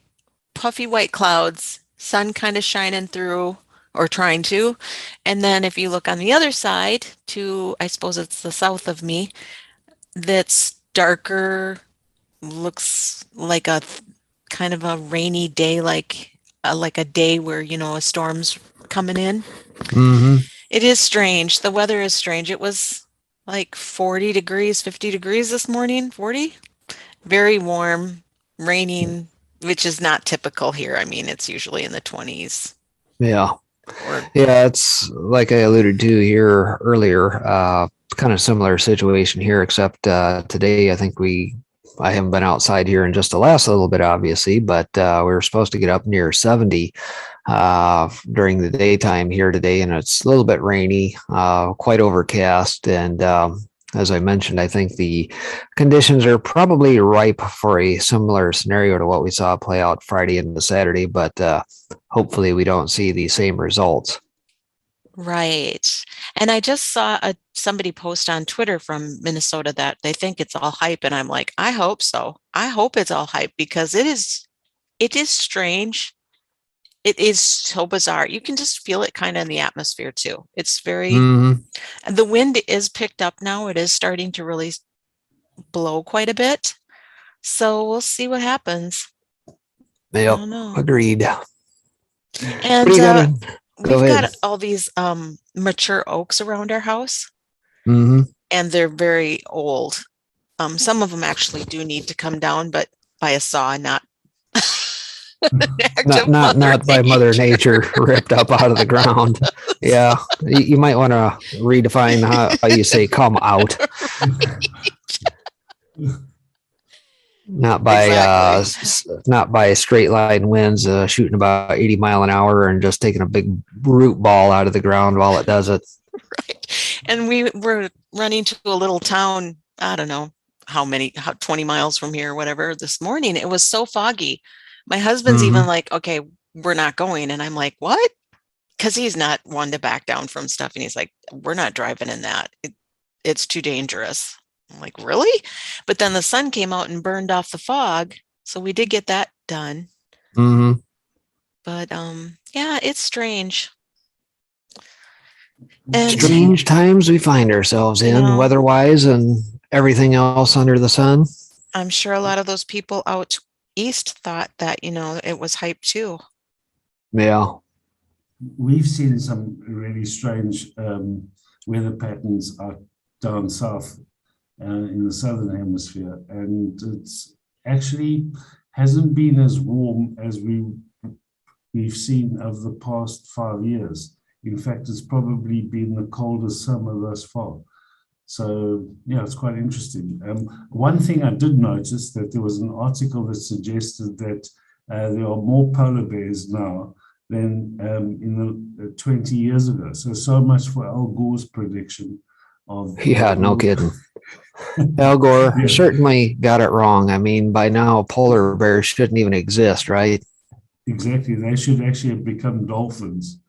puffy white clouds, sun kind of shining through or trying to. And then if you look on the other side to, I suppose it's the south of me, that's darker, looks like a kind of a rainy day, like a day where, you know, a storm's coming in. Mm-hmm. It is strange. The weather is strange. It was like 40 degrees, 50 degrees this morning, 40. Very warm, raining, which is not typical here. I mean, it's usually in the 20s. Yeah. Yeah, it's like I alluded to here earlier, kind of similar situation here, except today I think we I haven't been outside here in just the last little bit, obviously, but we were supposed to get up near 70 during the daytime here today, and it's a little bit rainy, quite overcast. And as I mentioned, I think the conditions are probably ripe for a similar scenario to what we saw play out Friday into Saturday, but hopefully we don't see the same results. Right. And I just saw somebody post on Twitter from Minnesota that they think it's all hype. And I'm like, I hope so. I hope it's all hype because it is strange. It is so bizarre. You can just feel it kind of in the atmosphere too. It's very, the wind is picked up now. It is starting to really blow quite a bit. So we'll see what happens. Yep, I don't know. agreed. And Go we've ahead. got all these mature oaks around our house, Mm-hmm. and they're very old. Some of them actually do need to come down, but by a saw, not Not by Mother Nature ripped up out of the ground. Yeah, you might want to redefine how you say "come out." Not by not by straight line winds shooting about 80 mile an hour and just taking a big root ball out of the ground while it does it. Right. And we were running to a little town, I don't know how 20 miles from here or whatever this morning. It was so foggy. My husband's even like, okay, we're not going. And I'm like, what? Because he's not one to back down from stuff. And he's like, we're not driving in that. It's too dangerous. I'm like, really? But then the sun came out and burned off the fog. So we did get that done. But yeah, it's strange. And strange times we find ourselves in, weather-wise and everything else under the sun. I'm sure a lot of those people out east thought that, it was hype too. Yeah. We've seen some really strange weather patterns out down south in the southern hemisphere, and it's actually hasn't been as warm as we've seen over the past 5 years. In fact, it's probably been the coldest summer thus far. So, yeah, it's quite interesting. One thing I did notice that there was an article that suggested that there are more polar bears now than in the 20 years ago. So much for Al Gore's prediction of... Yeah, no kidding. Al Gore certainly got it wrong. I mean, by now, polar bears shouldn't even exist, right? Exactly. They should actually have become dolphins,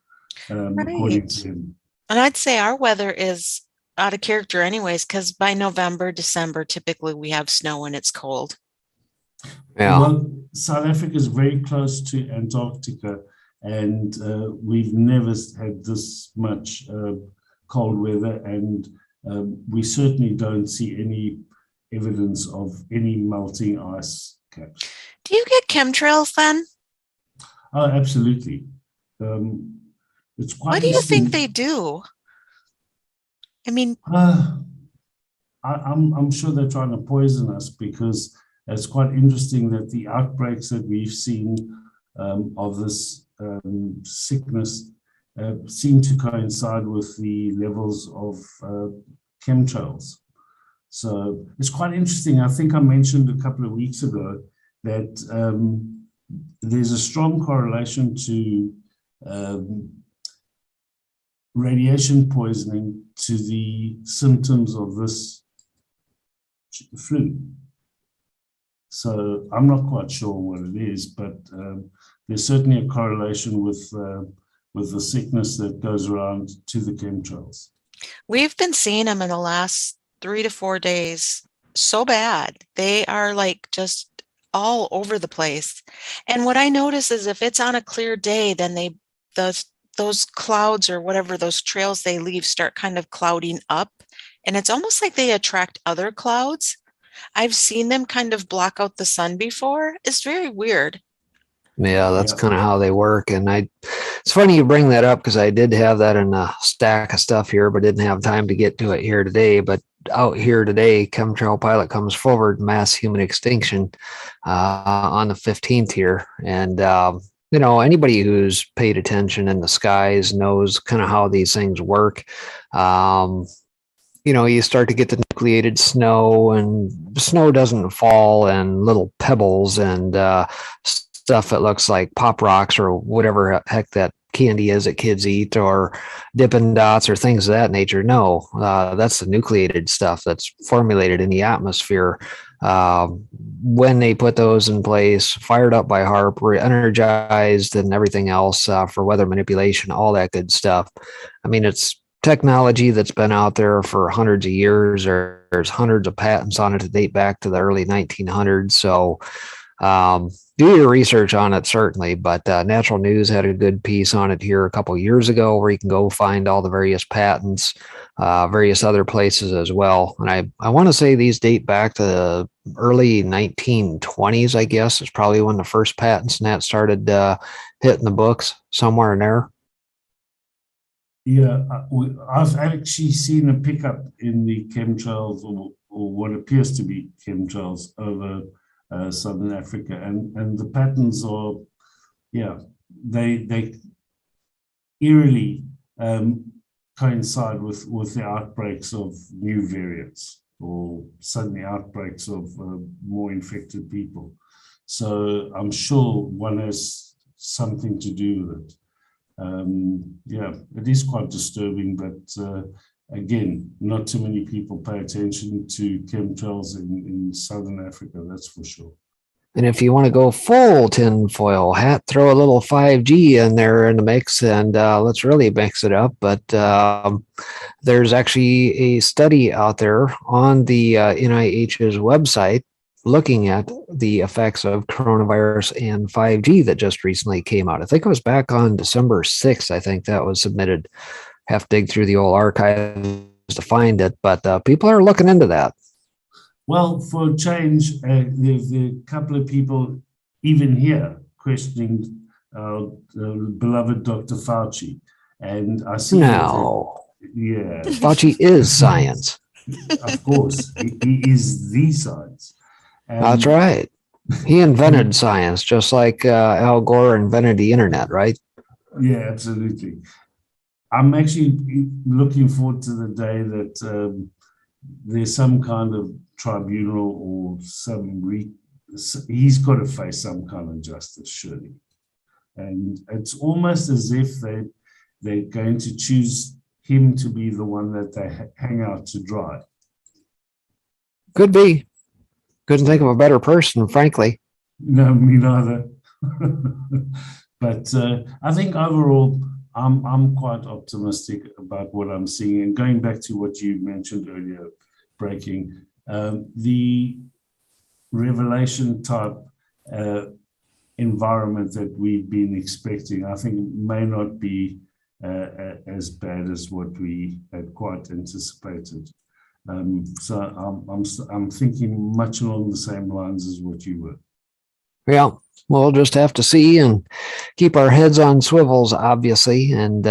according to him. And I'd say our weather is out of character anyways, because by November, December, typically we have snow and it's cold. Yeah. Well, South Africa is very close to Antarctica, and we've never had this much cold weather, and we certainly don't see any evidence of any melting ice caps. Do you get chemtrails then? Oh, absolutely. It's quite. What do you think they do? I mean, I'm sure they're trying to poison us, because it's quite interesting that the outbreaks that we've seen of this sickness seem to coincide with the levels of chemtrails. So it's quite interesting. I think I mentioned a couple of weeks ago that there's a strong correlation to radiation poisoning to the symptoms of this flu. So I'm not quite sure what it is, but there's certainly a correlation with the sickness that goes around to the chemtrails. We've been seeing them in the last 3 to 4 days so bad. They are like just all over the place. And what I notice is if it's on a clear day, then those clouds or whatever, those trails they leave start kind of clouding up. And it's almost like they attract other clouds. I've seen them kind of block out the sun before. It's very weird. Yeah, that's kind of how they work. And it's funny you bring that up, because I did have that in a stack of stuff here, but didn't have time to get to it here today. But out here today, chemtrail pilot comes forward, mass human extinction on the 15th here. And, anybody who's paid attention in the skies knows kind of how these things work. You start to get the nucleated snow, and snow doesn't fall in little pebbles and stuff that looks like pop rocks or whatever heck that candy is that kids eat, or Dippin' Dots or things of that nature. No, that's the nucleated stuff that's formulated in the atmosphere. When they put those in place, fired up by HARP, energized and everything else for weather manipulation, all that good stuff. I mean, it's technology that's been out there for hundreds of years. There's hundreds of patents on it that date back to the early 1900s. So do your research on it, certainly. But Natural News had a good piece on it here a couple of years ago where you can go find all the various patents, various other places as well. And I want to say these date back to the early 1920s, I guess, is probably when the first patents and that started hitting the books, somewhere in there. Yeah, I've actually seen a pickup in the chemtrails, or what appears to be chemtrails, over Southern Africa, and the patterns are, yeah, they eerily coincide with the outbreaks of new variants, or suddenly outbreaks of more infected people. So I'm sure one has something to do with it. Yeah, it is quite disturbing, but again, not too many people pay attention to chemtrails in Southern Africa, that's for sure. And if you want to go full tinfoil hat, throw a little 5G in there in the mix, and let's really mix it up. But there's actually a study out there on the NIH's website looking at the effects of coronavirus and 5G that just recently came out. I think it was back on December 6th. I think that was submitted. Have to dig through the old archives to find it, but people are looking into that. Well, for a change, there's a couple of people even here questioning beloved Dr. Fauci. And I see no. Yeah. Fauci is science. Of course, he is the science. And that's right. He invented science, just like Al Gore invented the internet, right? Yeah, absolutely. I'm actually looking forward to the day that there's some kind of tribunal or he's got to face some kind of justice, surely. And it's almost as if they're going to choose him to be the one that they hang out to dry. Could be. Couldn't think of a better person, frankly. No, me neither. But I think overall, I'm quite optimistic about what I'm seeing. And going back to what you mentioned earlier, breaking, the revelation type environment that we've been expecting, I think may not be as bad as what we had quite anticipated. So I'm thinking much along the same lines as what you were. Yeah, we'll just have to see and keep our heads on swivels, obviously, and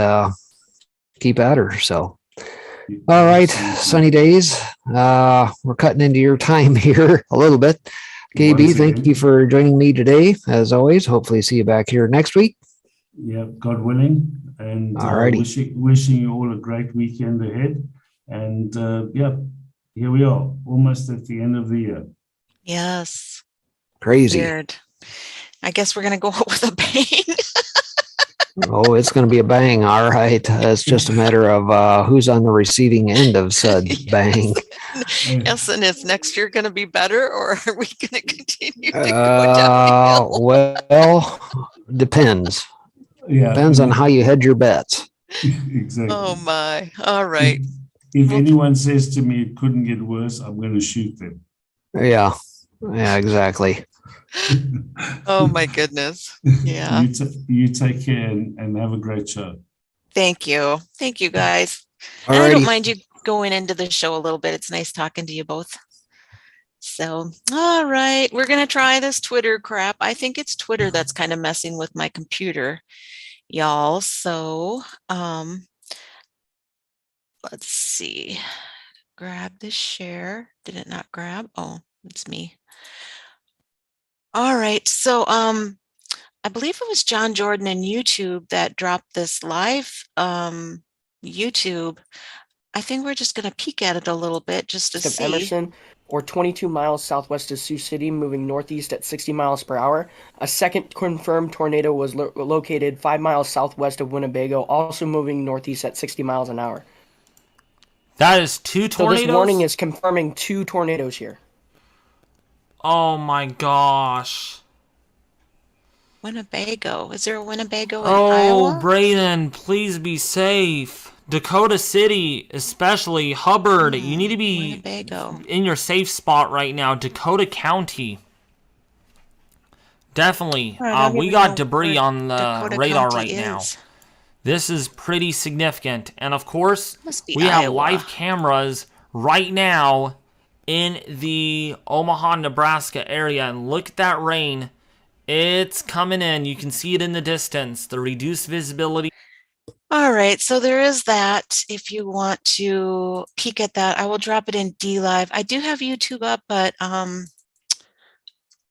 keep at her. So, all right, Sunny Days. We're cutting into your time here a little bit. KB, thank you for joining me today, as always. Hopefully see you back here next week. Yeah, God willing. And wishing you all a great weekend ahead. And yeah, here we are, almost at the end of the year. Yes. Crazy. Weird. I guess we're going to go out with a bang. Oh, it's going to be a bang. All right. It's just a matter of who's on the receiving end of said bang. Yes, and is next year going to be better, or are we going to continue to go downhill? Well, depends. Yeah, depends on how you hedge your bets. Exactly. Oh my. All right. If anyone says to me it couldn't get worse, I'm going to shoot them. Yeah, exactly. Oh my goodness. Yeah. You take care and have a great show. Thank you. Thank you, guys. Alrighty. And I don't mind you going into the show a little bit. It's nice talking to you both. So, all right, we're going to try this Twitter crap. I think it's Twitter that's kind of messing with my computer, y'all. So, let's see. Grab this share. Did it not grab? Oh, it's me. All right. So, I believe it was John Jordan in YouTube that dropped this live YouTube I think we're just going to peek at it a little bit just to Of see. Emerson, or 22 miles southwest of Sioux City, moving northeast at 60 miles per hour. A second confirmed tornado was located 5 miles southwest of Winnebago, also moving northeast at 60 miles an hour. That is 2 So tornadoes? this warning is confirming 2 tornadoes here. Oh my gosh. Winnebago. Is there a Winnebago in Oh, Iowa? Brayden, please be safe. Dakota City, especially Hubbard, you need to be Winnebago. in your safe spot right now. Dakota County. Definitely. I don't We even got know debris where on the Dakota radar County right now. is. This is pretty significant. And of course, Must be we have Iowa. live cameras right now in the Omaha, Nebraska area. And look at that rain. It's coming in. You can see it in the distance. The reduced visibility. All right, so there is that. If you want to peek at that, I will drop it in D Live. I do have YouTube up, but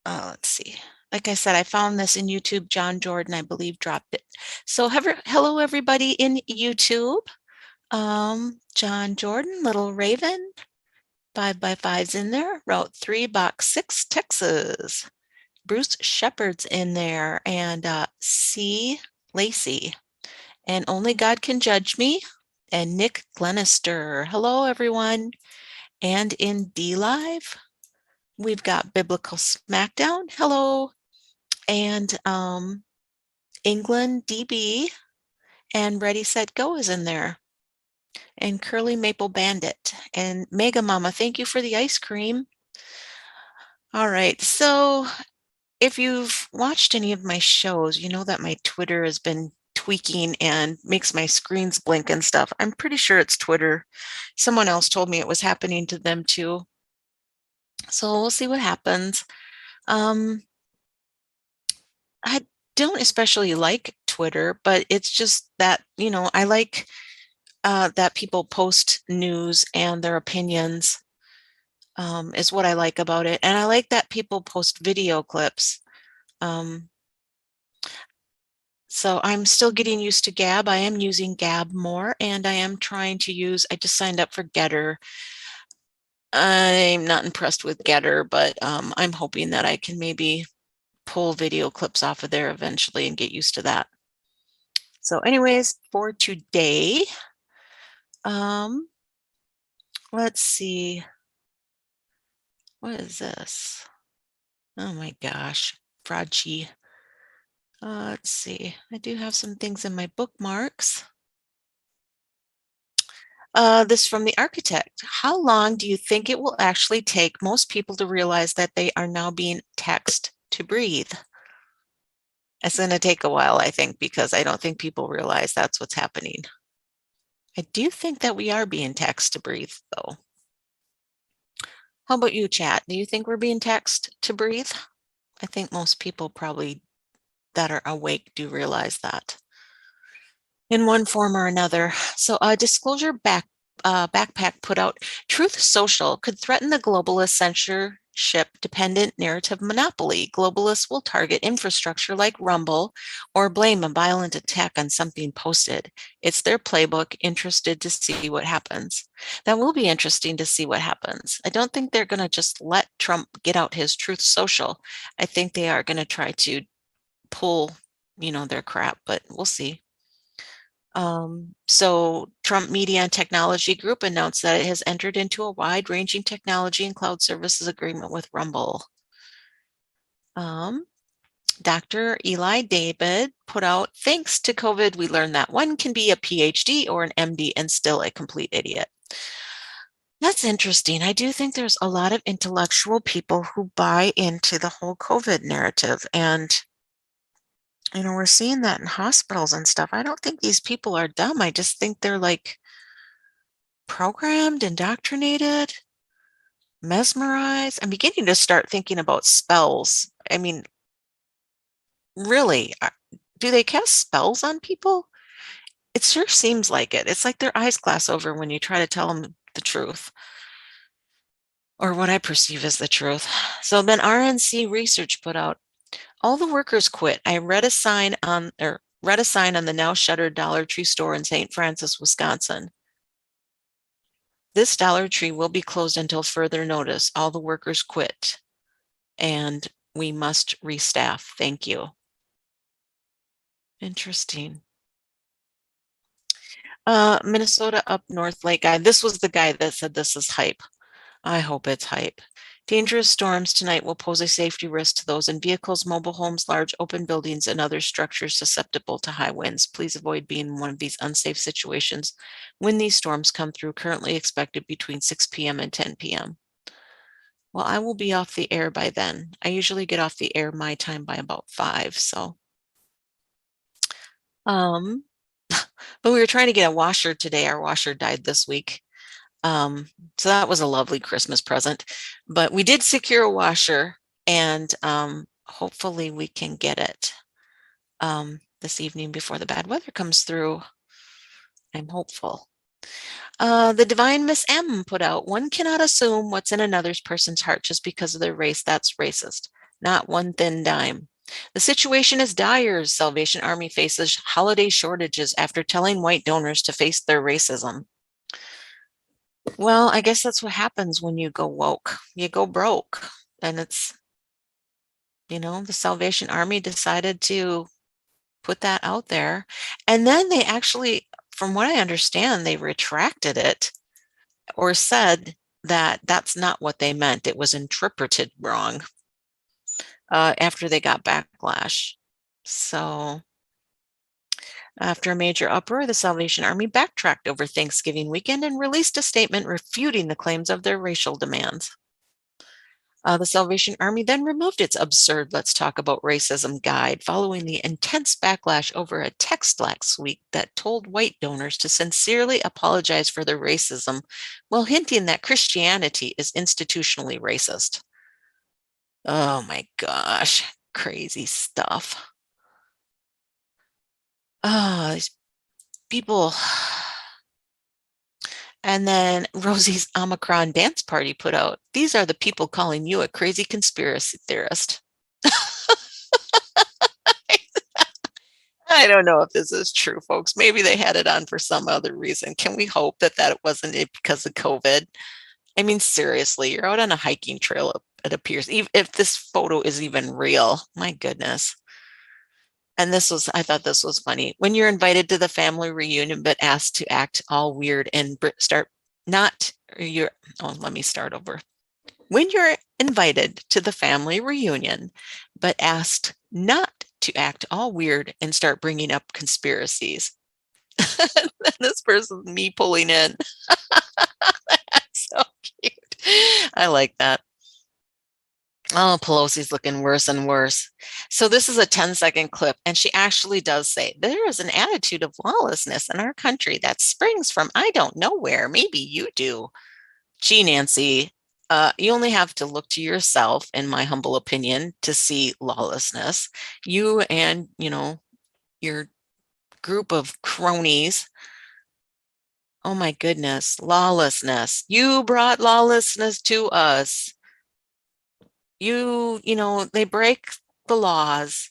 let's see. Like I said, I found this in YouTube. John Jordan, I believe, dropped it. So hello, everybody in YouTube. John Jordan, Little Raven, 5x5's in there. Route 3, Box 6, Texas. Bruce Shepard's in there, and C. Lacey. And Only God Can Judge Me, and Nick Glenister. Hello, everyone. And in D Live, we've got Biblical Smackdown. Hello. And England DB and Ready, Set, Go is in there. And Curly Maple Bandit. And Mega Mama, thank you for the ice cream. All right, so if you've watched any of my shows, you know that my Twitter has been tweaking and makes my screens blink and stuff. I'm pretty sure it's Twitter. Someone else told me it was happening to them too. So we'll see what happens. I don't especially like Twitter, but it's just that, you know, I like that people post news and their opinions is what I like about it. And I like that people post video clips. So I'm still getting used to Gab. I am using Gab more, and I am trying to use, I just signed up for Getter. I'm not impressed with Getter, but I'm hoping that I can maybe pull video clips off of there eventually and get used to that. So anyways, for today, let's see. What is this? Oh my gosh, Fraudchi. Let's see. I do have some things in my bookmarks. This from the architect. How long do you think it will actually take most people to realize that they are now being taxed to breathe? It's going to take a while, I think, because I don't think people realize that's what's happening. I do think that we are being taxed to breathe, though. How about you, chat? Do you think we're being taxed to breathe? I think most people probably that are awake do realize that in one form or another. So Disclosure Backpack put out, Truth Social could threaten the globalist censorship-dependent narrative monopoly. Globalists will target infrastructure like Rumble or blame a violent attack on something posted. It's their playbook, interested to see what happens. That will be interesting to see what happens. I don't think they're going to just let Trump get out his Truth Social. I think they are going to try to pull, you know, their crap, but we'll see. So Trump Media and Technology Group announced that it has entered into a wide-ranging technology and cloud services agreement with Rumble. Dr. Eli David put out, thanks to COVID, we learned that one can be a PhD or an MD and still a complete idiot. That's interesting. I do think there's a lot of intellectual people who buy into the whole COVID narrative, and you know, we're seeing that in hospitals and stuff. I don't think these people are dumb. I just think they're like programmed, indoctrinated, mesmerized. I'm beginning to start thinking about spells. I mean, really, do they cast spells on people? It sure seems like it. It's like their eyes glass over when you try to tell them the truth, or what I perceive as the truth. So then RNC Research put out, all the workers quit. I read a sign on the now shuttered Dollar Tree store in St. Francis, Wisconsin. This Dollar Tree will be closed until further notice. All the workers quit and we must restaff. Thank you. Interesting. Minnesota up North Lake guy. This was the guy that said this is hype. I hope it's hype. Dangerous storms tonight will pose a safety risk to those in vehicles, mobile homes, large open buildings, and other structures susceptible to high winds. Please avoid being in one of these unsafe situations when these storms come through, currently expected between 6 p.m. and 10 p.m. Well, I will be off the air by then. I usually get off the air my time by about 5, so. But we were trying to get a washer today. Our washer died this week. So that was a lovely Christmas present, but we did secure a washer and hopefully we can get it this evening before the bad weather comes through. I'm hopeful. The Divine Miss M put out, one cannot assume what's in another person's heart just because of their race. That's racist. Not one thin dime. The situation is dire. Salvation Army faces holiday shortages after telling white donors to face their racism. Well, I guess that's what happens when you go woke. You go broke. And it's, the Salvation Army decided to put that out there. And then they actually, from what I understand, they retracted it or said that that's not what they meant. It was interpreted wrong after they got backlash. So after a major uproar, the Salvation Army backtracked over Thanksgiving weekend and released a statement refuting the claims of their racial demands. The Salvation Army then removed its absurd Let's Talk About Racism guide following the intense backlash over a text last week that told white donors to sincerely apologize for their racism while hinting that Christianity is institutionally racist. Oh my gosh, crazy stuff. Oh, these people. And then Rosie's Omicron dance party put out, these are the people calling you a crazy conspiracy theorist. I don't know if this is true, folks. Maybe they had it on for some other reason. Can we hope that it wasn't because of COVID? I mean, seriously, you're out on a hiking trail, it appears, even if this photo is even real. My goodness. And I thought this was funny. When you're invited to the family reunion, but asked to act all weird and let me start over. When you're invited to the family reunion, but asked not to act all weird and start bringing up conspiracies. This person's me pulling in. That's so cute. I like that. Oh, Pelosi's looking worse and worse. So this is a 10-second clip, and she actually does say, there is an attitude of lawlessness in our country that springs from I don't know where. Maybe you do. Gee, Nancy, you only have to look to yourself, in my humble opinion, to see lawlessness. You and, your group of cronies. Oh my goodness, lawlessness. You brought lawlessness to us. They break the laws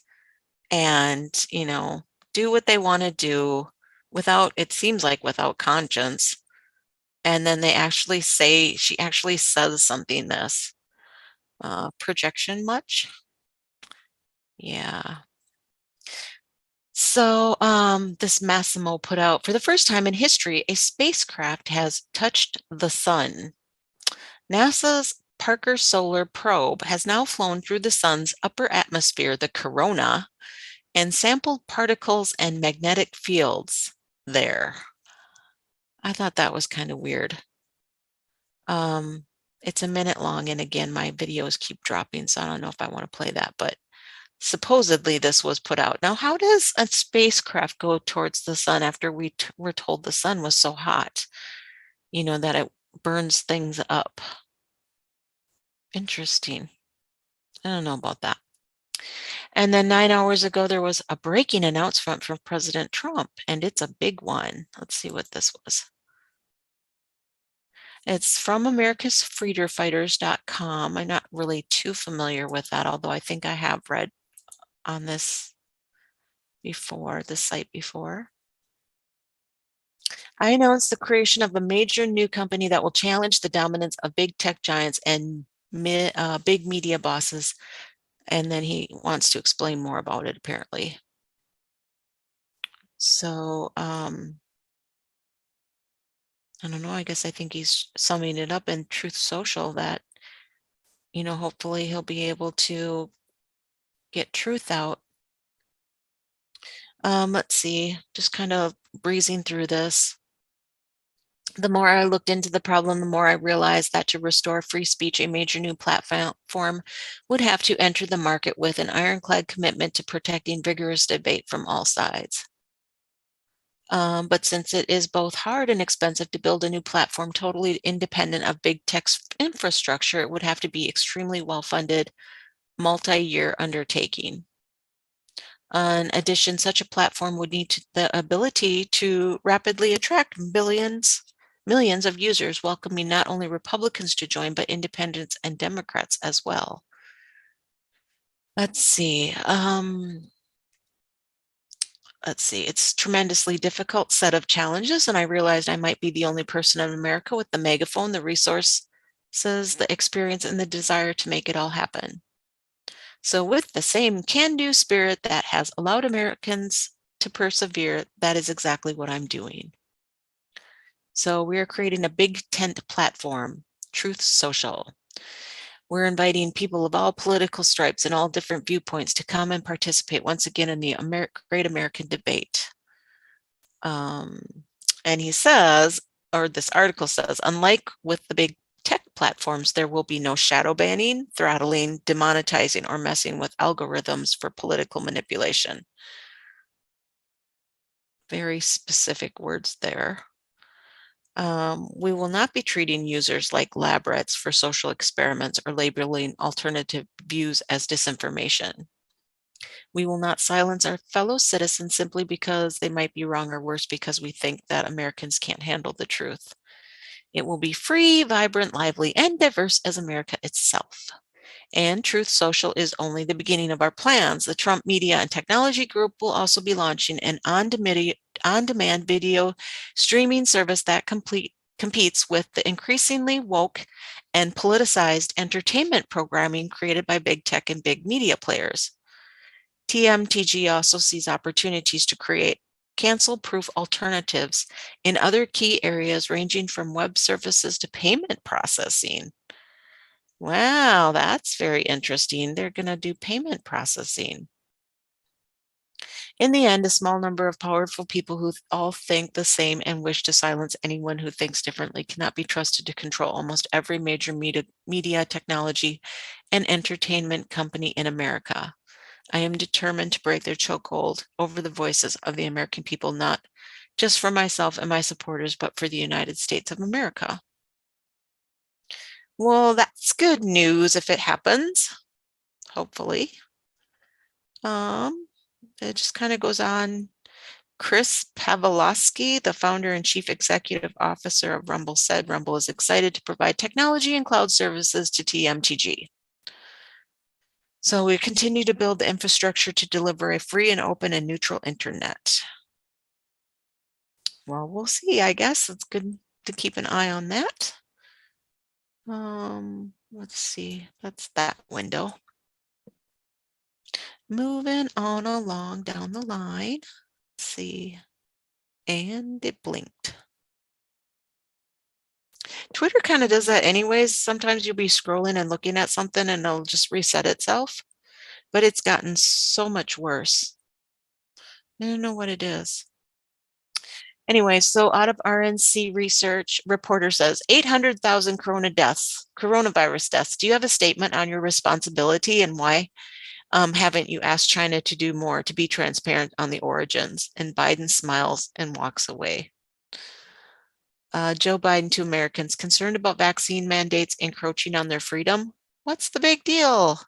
and, do what they want to do it seems like without conscience. And then she actually says something projection much? Yeah. So this Massimo put out, for the first time in history, a spacecraft has touched the sun. NASA's Parker Solar Probe has now flown through the sun's upper atmosphere, the corona, and sampled particles and magnetic fields there. I thought that was kind of weird. It's a minute long, and again, my videos keep dropping, so I don't know if I want to play that, but supposedly this was put out. Now, how does a spacecraft go towards the sun after we were told the sun was so hot, that it burns things up? Interesting. I don't know about that. And then 9 hours ago, there was a breaking announcement from President Trump, and it's a big one. Let's see what this was. It's from americasfreedomfighters.com. I'm not really too familiar with that, although I think I have read on this site before. I announced the creation of a major new company that will challenge the dominance of big tech giants and big media bosses. And then he wants to explain more about it, apparently. So, I don't know. I guess I think he's summing it up in Truth Social that, hopefully he'll be able to get truth out. Let's see, just kind of breezing through this. The more I looked into the problem, the more I realized that to restore free speech, a major new platform would have to enter the market with an ironclad commitment to protecting vigorous debate from all sides. But since it is both hard and expensive to build a new platform totally independent of big tech's infrastructure, it would have to be extremely well-funded, multi-year undertaking. In addition, such a platform would need the ability to rapidly attract millions of users, welcoming not only Republicans to join, but independents and Democrats as well. Let's see. It's a tremendously difficult set of challenges, and I realized I might be the only person in America with the megaphone, the resources, the experience, and the desire to make it all happen. So with the same can-do spirit that has allowed Americans to persevere, that is exactly what I'm doing. So we are creating a big tent platform, Truth Social. We're inviting people of all political stripes and all different viewpoints to come and participate once again in the great American debate. And he says, or this article says, unlike with the big tech platforms, there will be no shadow banning, throttling, demonetizing, or messing with algorithms for political manipulation. Very specific words there. We will not be treating users like lab rats for social experiments or labeling alternative views as disinformation. We will not silence our fellow citizens simply because they might be wrong, or worse, because we think that Americans can't handle the truth. It will be free, vibrant, lively, and diverse as America itself. And Truth Social is only the beginning of our plans. The Trump Media and Technology Group will also be launching an on-demand video streaming service that competes with the increasingly woke and politicized entertainment programming created by big tech and big media players. TMTG also sees opportunities to create cancel-proof alternatives in other key areas ranging from web services to payment processing. Wow, that's very interesting. They're going to do payment processing. In the end, a small number of powerful people who all think the same and wish to silence anyone who thinks differently cannot be trusted to control almost every major media, technology, and entertainment company in America. I am determined to break their chokehold over the voices of the American people, not just for myself and my supporters, but for the United States of America. Well, that's good news if it happens, hopefully. It just kind of goes on. Chris Pavlovsky, the founder and chief executive officer of Rumble, said Rumble is excited to provide technology and cloud services to TMTG. So we continue to build the infrastructure to deliver a free and open and neutral internet. Well, we'll see, I guess. It's good to keep an eye on that. Let's see, that's that window. Moving on along down the line. Let's see, and it blinked. Twitter kind of does that anyways. Sometimes you'll be scrolling and looking at something and it'll just reset itself, but it's gotten so much worse. I don't know what it is. Anyway, so out of RNC research, reporter says 800,000 coronavirus deaths. Do you have a statement on your responsibility, and why haven't you asked China to do more to be transparent on the origins? And Biden smiles and walks away. Joe Biden to Americans concerned about vaccine mandates encroaching on their freedom. What's the big deal?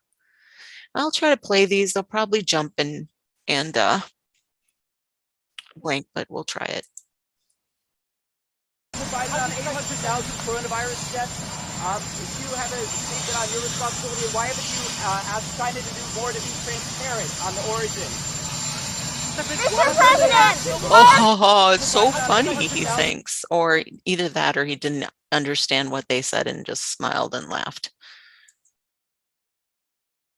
I'll try to play these. They'll probably jump and blank, but we'll try it. Biden on 800,000 coronavirus deaths. If you have a statement on your responsibility, why haven't you asked China to do more to be transparent on the origin? Mr. President! Oh, it's so funny, he thinks. Or either that or he didn't understand what they said and just smiled and laughed.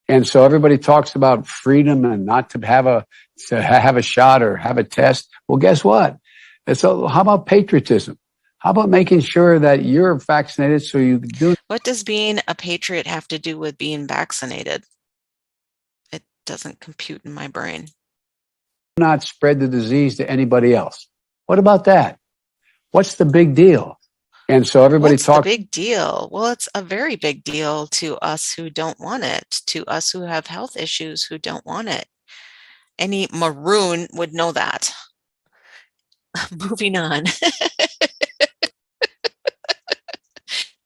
And so everybody talks about freedom and not to have a shot or have a test. Well, guess what? And so how about patriotism? How about making sure that you're vaccinated so you do What does being a patriot have to do with being vaccinated? It doesn't compute in my brain. not spread the disease to anybody else? What about that? What's the big deal? And so everybody What's the talks. big deal? Well, it's a very big deal to us who don't want it, to us who have health issues who don't want it. Any maroon would know that. Moving on.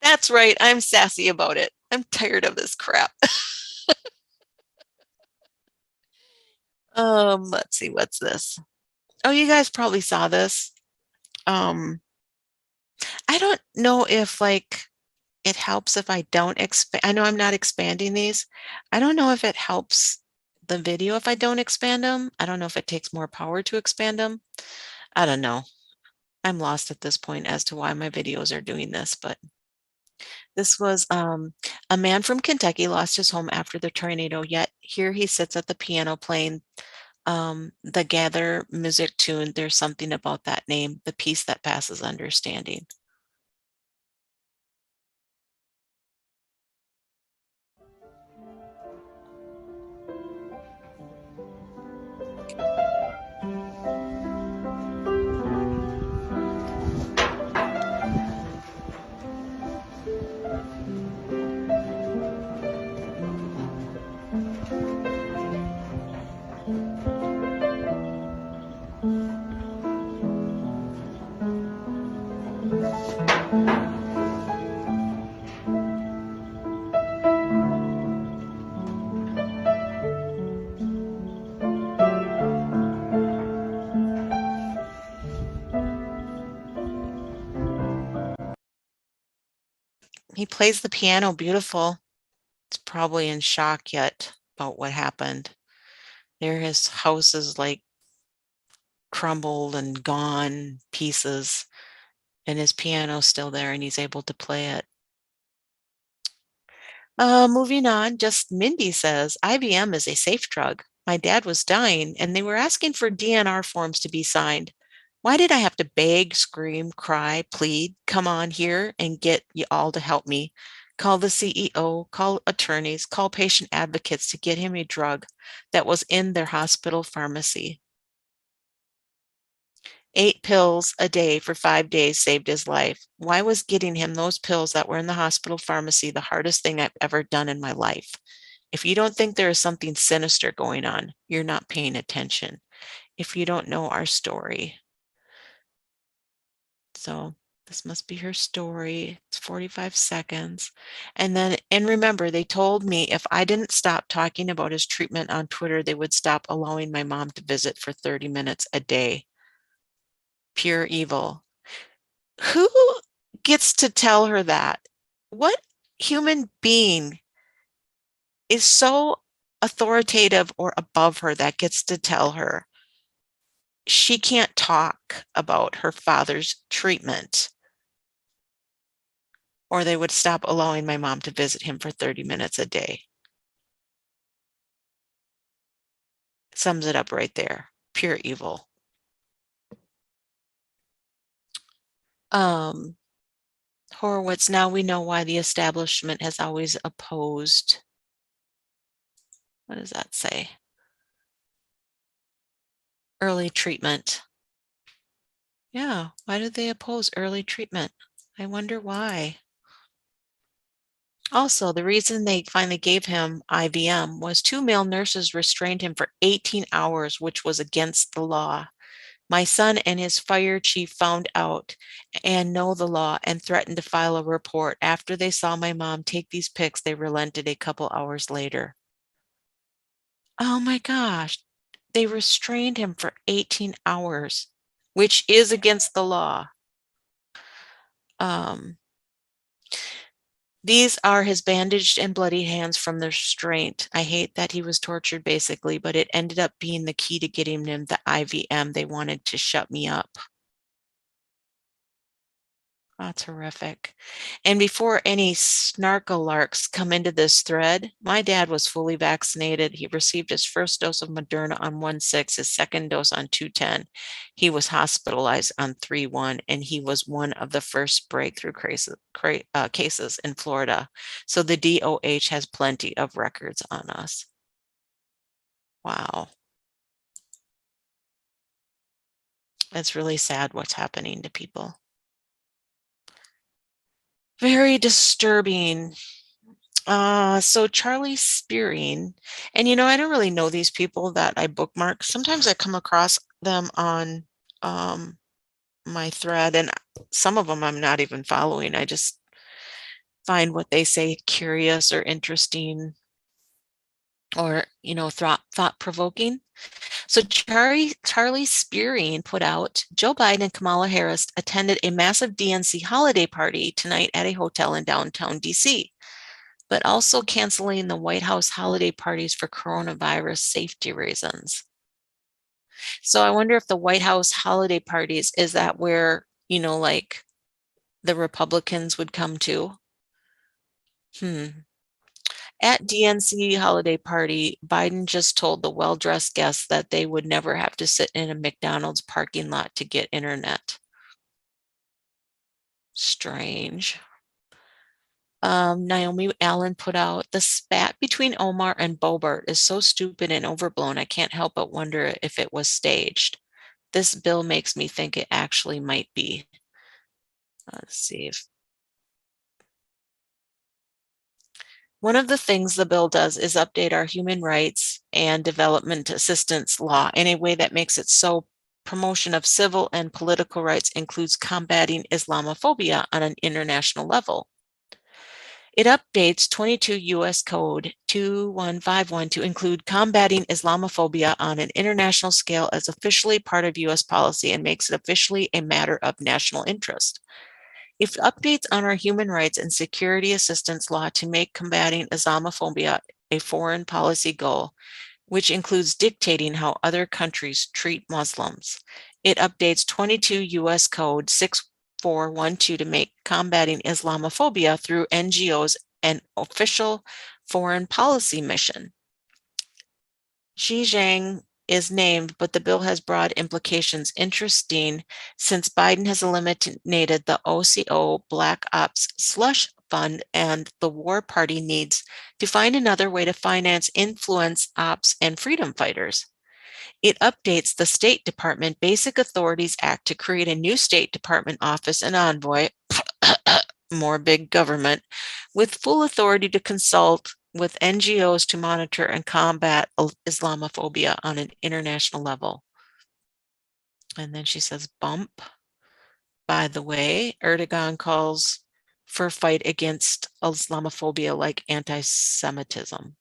That's right. I'm sassy about it. I'm tired of this crap. Let's see, what's this? Oh, you guys probably saw this. I don't know if like it helps if I don't expand. I know I'm not expanding these. I don't know if it helps the video if I don't expand them. I don't know if it takes more power to expand them. I don't know. I'm lost at this point as to why my videos are doing this, but this was a man from Kentucky lost his home after the tornado, yet here he sits at the piano playing the Gather music tune. There's something about that name, the peace that passes understanding. He plays the piano beautiful. It's probably in shock yet about what happened. There his house is like crumbled and gone pieces, and his piano's still there and he's able to play it. Moving on, just Mindy says, IBM is a safe drug. My dad was dying and they were asking for DNR forms to be signed. Why did I have to beg, scream, cry, plead, come on here and get you all to help me? Call the CEO, call attorneys, call patient advocates to get him a drug that was in their hospital pharmacy. 8 pills a day for 5 days saved his life. Why was getting him those pills that were in the hospital pharmacy the hardest thing I've ever done in my life? If you don't think there is something sinister going on, you're not paying attention. If you don't know our story. So this must be her story. It's 45 seconds. And remember, they told me if I didn't stop talking about his treatment on Twitter, they would stop allowing my mom to visit for 30 minutes a day. Pure evil. Who gets to tell her that? What human being is so authoritative or above her that gets to tell her she can't talk about her father's treatment? Or they would stop allowing my mom to visit him for 30 minutes a day. Sums it up right there. Pure evil. Horowitz, now we know why the establishment has always opposed. What does that say? Early treatment. Yeah, why do they oppose early treatment? I wonder why. Also, the reason they finally gave him IVM was 2 male nurses restrained him for 18 hours, which was against the law. My son and his fire chief found out and know the law and threatened to file a report. After they saw my mom take these pics, they relented a couple hours later. Oh my gosh. They restrained him for 18 hours, which is against the law. These are his bandaged and bloody hands from the restraint. I hate that he was tortured, basically, but it ended up being the key to getting him the IVM. They wanted to shut me up. That's horrific. And before any snarkalarks come into this thread, my dad was fully vaccinated. He received his first dose of Moderna on 1/6, his second dose on 2/10. He was hospitalized on 3/1, and he was one of the first breakthrough cases in Florida. So the DOH has plenty of records on us. Wow. It's really sad what's happening to people. Very disturbing. So Charlie Spearing, and I don't really know these people that I bookmark. Sometimes I come across them on my thread, and some of them I'm not even following. I just find what they say curious or interesting or, thought-provoking. So Charlie Spearing put out, Joe Biden and Kamala Harris attended a massive DNC holiday party tonight at a hotel in downtown DC, but also canceling the White House holiday parties for coronavirus safety reasons. So I wonder if the White House holiday parties, is that where, like the Republicans would come to? At DNC holiday party, Biden just told the well-dressed guests that they would never have to sit in a McDonald's parking lot to get internet. Strange. Naomi Allen put out, the spat between Omar and Boebert is so stupid and overblown, I can't help but wonder if it was staged. This bill makes me think it actually might be. Let's see if one of the things the bill does is update our human rights and development assistance law in a way that makes it so promotion of civil and political rights includes combating Islamophobia on an international level. It updates 22 U.S. Code 2151 to include combating Islamophobia on an international scale as officially part of U.S. policy and makes it officially a matter of national interest. If updates on our human rights and security assistance law to make combating Islamophobia a foreign policy goal, which includes dictating how other countries treat Muslims. It updates 22 U.S. Code 6412 to make combating Islamophobia through NGOs an official foreign policy mission. Xi Jinping is named, but the bill has broad implications. Interesting, since Biden has eliminated the OCO Black Ops slush fund and the war party needs to find another way to finance influence ops and freedom fighters. It updates the State Department Basic Authorities Act to create a new State Department office and envoy, more big government, with full authority to consult with NGOs to monitor and combat Islamophobia on an international level. And then she says, bump. By the way, Erdogan calls for a fight against Islamophobia like anti-Semitism.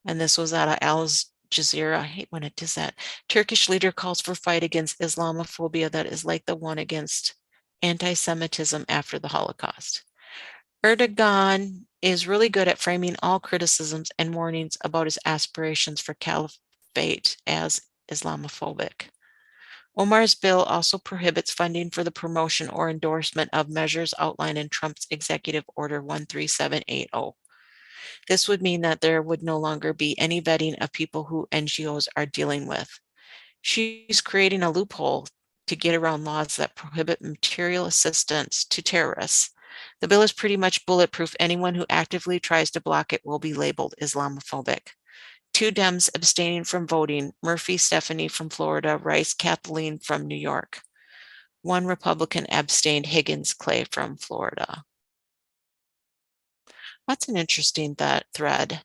And this was out of Al Jazeera. I hate when it does that. Turkish leader calls for a fight against Islamophobia that is like the one against anti-Semitism after the Holocaust. Erdogan is really good at framing all criticisms and warnings about his aspirations for caliphate as Islamophobic. Omar's bill also prohibits funding for the promotion or endorsement of measures outlined in Trump's Executive Order 13780. This would mean that there would no longer be any vetting of people who NGOs are dealing with. She's creating a loophole to get around laws that prohibit material assistance to terrorists. The bill is pretty much bulletproof. Anyone who actively tries to block it will be labeled Islamophobic. 2 Dems abstaining from voting, Murphy Stephanie from Florida, Rice Kathleen from New York. 1 Republican abstained, Higgins Clay from Florida. That's an interesting thread.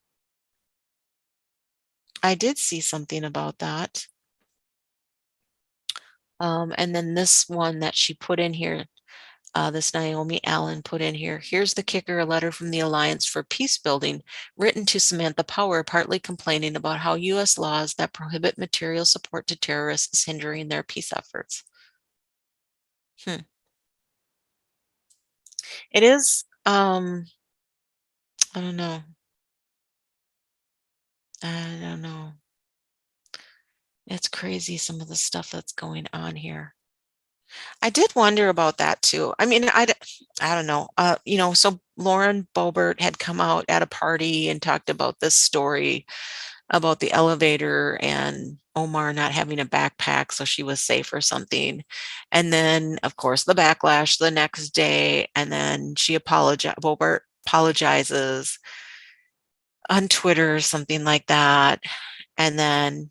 I did see something about that. And then this one that she put in here, this Naomi Allen put in here. Here's the kicker, a letter from the Alliance for Peace Building written to Samantha Power, partly complaining about how U.S. laws that prohibit material support to terrorists is hindering their peace efforts. It is I don't know. I don't know. It's crazy, some of the stuff that's going on here. I did wonder about that too. I mean, I don't know. So Lauren Boebert had come out at a party and talked about this story about the elevator and Omar not having a backpack, so she was safe or something. And then, of course, the backlash the next day, and then Boebert apologizes on Twitter or something like that. And then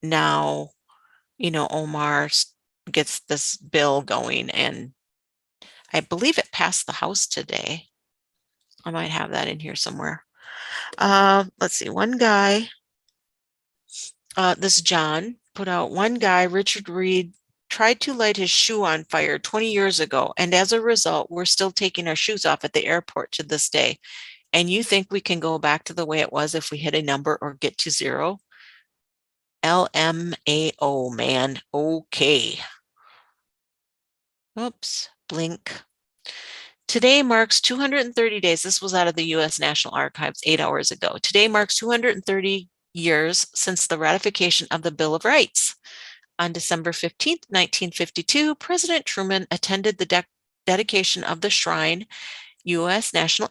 now, Omar gets this bill going, and I believe it passed the House today. I might have that in here somewhere. Let's see, one guy, this John, put out one guy, Richard Reed, tried to light his shoe on fire 20 years ago, and as a result, we're still taking our shoes off at the airport to this day. And you think we can go back to the way it was if we hit a number or get to zero? LMAO, man. Okay. Oops, blink. Today marks 230 days. This was out of the U.S. National Archives 8 hours ago. Today marks 230 years since the ratification of the Bill of Rights. On December 15th, 1952, President Truman attended the dedication of the Shrine, U.S. National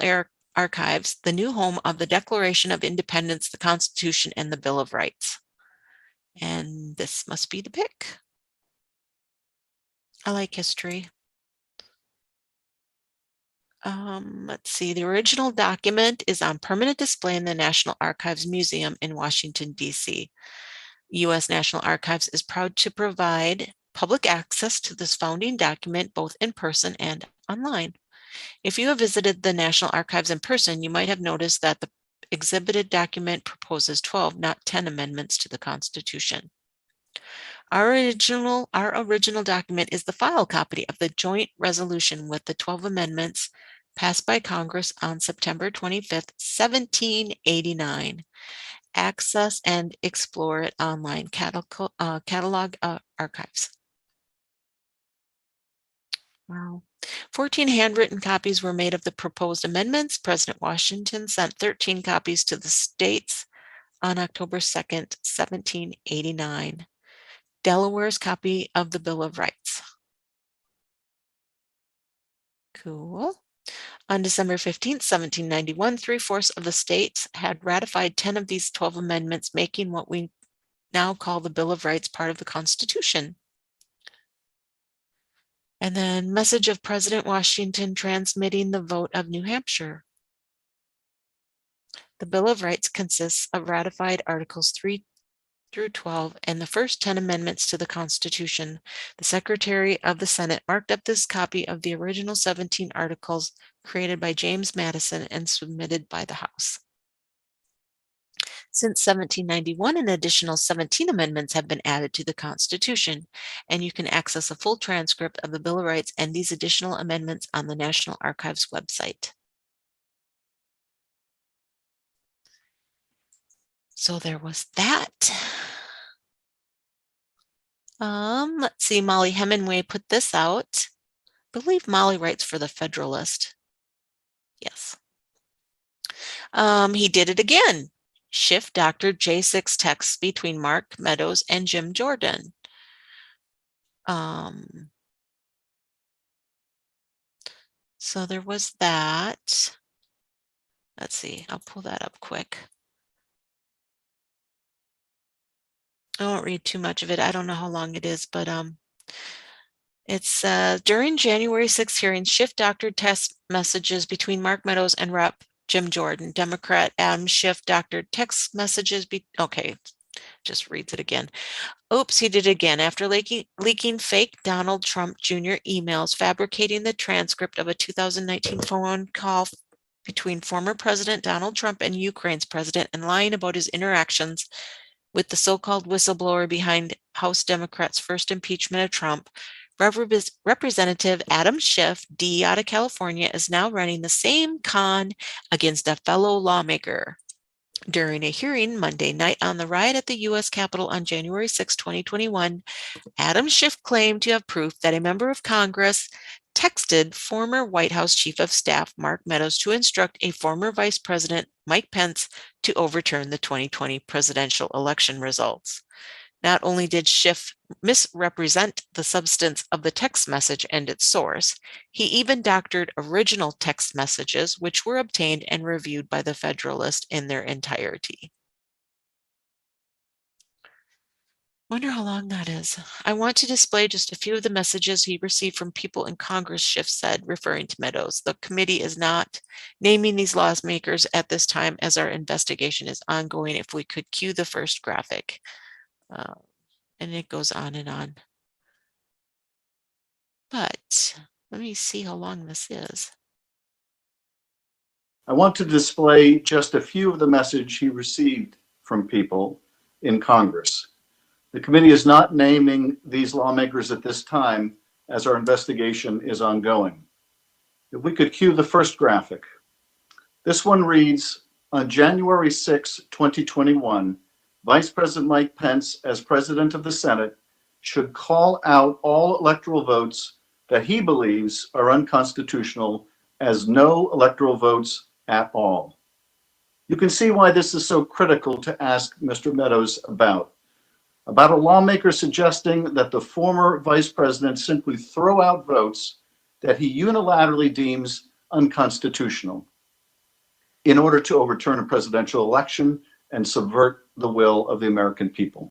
Archives, the new home of the Declaration of Independence, the Constitution, and the Bill of Rights. And this must be the pick. I like history. Let's see, the original document is on permanent display in the National Archives Museum in Washington, D.C. U.S. National Archives is proud to provide public access to this founding document both in person and online. If you have visited the National Archives in person, you might have noticed that the exhibited document proposes 12, not 10 amendments to the Constitution. Our original document is the file copy of the joint resolution with the 12 amendments passed by Congress on September 25th, 1789. Access and explore it online, catalog archives. Wow. 14 handwritten copies were made of the proposed amendments. President Washington sent 13 copies to the states on October 2nd, 1789. Delaware's copy of the Bill of Rights. Cool. On December 15th, 1791, 3/4 of the states had ratified 10 of these 12 amendments, making what we now call the Bill of Rights part of the Constitution. And then message of President Washington transmitting the vote of New Hampshire. The Bill of Rights consists of ratified Articles 3 through 12 and the first 10 amendments to the Constitution. The Secretary of the Senate marked up this copy of the original 17 articles created by James Madison and submitted by the House. Since 1791, an additional 17 amendments have been added to the Constitution, and you can access a full transcript of the Bill of Rights and these additional amendments on the National Archives website. So there was that. Let's see, Molly Hemingway put this out. I believe Molly writes for the Federalist. Yes. He did it again. Schiff doctored J6 texts between Mark Meadows and Jim Jordan. So there was that. Let's see, I'll pull that up quick. I won't read too much of it. I don't know how long it is, but it's during January 6th hearings, Schiff doctored text messages between Mark Meadows and Rep. Jim Jordan. Democrat Adam Schiff doctored text messages. Okay, just reads it again. Oops, he did it again. After leaking fake Donald Trump Jr. emails, fabricating the transcript of a 2019 phone call between former President Donald Trump and Ukraine's president, and lying about his interactions with the so-called whistleblower behind House Democrats' first impeachment of Trump, Representative Adam Schiff, D out of California, is now running the same con against a fellow lawmaker. During a hearing Monday night on the riot at the U.S. Capitol on January 6, 2021, Adam Schiff claimed to have proof that a member of Congress texted former White House Chief of Staff Mark Meadows to instruct a former Vice President Mike Pence to overturn the 2020 presidential election results. Not only did Schiff misrepresent the substance of the text message and its source, he even doctored original text messages, which were obtained and reviewed by the Federalist in their entirety. Wonder how long that is. I want to display just a few of the messages he received from people in Congress, Schiff said, referring to Meadows. The committee is not naming these lawmakers at this time as our investigation is ongoing. If we could cue the first graphic. And it goes on and on. But let me see how long this is. I want to display just a few of the messages he received from people in Congress. The committee is not naming these lawmakers at this time as our investigation is ongoing. If we could cue the first graphic. This one reads, on January 6, 2021, Vice President Mike Pence, as President of the Senate, should call out all electoral votes that he believes are unconstitutional as no electoral votes at all. You can see why this is so critical to ask Mr. Meadows about a lawmaker suggesting that the former vice president simply throw out votes that he unilaterally deems unconstitutional in order to overturn a presidential election and subvert the will of the American people.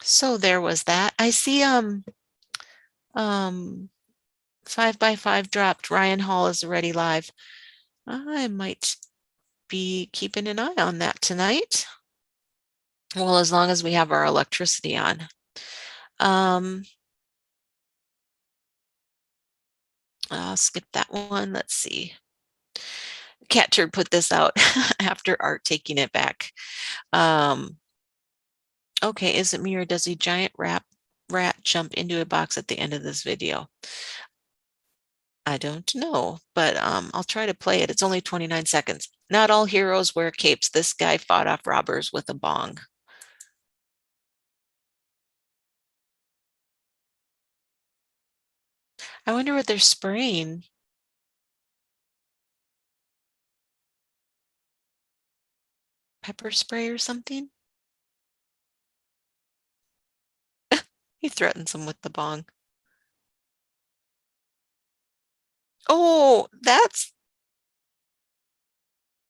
So there was that. I see 5x5 dropped. Ryan Hall is already live. I might be keeping an eye on that tonight. Well, as long as we have our electricity on. I'll skip that one. Let's see. Cat Turd put this out after Art taking it back. Okay, is it me or does a giant rat jump into a box at the end of this video? I don't know, but I'll try to play it. It's only 29 seconds. Not all heroes wear capes. This guy fought off robbers with a bong. I wonder what they're spraying. Pepper spray or something? He threatens him with the bong. Oh,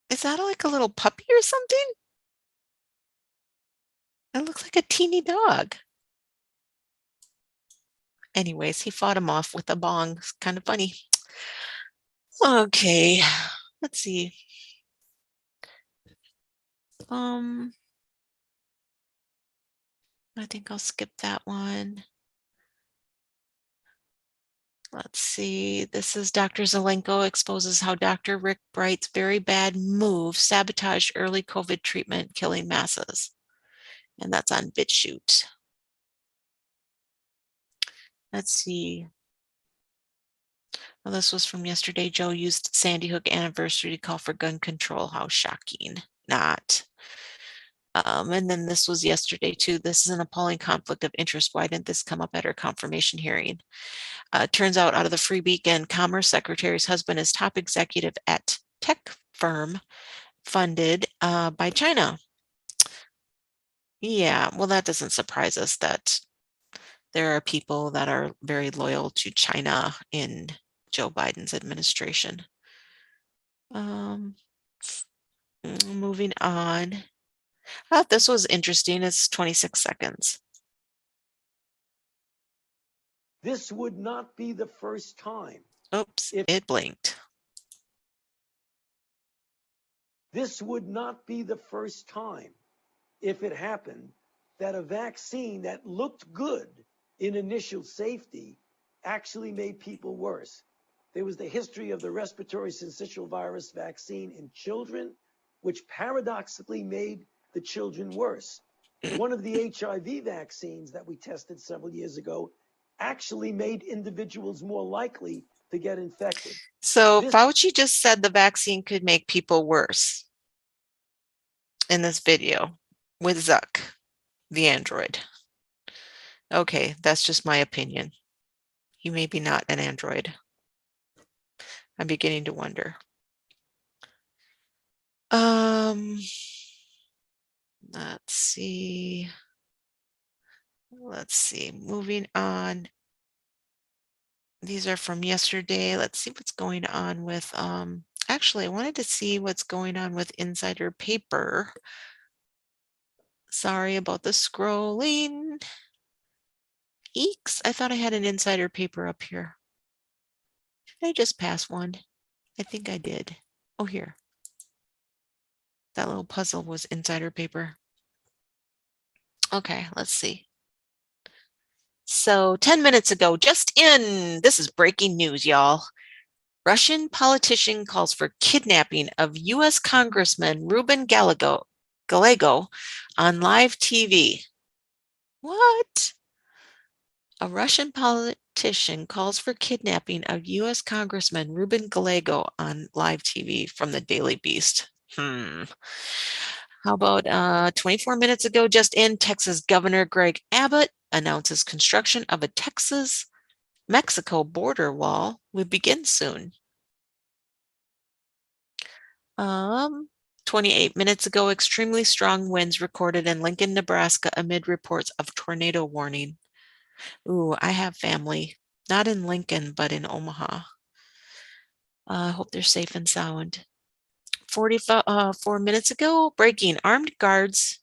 is that like a little puppy or something? It looks like a teeny dog. Anyways, he fought him off with a bong. It's kind of funny. Okay, let's see. I think I'll skip that one. Let's see. This is Dr. Zelenko exposes how Dr. Rick Bright's very bad move sabotaged early COVID treatment, killing masses. And that's on BitChute. Let's see. Well, this was from yesterday. Joe used Sandy Hook anniversary to call for gun control. How shocking. Not. And then this was yesterday too. This is an appalling conflict of interest. Why didn't this come up at our confirmation hearing? Turns out of the Free Beacon, Commerce Secretary's husband is top executive at tech firm funded by China. Yeah, well, that doesn't surprise us that there are people that are very loyal to China in Joe Biden's administration. Moving on. This was interesting. It's 26 seconds. This would not be the first time. Oops, it blinked. This would not be the first time, if it happened, that a vaccine that looked good in initial safety actually made people worse. There was the history of the respiratory syncytial virus vaccine in children, which paradoxically made the children worse. One of the HIV vaccines that we tested several years ago actually made individuals more likely to get infected. So Fauci just said the vaccine could make people worse in this video with Zuck, the android. Okay, that's just my opinion. He may be not an android. I'm beginning to wonder. Let's see. Moving on. These are from yesterday. Let's see what's going on with, actually, I wanted to see what's going on with Insider Paper. Sorry about the scrolling. Eeks, I thought I had an Insider Paper up here. Did I just pass one? I think I did. Oh, here. That little puzzle was Insider Paper. Okay, let's see. So 10 minutes ago, just in, this is breaking news, y'all. Russian politician calls for kidnapping of U.S. Congressman Ruben Gallego on live TV. What? A Russian politician calls for kidnapping of U.S. Congressman Ruben Gallego on live TV from the Daily Beast. How about 24 minutes ago, just in, Texas Governor Greg Abbott announces construction of a Texas-Mexico border wall will begin soon. 28 minutes ago, extremely strong winds recorded in Lincoln, Nebraska amid reports of tornado warning. Ooh, I have family, not in Lincoln, but in Omaha. I hope they're safe and sound. 44 minutes ago, breaking, armed groups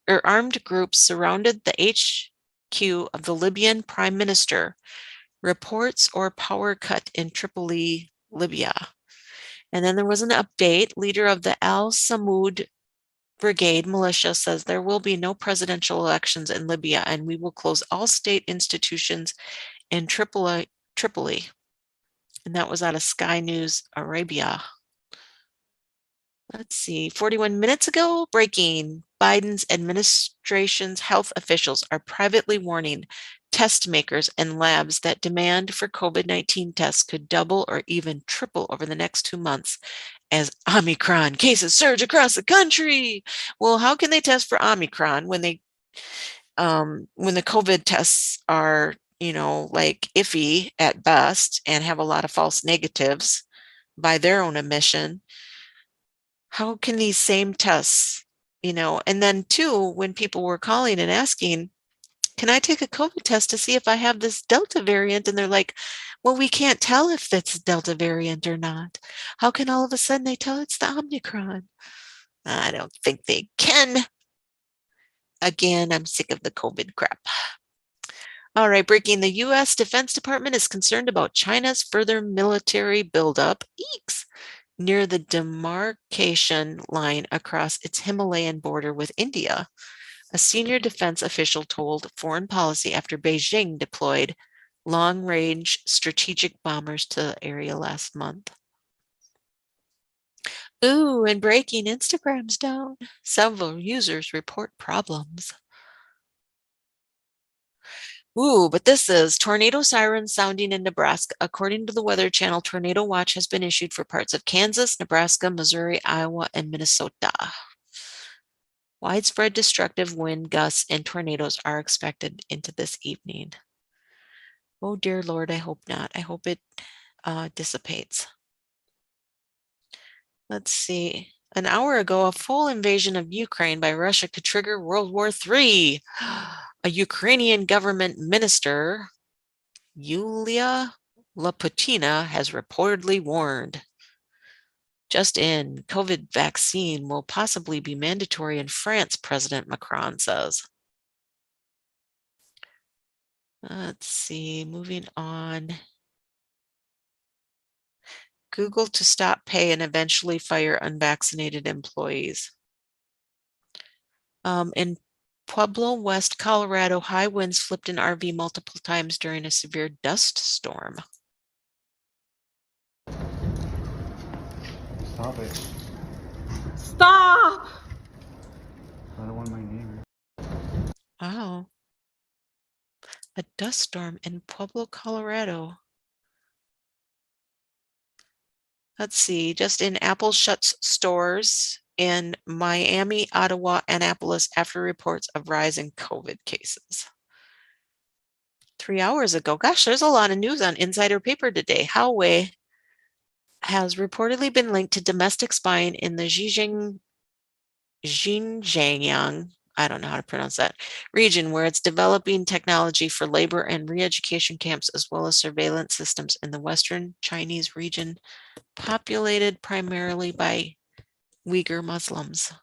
surrounded the HQ of the Libyan Prime Minister. Reports or power cut in Tripoli, Libya. And then there was an update. Leader of the Al Samud Brigade militia says there will be no presidential elections in Libya and we will close all state institutions in Tripoli. And that was out of Sky News Arabia. Let's see, 41 minutes ago, breaking, Biden's administration's health officials are privately warning test makers and labs that demand for COVID-19 tests could double or even triple over the next 2 months as Omicron cases surge across the country. Well, how can they test for Omicron when the COVID tests are, like iffy at best and have a lot of false negatives by their own admission? How can these same tests, and then too, when people were calling and asking, can I take a COVID test to see if I have this Delta variant? And they're like, well, we can't tell if that's Delta variant or not. How can all of a sudden they tell it's the Omicron? I don't think they can. Again, I'm sick of the COVID crap. All right, breaking, the U.S. Defense Department is concerned about China's further military buildup. Eeks. Near the demarcation line across its Himalayan border with India. A senior defense official told Foreign Policy after Beijing deployed long-range strategic bombers to the area last month. Ooh, and breaking, Instagram's down. Several users report problems. Ooh, but this is tornado sirens sounding in Nebraska. According to the Weather Channel, tornado watch has been issued for parts of Kansas, Nebraska, Missouri, Iowa, and Minnesota. Widespread destructive wind gusts and tornadoes are expected into this evening. Oh, dear Lord, I hope not. I hope it dissipates. Let's see. An hour ago, a full invasion of Ukraine by Russia could trigger World War III. A Ukrainian government minister, Yulia Laputina, has reportedly warned. Just in, COVID vaccine will possibly be mandatory in France, President Macron says. Let's see, moving on. Google to stop pay and eventually fire unvaccinated employees. In Pueblo, West Colorado, high winds flipped an RV multiple times during a severe dust storm. Stop it. Stop! I don't want my neighbor. Oh. A dust storm in Pueblo, Colorado. Let's see, just in, Apple shuts stores in Miami, Ottawa, Annapolis after reports of rise in COVID cases. 3 hours ago. Gosh, there's a lot of news on Insider Paper today. Huawei has reportedly been linked to domestic spying in the Xinjiang, I don't know how to pronounce that, region where it's developing technology for labor and re-education camps, as well as surveillance systems in the Western Chinese region, populated primarily by Uyghur Muslims.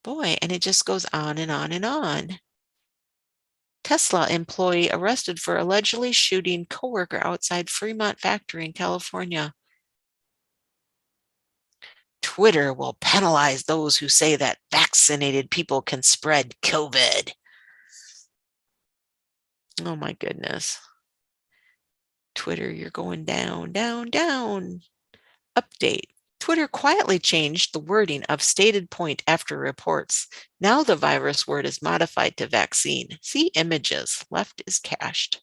Boy, and it just goes on and on and on. Tesla employee arrested for allegedly shooting coworker outside Fremont factory in California. Twitter will penalize those who say that vaccinated people can spread COVID. Oh my goodness. Twitter, you're going down, down, down. Update. Twitter quietly changed the wording of stated point after reports. Now the virus word is modified to vaccine. See images. Left is cached.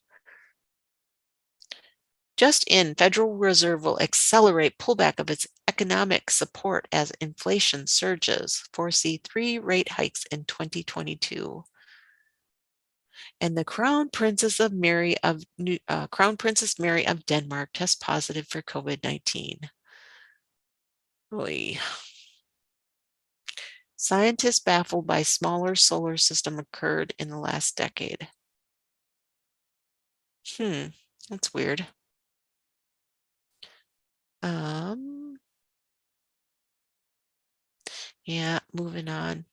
Just in, Federal Reserve will accelerate pullback of its economic support as inflation surges. Foresee 3 rate hikes in 2022. And the Crown Princess Mary of Denmark tests positive for COVID-19. Oy. Scientists baffled by smaller solar system occurred in the last decade. That's weird. Yeah, moving on.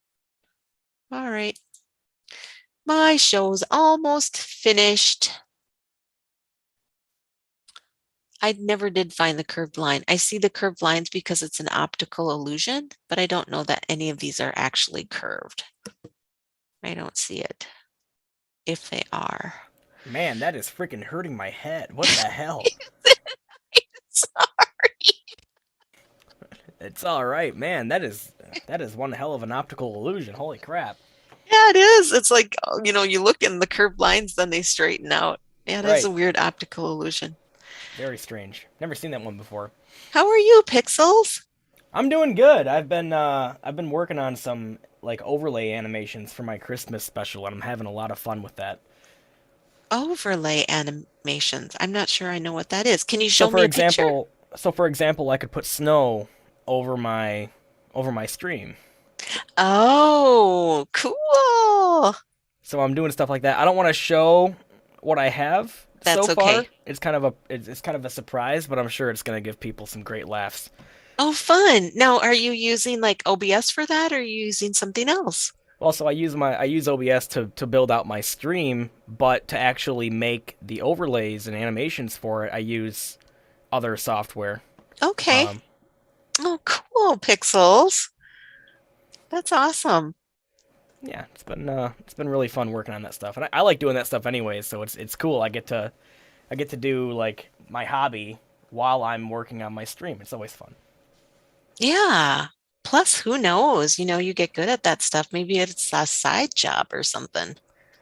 All right. My show's almost finished. I never did find the curved line. I see the curved lines because it's an optical illusion, but I don't know that any of these are actually curved. I don't see it. If they are. Man, that is freaking hurting my head. What the hell? Sorry. It's all right, man. That is one hell of an optical illusion. Holy crap. Yeah, it is. It's like, you look in the curved lines, then they straighten out. Yeah, it is a weird optical illusion. Very strange. Never seen that one before. How are you, Pixels? I'm doing good. I've been working on some like overlay animations for my Christmas special, and I'm having a lot of fun with that. Overlay animations. I'm not sure I know what that is. Can you show me a picture? So for example, I could put snow over my stream. Oh, cool. So I'm doing stuff like that. I don't want to show what I have so far. Okay. It's kind of a surprise, but I'm sure it's going to give people some great laughs. Oh, fun. Now, are you using like OBS for that, or are you using something else? Well, so I use OBS to build out my stream, but to actually make the overlays and animations for it, I use other software. Okay. Oh, cool, Pixels. That's awesome. Yeah, it's been really fun working on that stuff, and I like doing that stuff anyways. So it's cool. I get to do like my hobby while I'm working on my stream. It's always fun. Yeah. Plus, who knows? You get good at that stuff. Maybe it's a side job or something.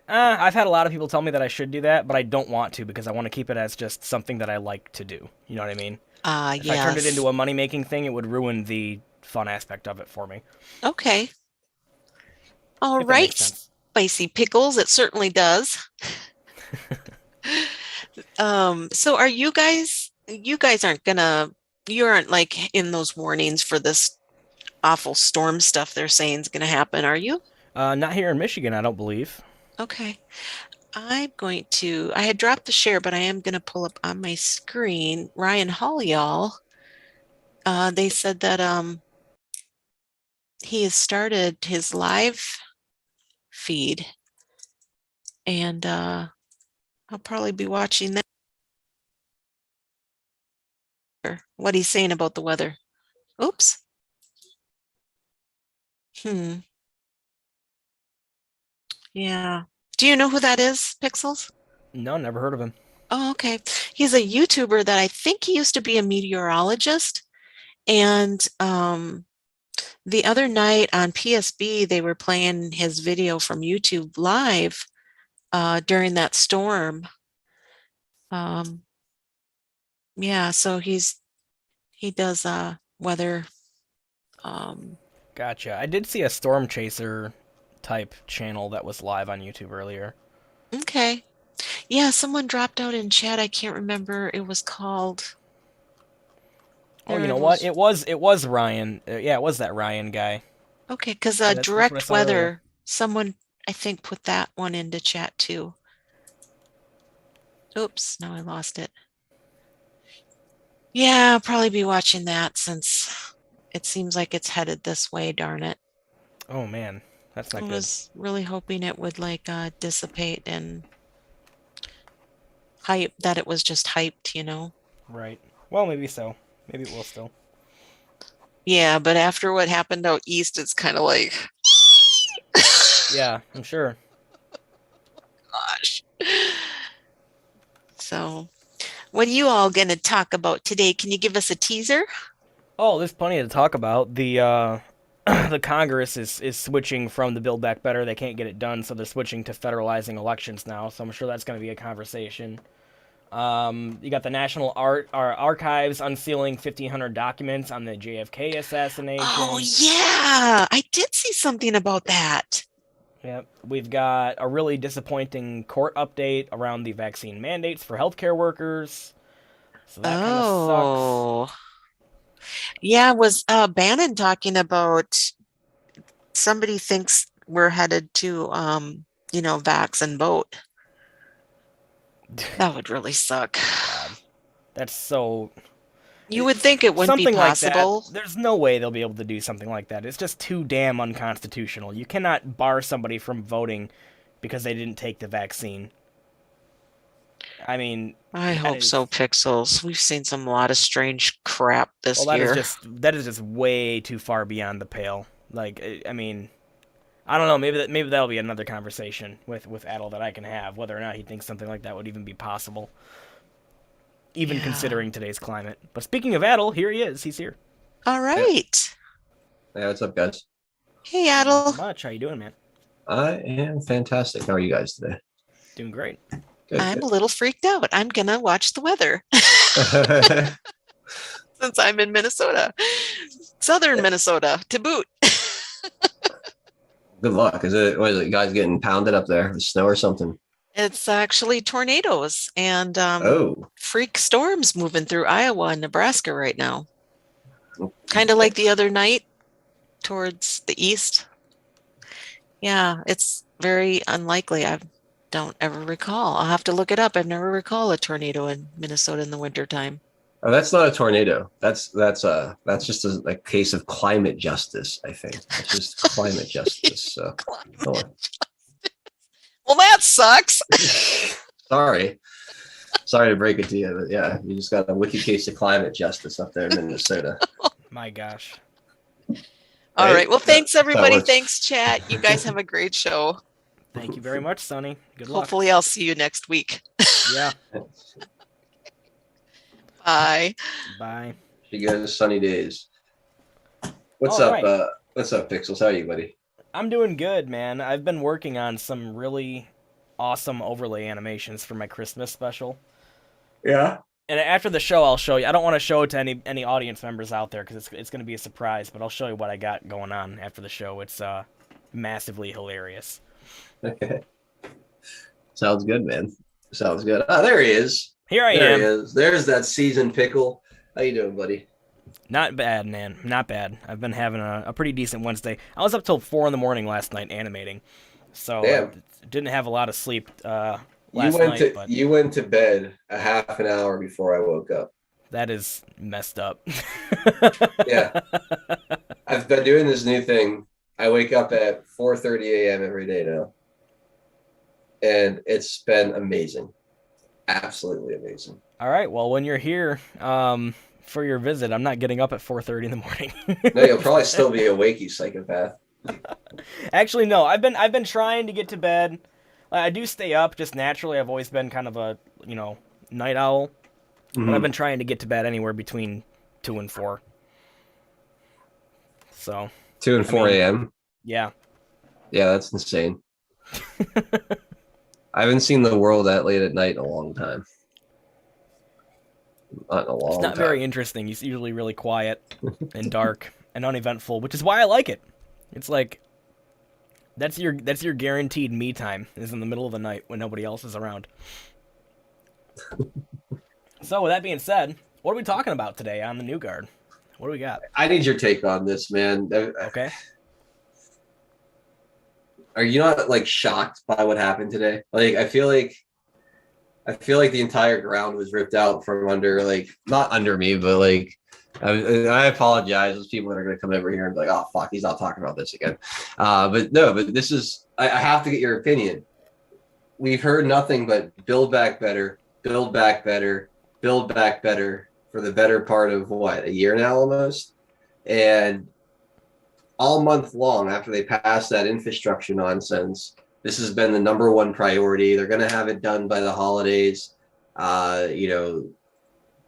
I've had a lot of people tell me that I should do that, but I don't want to because I want to keep it as just something that I like to do. You know what I mean? If I turned it into a money-making thing, it would ruin the fun aspect of it for me. Okay. All right, Spicy Pickles. It certainly does. So are you guys you aren't like in those warnings for this awful storm stuff they're saying is going to happen, are you? Not here in Michigan, I don't believe. Okay. I had dropped the share, but I am going to pull up on my screen. Ryan Hollyall, they said that he has started his live feed, and I'll probably be watching that. What he's saying about the weather. Oops. Yeah. Do you know who that is, Pixels? No, never heard of him. Oh, okay. He's a YouTuber that I think he used to be a meteorologist. And the other night on PSB, they were playing his video from YouTube live during that storm. Yeah, so he does weather. Gotcha. I did see a Storm Chaser type channel that was live on YouTube earlier. Okay. Yeah, someone dropped out in chat. I can't remember. It was called. Oh, There you it know what? was. It was Ryan. Yeah, it was that Ryan guy. Okay, because Yeah, that's what I direct saw earlier. weather, someone I think put that one into chat too. Oops, now I lost it. Yeah, I'll probably be watching that since it seems like it's headed this way, darn it. Oh man, that's not I good. was really hoping it would like dissipate and hype, that it was just hyped, you know? Right. Well, maybe so. Maybe it will still. Yeah, but after what happened out east, it's kind of like, Yeah, I'm sure. gosh. So, what are you all going to talk about today? Can you give us a teaser? Oh, there's plenty to talk about. The the Congress is switching from the Build Back Better. They can't get it done, so they're switching to federalizing elections now. So I'm sure that's going to be a conversation. You got the National Archives unsealing 1,500 documents on the JFK assassination. Oh, yeah. I did see something about that. Yep. We've got a really disappointing court update around the vaccine mandates for healthcare workers. So that kind of sucks. Yeah, was Bannon talking about somebody thinks we're headed to vax and vote. That would really suck. God. That's so... You would think it wouldn't be possible. Like that, there's no way they'll be able to do something like that. It's just too damn unconstitutional. You cannot bar somebody from voting because they didn't take the vaccine. I mean... I hope so, Pixels. We've seen a lot of strange crap this year. That is just way too far beyond the pale. Like, I mean... I don't know, maybe that'll be another conversation with Adel that I can have, whether or not he thinks something like that would even be possible. Even considering today's climate. But speaking of Adel, here he is. He's here. All right. Hey, what's up, guys? Hey, Adel. Not much. How you doing, man? I am fantastic. How are you guys today? Doing great. Good, I'm good. a little freaked out. I'm going to watch the weather. Since I'm in Minnesota. Southern Minnesota, to boot. Good luck. What is it, you guys getting pounded up there with snow or something? It's actually tornadoes and freak storms moving through Iowa and Nebraska right now. Kind of like the other night towards the east. Yeah, it's very unlikely. I don't ever recall. I'll have to look it up. I've never recall a tornado in Minnesota in the wintertime. Oh, that's not a tornado. That's just a case of climate justice, I think. It's just climate justice. So, well, that sucks. Sorry to break it to you, but yeah, you just got a wicked case of climate justice up there in Minnesota. My gosh. All right. Well, thanks everybody. Thanks, chat. You guys have a great show. Thank you very much, Sonny. Good luck. Hopefully, I'll see you next week. Yeah. Bye. Bye. You guys, sunny days. What's up? What's up, Pixels? How are you, buddy? I'm doing good, man. I've been working on some really awesome overlay animations for my Christmas special. Yeah. And after the show, I'll show you. I don't want to show it to any audience members out there because it's going to be a surprise. But I'll show you what I got going on after the show. It's massively hilarious. Okay. Sounds good, man. Sounds good. Oh, there he is. Here I am. There he is. There's that seasoned pickle. How you doing, buddy? Not bad, man. Not bad. I've been having a pretty decent Wednesday. I was up till 4 a.m. last night animating, so didn't have a lot of sleep last night. But you went to bed a half an hour before I woke up. That is messed up. Yeah. I've been doing this new thing. I wake up at 4:30 a.m. every day now, and it's been amazing. Absolutely amazing. All right. Well, when you're here for your visit, I'm not getting up at 4:30 in the morning. No, you'll probably still be awake, you psychopath. Actually, no. I've been trying to get to bed. I do stay up just naturally. I've always been kind of a night owl, but I've been trying to get to bed anywhere between 2 and 4. So 2 and 4 a.m. Yeah. Yeah, that's insane. I haven't seen the world that late at night in a long time. Not in a long time. It's not very interesting. It's usually really quiet and dark and uneventful, which is why I like it. It's like that's your guaranteed me time is in the middle of the night when nobody else is around. So with that being said, what are we talking about today on the New Guard? What do we got? I need your take on this, man. Okay. Are you not like shocked by what happened today? Like, I feel like the entire ground was ripped out from under, like, not under me, but like, I apologize. There's people that are going to come over here and be like, oh, fuck, he's not talking about this again. But no, but this is, I have to get your opinion. We've heard nothing but build back better, build back better, build back better for the better part of what, a year now almost? And all month long after they passed that infrastructure nonsense, this has been the number one priority. They're going to have it done by the holidays.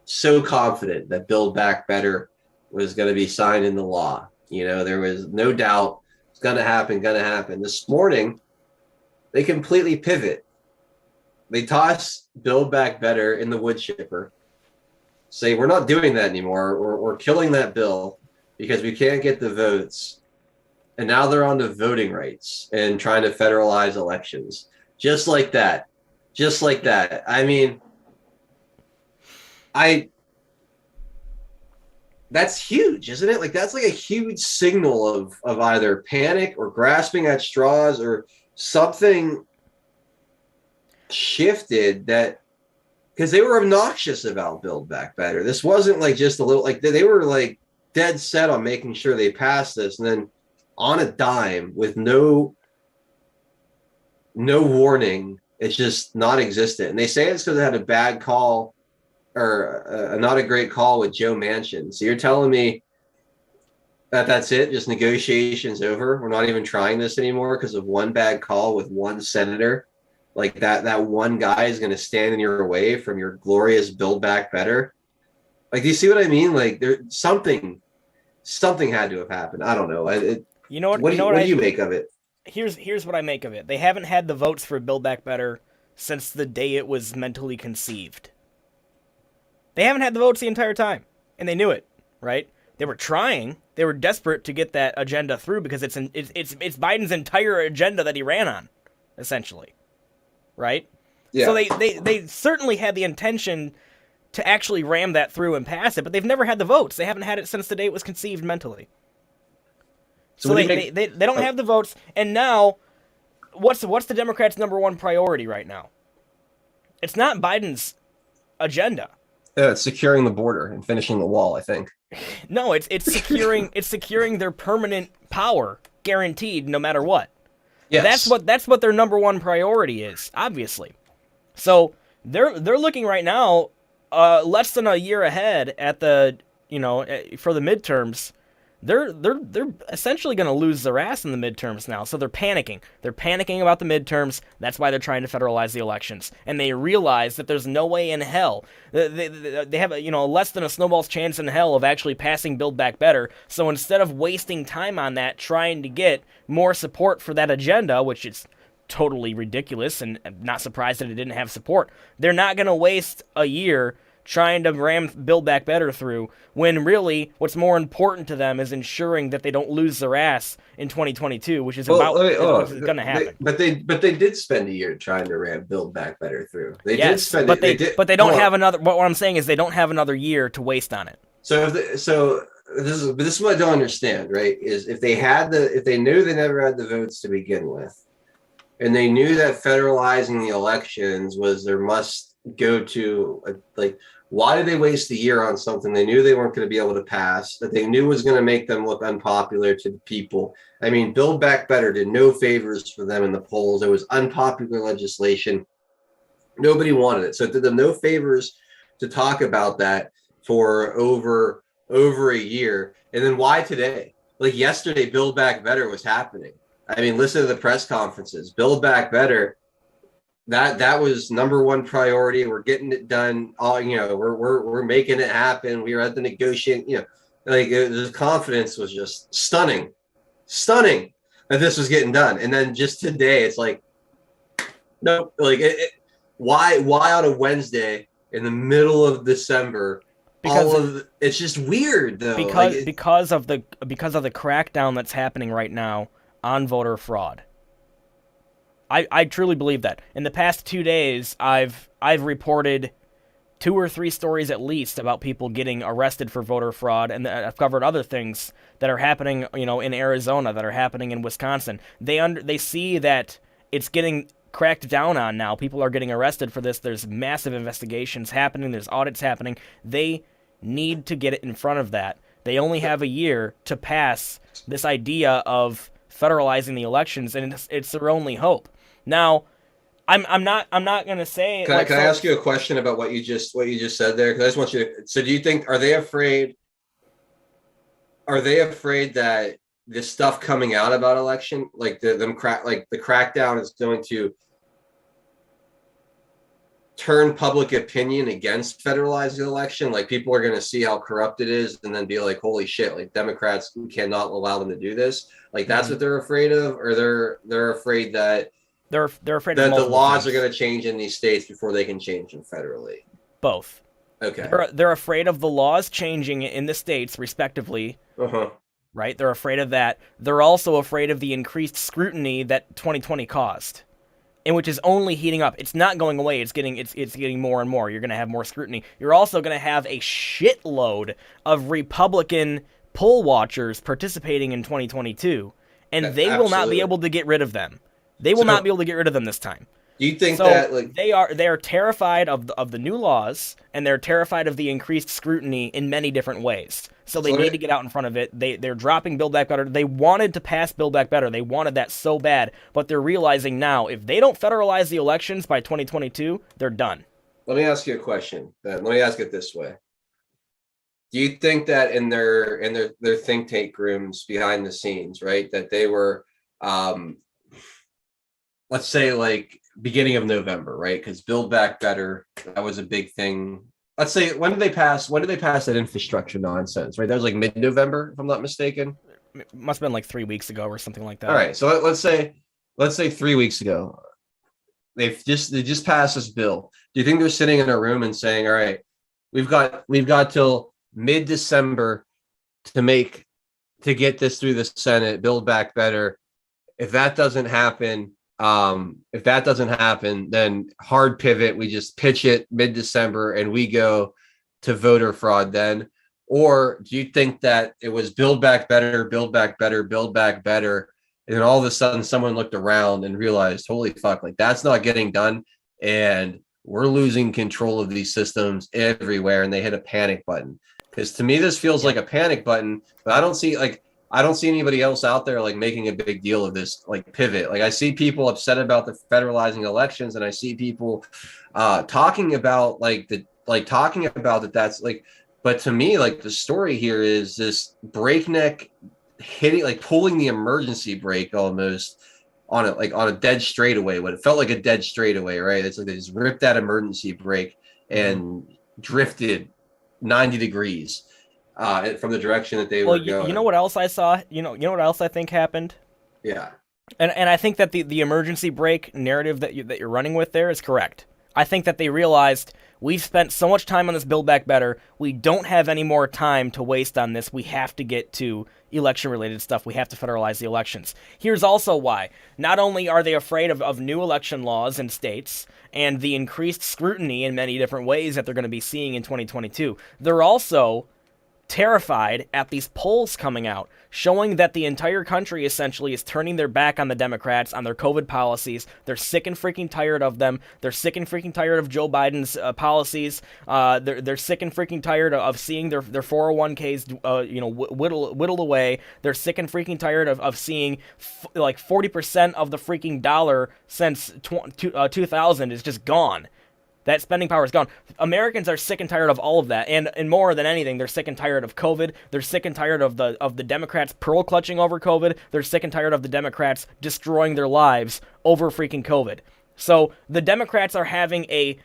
So confident that Build Back Better was going to be signed into law. There was no doubt it's going to happen. This morning, they completely pivot. They toss Build Back Better in the wood chipper, say, we're not doing that anymore. We're killing that bill because we can't get the votes. And now they're on to voting rights and trying to federalize elections. Just like that. I mean, that's huge, isn't it? Like, that's like a huge signal of either panic or grasping at straws or something shifted, that because they were obnoxious about Build Back Better. This wasn't like just a little, like they were like dead set on making sure they passed this, and then on a dime with no warning, it's just not existent. And they say it's because they had a bad call or not a great call with Joe Manchin. So you're telling me that that's it? Just negotiations over? We're not even trying this anymore because of one bad call with one senator? Like that one guy is going to stand in your way from your glorious Build Back Better? Like, do you see what I mean? Like, there something had to have happened. I don't know. What do you make of it? Here's what I make of it. They haven't had the votes for Build Back Better since the day it was mentally conceived. They haven't had the votes the entire time, and they knew it, right? They were trying. They were desperate to get that agenda through because it's Biden's entire agenda that he ran on, essentially, right? Yeah. So they certainly had the intention to actually ram that through and pass it, but they've never had the votes. They haven't had it since the day it was conceived mentally. So they don't have the votes, and now what's the Democrats' number one priority right now? It's not Biden's agenda. Yeah, it's securing the border and finishing the wall, I think. No, it's securing their permanent power, guaranteed no matter what. Yes. That's what their number one priority is, obviously. So they're looking right now less than a year ahead at the for the midterms. They're essentially going to lose their ass in the midterms now, so they're panicking. They're panicking about the midterms. That's why they're trying to federalize the elections, and they realize that there's no way in hell they have less than a snowball's chance in hell of actually passing Build Back Better. So instead of wasting time on that, trying to get more support for that agenda, which is totally ridiculous, and I'm not surprised that it didn't have support, they're not going to waste a year trying to ram Build Back Better through, when really what's more important to them is ensuring that they don't lose their ass in 2022, which is what's going to happen. But they did spend a year trying to ram Build Back Better through. They don't have another. What I'm saying is they don't have another year to waste on it. So this is what I don't understand, right? Is if they knew they never had the votes to begin with, and they knew that federalizing the elections was their must go to, why did they waste a year on something they knew they weren't going to be able to pass, that they knew was going to make them look unpopular to the people? I mean, Build Back Better did no favors for them in the polls. It was unpopular legislation. Nobody wanted it. So it did them no favors to talk about that for over a year. And then why today? Like yesterday, Build Back Better was happening. I mean, listen to the press conferences. Build Back Better, that was number one priority. We're getting it done. We're making it happen. We were at the negotiation. The confidence was just stunning that this was getting done. And then just today, it's like, nope. Like, why on a Wednesday in the middle of December? It's just weird though. Because of the crackdown that's happening right now on voter fraud. I truly believe that. In the past 2 days, I've reported 2 or 3 stories at least about people getting arrested for voter fraud, and I've covered other things that are happening, in Arizona, that are happening in Wisconsin. They see that it's getting cracked down on now. People are getting arrested for this. There's massive investigations happening. There's audits happening. They need to get it in front of that. They only have a year to pass this idea of federalizing the elections, and it's their only hope. Now, I'm not gonna say. Can I ask you a question about what you just said there? Because I just want you to. So, do you think are they afraid? Are they afraid that this stuff coming out about election, like the crackdown, is going to turn public opinion against federalizing the election? Like, people are going to see how corrupt it is and then be like, holy shit, like, Democrats, we cannot allow them to do this. Like, that's what they're afraid of? Or they're afraid that they're afraid that of the laws things. are going to change in these states before they can change them federally? Both. Okay. They're afraid of the laws changing in the states respectively. Right? They're afraid of that. They're also afraid of the increased scrutiny that 2020 caused, and which is only heating up. It's not going away. It's getting more and more. You're going to have more scrutiny. You're also going to have a shitload of Republican poll watchers participating in 2022, and they will not be able to get rid of them. They will not be able to get rid of them this time. Do you think that, like, they are terrified of the new laws, and they're terrified of the increased scrutiny in many different ways. So they need to get out in front of it. They're dropping Build Back Better. They wanted to pass Build Back Better. They wanted that so bad, but they're realizing now if they don't federalize the elections by 2022, they're done. Let me ask you a question, Ben. Let me ask it this way. Do you think that in their think tank rooms behind the scenes, right, that they were, let's say, like, beginning of November, right? Because Build Back Better, that was a big thing. Let's say, when did they pass that infrastructure nonsense, right? That was like mid-November, if I'm not mistaken. It must have been like 3 weeks ago or something like that. All right, so let's say 3 weeks ago, they just passed this bill. Do you think they're sitting in a room and saying, all right, we've got till mid-December to get this through the Senate, Build Back Better? If that doesn't happen, then hard pivot. We just pitch it mid-December and we go to voter fraud then. Or do you think that it was Build Back Better, Build Back Better, Build Back Better, and then all of a sudden someone looked around and realized, holy fuck, like, that's not getting done, and we're losing control of these systems everywhere, and they hit a panic button? Because to me, this feels like a panic button, but I don't see anybody else out there, like, making a big deal of this, like, pivot. Like, I see people upset about the federalizing elections, and I see people talking about that that's like, but to me, like, the story here is this breakneck hitting, like, pulling the emergency brake almost on it, like on a dead straightaway, what it felt like a dead straightaway, right? It's like they just ripped that emergency brake and drifted 90 degrees from the direction that they were going. You know what else I saw? You know what else I think happened? Yeah. And I think that the emergency brake narrative that you're running with there is correct. I think that they realized we've spent so much time on this Build Back Better. We don't have any more time to waste on this. We have to get to election-related stuff. We have to federalize the elections. Here's also why. Not only are they afraid of new election laws in states and the increased scrutiny in many different ways that they're going to be seeing in 2022, they're also terrified at these polls coming out, showing that the entire country essentially is turning their back on the Democrats, on their COVID policies. They're sick and freaking tired of them. They're sick and freaking tired of Joe Biden's policies. They're sick and freaking tired of seeing their 401ks, whittled away. They're sick and freaking tired of seeing like 40% of the freaking dollar since 2000 is just gone. That spending power is gone. Americans are sick and tired of all of that, and more than anything, they're sick and tired of COVID. They're sick and tired of the Democrats pearl clutching over COVID. They're sick and tired of the Democrats destroying their lives over freaking COVID. So the Democrats are having a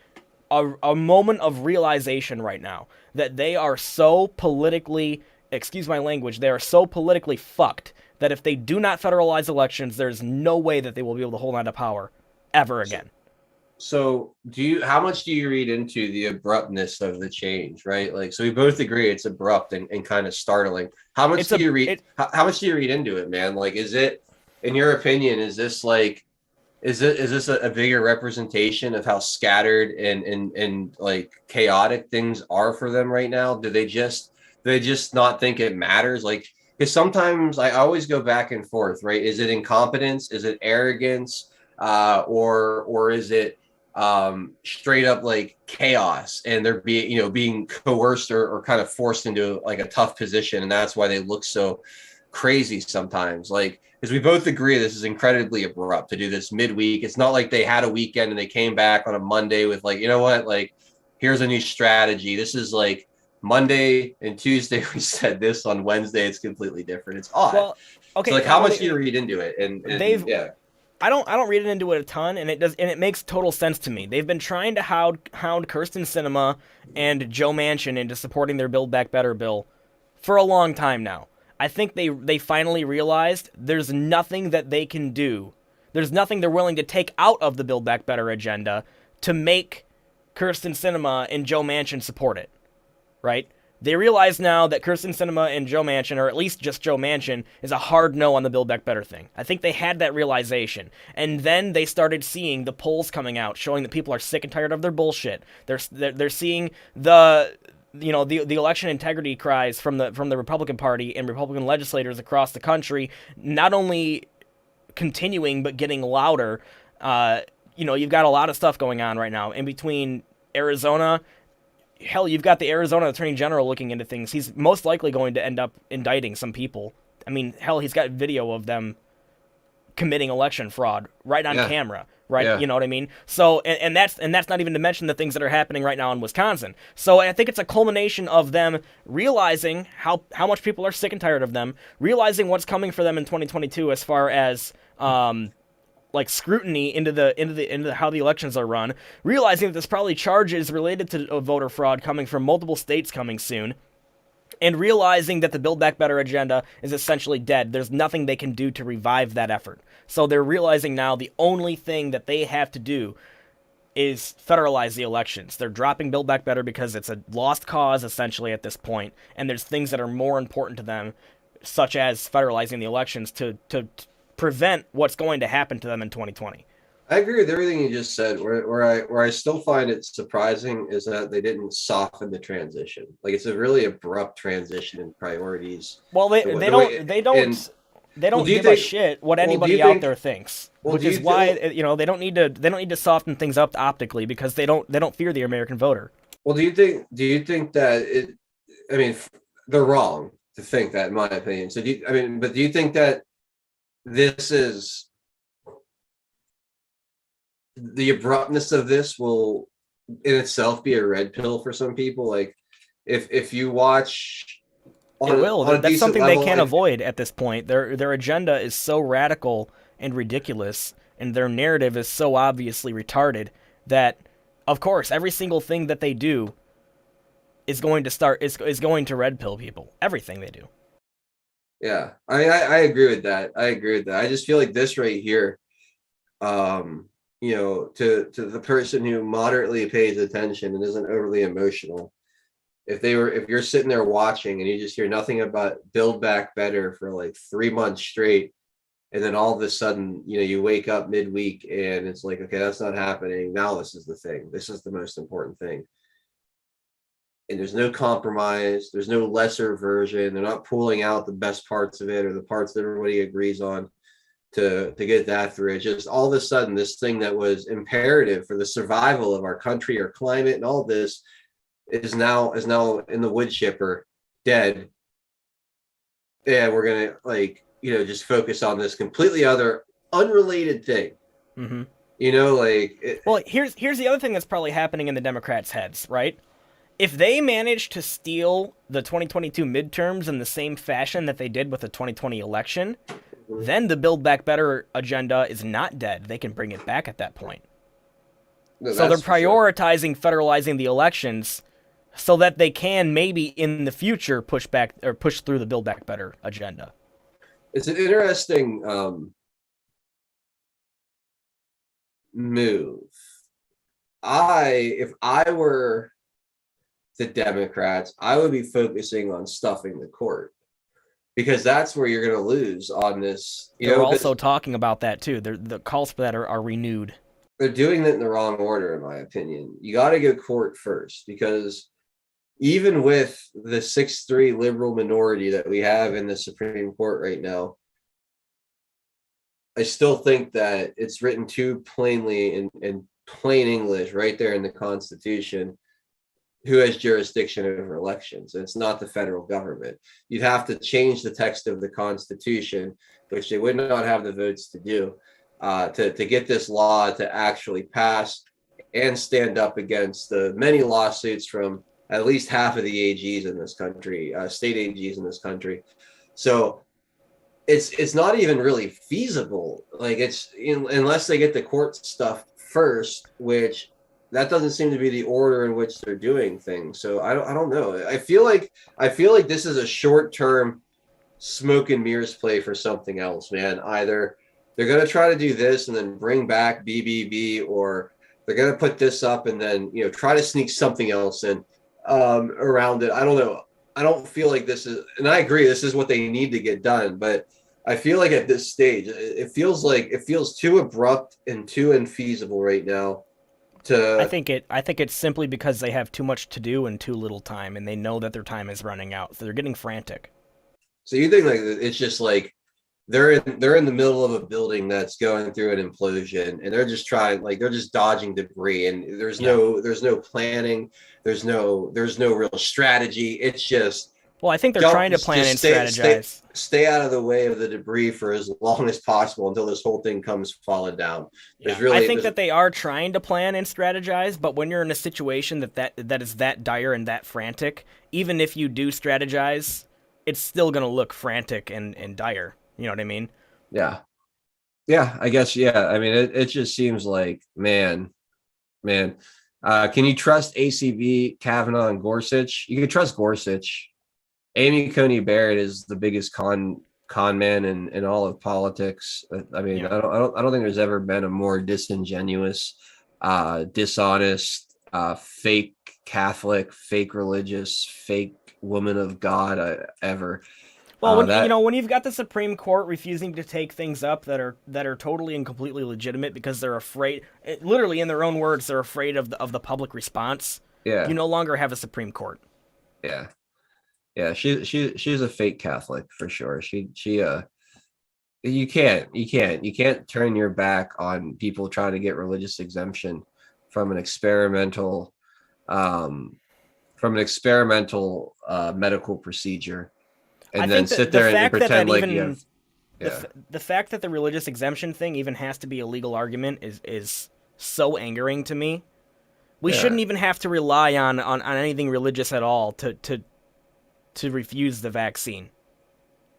moment of realization right now that they are so politically, excuse my language, they are so politically fucked that if they do not federalize elections, there's no way that they will be able to hold on to power ever again. So how much do you read into the abruptness of the change, right? Like, so we both agree it's abrupt and kind of startling. How much do you read into it, man? Like, is it, in your opinion, is this like Is this a bigger representation of how scattered and like chaotic things are for them right now? Do they just not think it matters? Like, because sometimes I always go back and forth, right? Is it incompetence? Is it arrogance? Or is it straight up like chaos, and they're being coerced or kind of forced into like a tough position, and that's why they look so crazy sometimes. Like, because we both agree this is incredibly abrupt to do this midweek. It's not like they had a weekend and they came back on a Monday with like, you know what, like, here's a new strategy. This is like Monday and Tuesday we said this, on Wednesday it's completely different. It's odd. Well, okay, so like, how much do you read into it? And yeah. I don't read into it a ton, and it makes total sense to me. They've been trying to hound Kirsten Sinema and Joe Manchin into supporting their Build Back Better bill for a long time now. I think they finally realized there's nothing that they can do. There's nothing they're willing to take out of the Build Back Better agenda to make Kirsten Sinema and Joe Manchin support it, right? They realize now that Kirsten Sinema and Joe Manchin, or at least just Joe Manchin, is a hard no on the Build Back Better thing. I think they had that realization. And then they started seeing the polls coming out showing that people are sick and tired of their bullshit. They're seeing the election integrity cries from the Republican Party and Republican legislators across the country not only continuing but getting louder. You've got a lot of stuff going on right now in between Arizona. Hell, you've got the Arizona Attorney General looking into things. He's most likely going to end up indicting some people. I mean, hell, he's got video of them committing election fraud right on camera, right? Yeah. You know what I mean? So, and that's not even to mention the things that are happening right now in Wisconsin. So I think it's a culmination of them realizing how much people are sick and tired of them, realizing what's coming for them in 2022 as far as like scrutiny into how the elections are run, realizing that there's probably charges related to voter fraud coming from multiple states coming soon, and realizing that the Build Back Better agenda is essentially dead. There's nothing they can do to revive that effort. So they're realizing now the only thing that they have to do is federalize the elections. They're dropping Build Back Better because it's a lost cause essentially at this point, and there's things that are more important to them, such as federalizing the elections to prevent what's going to happen to them in 2020. I agree with everything you just said. Where I still find it surprising is that they didn't soften the transition. Like, it's a really abrupt transition in priorities. Well, they don't give a shit what anybody out there thinks, which is why they don't need to soften things up optically, because they don't fear the American voter. Well, do you think that they're wrong to think that, in my opinion. So do you think that this is the abruptness of this will in itself be a red pill for some people? Like, if you watch, that's something they can't avoid at this point. Their agenda is so radical and ridiculous, and their narrative is so obviously retarded that, of course, every single thing that they do is going to red pill people. Everything they do. Yeah, I agree with that. I just feel like this right here, to the person who moderately pays attention and isn't overly emotional, if you're sitting there watching and you just hear nothing about Build Back Better for like 3 months straight, and then all of a sudden, you wake up midweek and it's like, okay, that's not happening. Now this is the thing. This is the most important thing. And there's no compromise. There's no lesser version. They're not pulling out the best parts of it or the parts that everybody agrees on to get that through. It's just all of a sudden this thing that was imperative for the survival of our country, our climate, and all this is now in the wood chipper, dead. And we're gonna just focus on this completely other unrelated thing. Mm-hmm. Well, here's the other thing that's probably happening in the Democrats' heads, right? If they manage to steal the 2022 midterms in the same fashion that they did with the 2020 election, then the Build Back Better agenda is not dead. They can bring it back at that point. No, so they're prioritizing federalizing the elections so that they can maybe in the future push through the Build Back Better agenda. It's an interesting move. If I were the Democrats, I would be focusing on stuffing the court, because that's where you're going to lose on this. They're also talking about that too. The calls for that are renewed. They're doing it in the wrong order, in my opinion. You got to go to court first, because even with the 6-3 liberal minority that we have in the Supreme Court right now, I still think that it's written too plainly in plain English right there in the Constitution who has jurisdiction over elections. It's not the federal government. You'd have to change the text of the Constitution, which they would not have the votes to do, to get this law to actually pass and stand up against the many lawsuits from at least half of the AGs in this country, state AGs in this country. So it's not even really feasible. Like unless they get the court stuff first, which that doesn't seem to be the order in which they're doing things. So I don't know. I feel like this is a short-term smoke and mirrors play for something else, man. Either they're going to try to do this and then bring back BBB, or they're going to put this up and then, try to sneak something else in around it. I don't know. I don't feel like this is, and I agree, this is what they need to get done. But I feel like at this stage, it feels too abrupt and too infeasible right now. I think it's simply because they have too much to do and too little time, and they know that their time is running out, so they're getting frantic. So you think like it's just like they're in the middle of a building that's going through an implosion, and they're just they're just dodging debris, and there's no planning, there's no real strategy. It's just, well, I think they're trying to plan and strategize. Stay out of the way of the debris for as long as possible until this whole thing comes falling down. Yeah. I think that they are trying to plan and strategize, but when you're in a situation that is that dire and that frantic, even if you do strategize, it's still going to look frantic and dire. You know what I mean? Yeah. Yeah, I guess, yeah. I mean, it just seems like, man. Can you trust ACB, Kavanaugh, and Gorsuch? You can trust Gorsuch. Amy Coney Barrett is the biggest con man in all of politics. I mean, I don't think there's ever been a more disingenuous, dishonest, fake Catholic, fake religious, fake woman of God ever. Well, when you've got the Supreme Court refusing to take things up that are totally and completely legitimate because they're afraid, literally in their own words, they're afraid of the public response. Yeah. You no longer have a Supreme Court. Yeah. Yeah, she's a fake Catholic for sure. You can't turn your back on people trying to get religious exemption from an experimental medical procedure, and then sit there and pretend like you have. Yeah. The fact that the religious exemption thing even has to be a legal argument is so angering to me. We shouldn't even have to rely on anything religious at all to refuse the vaccine.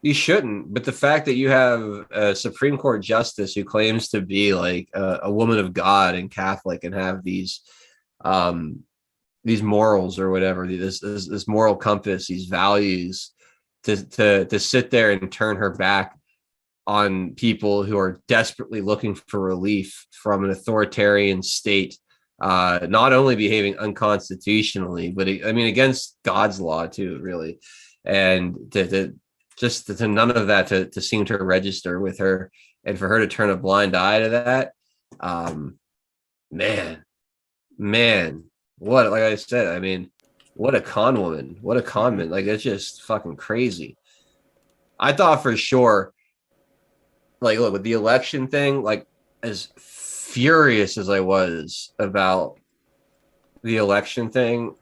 You shouldn't, but the fact that you have a Supreme Court justice who claims to be like a woman of God and Catholic and have these morals or whatever, this moral compass, these values, to sit there and turn her back on people who are desperately looking for relief from an authoritarian state, not only behaving unconstitutionally, but against God's law too, really. And to none of that to seem to register with her, and for her to turn a blind eye to that, man, what, like I said, what a con woman, what a con man. Like, it's just fucking crazy. I thought for sure, like, look, with the election thing, like, as furious as I was about the election thing,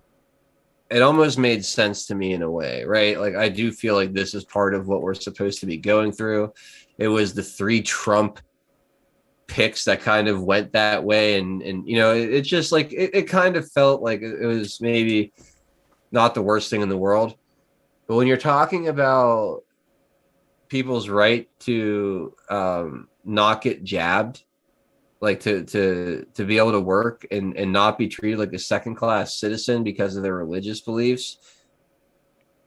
it almost made sense to me in a way, right? Like, I do feel like this is part of what we're supposed to be going through. It was the 3 Trump picks that kind of went that way. And it's just like, it kind of felt like it was maybe not the worst thing in the world. But when you're talking about people's right to not get jabbed, like to be able to work and not be treated like a second-class citizen because of their religious beliefs,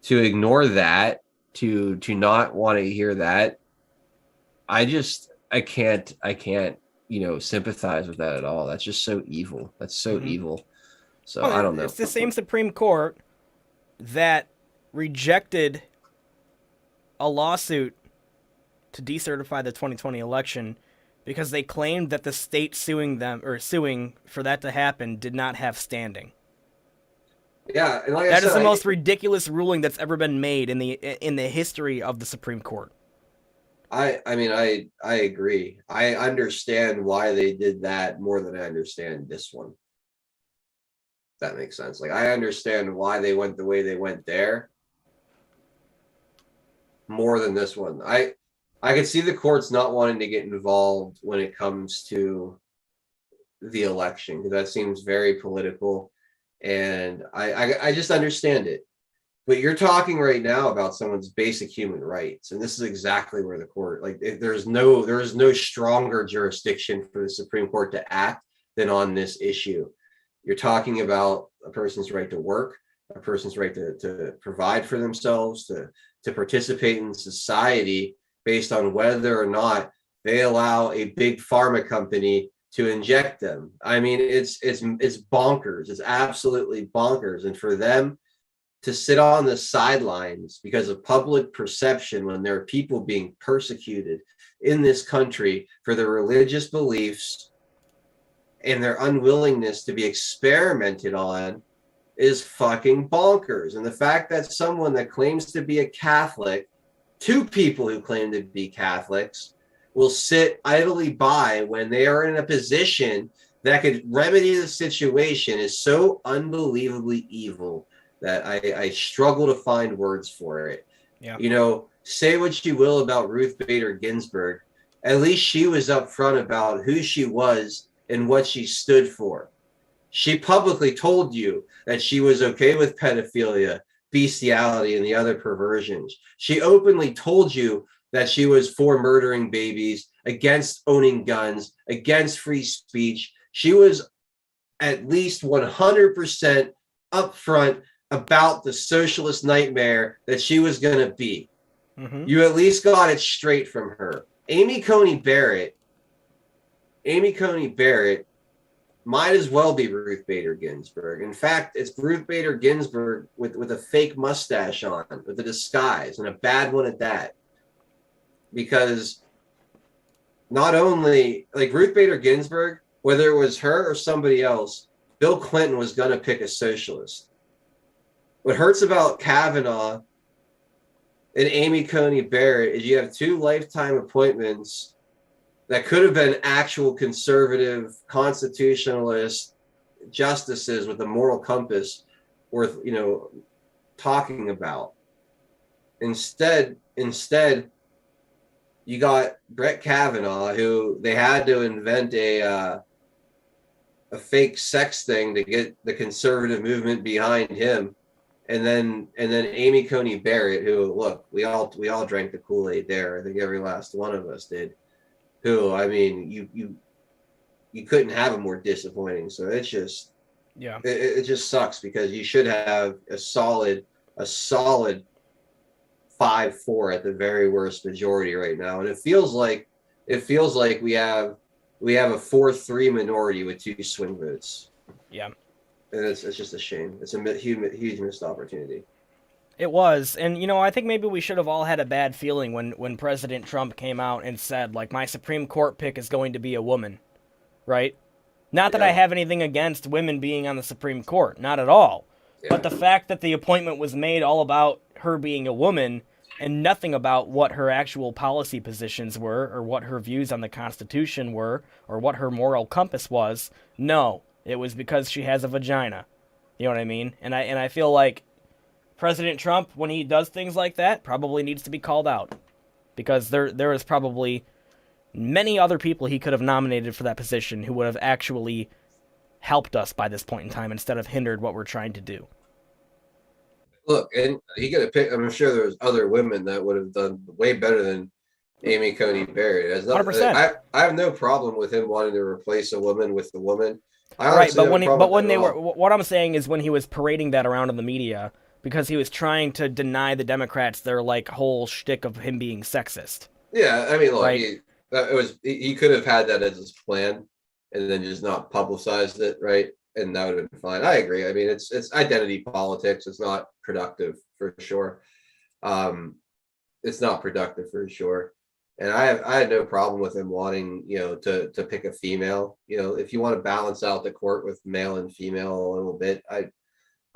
to ignore that, to not want to hear that, I can't sympathize with that at all. That's just so evil. That's so evil. So I don't know. It's the same Supreme Court that rejected a lawsuit to decertify the 2020 election because they claimed that the state suing for that to happen did not have standing. Yeah, and like that I said, is the most ridiculous ruling that's ever been made in the history of the Supreme Court. I mean, I agree. I understand why they did that more than I understand this one. That makes sense. Like, I understand why they went the way they went there more than this one. I could see the courts not wanting to get involved when it comes to the election, because that seems very political, and I just understand it. But you're talking right now about someone's basic human rights, and this is exactly where the court, like, there is no stronger jurisdiction for the Supreme Court to act than on this issue. You're talking about a person's right to work, a person's right to provide for themselves, to participate in society based on whether or not they allow a big pharma company to inject them. I mean, it's bonkers. It's absolutely bonkers. And for them to sit on the sidelines because of public perception when there are people being persecuted in this country for their religious beliefs and their unwillingness to be experimented on is fucking bonkers. And the fact that someone that claims to be a Catholic, two people who claim to be Catholics, will sit idly by when they are in a position that could remedy the situation is so unbelievably evil that I struggle to find words for it. Yeah. You know, say what you will about Ruth Bader Ginsburg, at least she was upfront about who she was and what she stood for. She publicly told you that she was okay with pedophilia, bestiality, and the other perversions. She openly told you that she was for murdering babies, against owning guns, against free speech. She was at least 100% upfront about the socialist nightmare that she was going to be. Mm-hmm. You at least got it straight from her. Amy Coney Barrett might as well be Ruth Bader Ginsburg. In fact, it's Ruth Bader Ginsburg with a fake mustache on, with a disguise, and a bad one at that. Because not only, like, Ruth Bader Ginsburg, whether it was her or somebody else, Bill Clinton was going to pick a socialist. What hurts about Kavanaugh and Amy Coney Barrett is you have two lifetime appointments that could have been actual conservative, constitutionalist justices with a moral compass worth, talking about. Instead, you got Brett Kavanaugh, who they had to invent a fake sex thing to get the conservative movement behind him. And then Amy Coney Barrett, who, look, we all drank the Kool-Aid there. I think every last one of us did. Who, I mean, you couldn't have a more disappointing. So it's just, yeah, it just sucks, because you should have a solid 5-4 at the very worst majority right now. And it feels like we have a 4-3 minority with 2 swing votes. Yeah. And it's just a shame. It's a huge missed opportunity. It was. And, I think maybe we should have all had a bad feeling when President Trump came out and said, like, my Supreme Court pick is going to be a woman, right? Not that I have anything against women being on the Supreme Court, not at all. Yeah. But the fact that the appointment was made all about her being a woman and nothing about what her actual policy positions were or what her views on the Constitution were or what her moral compass was, no. It was because she has a vagina. You know what I mean? And I feel like President Trump, when he does things like that, probably needs to be called out. Because there is probably many other people he could have nominated for that position who would have actually helped us by this point in time instead of hindered what we're trying to do. Look, and he could have picked, I'm sure there was other women that would have done way better than Amy Coney Barrett. 100%. I have no problem with him wanting to replace a woman with the woman. Right, but what I'm saying is when he was parading that around in the media, because he was trying to deny the Democrats their like whole shtick of him being sexist. Yeah, I mean, look, right? He could have had that as his plan, and then just not publicized it, right? And that would have been fine. I agree. I mean, it's identity politics. It's not productive for sure. it's not productive for sure. And I had no problem with him wanting, to pick a female. If you want to balance out the court with male and female a little bit, I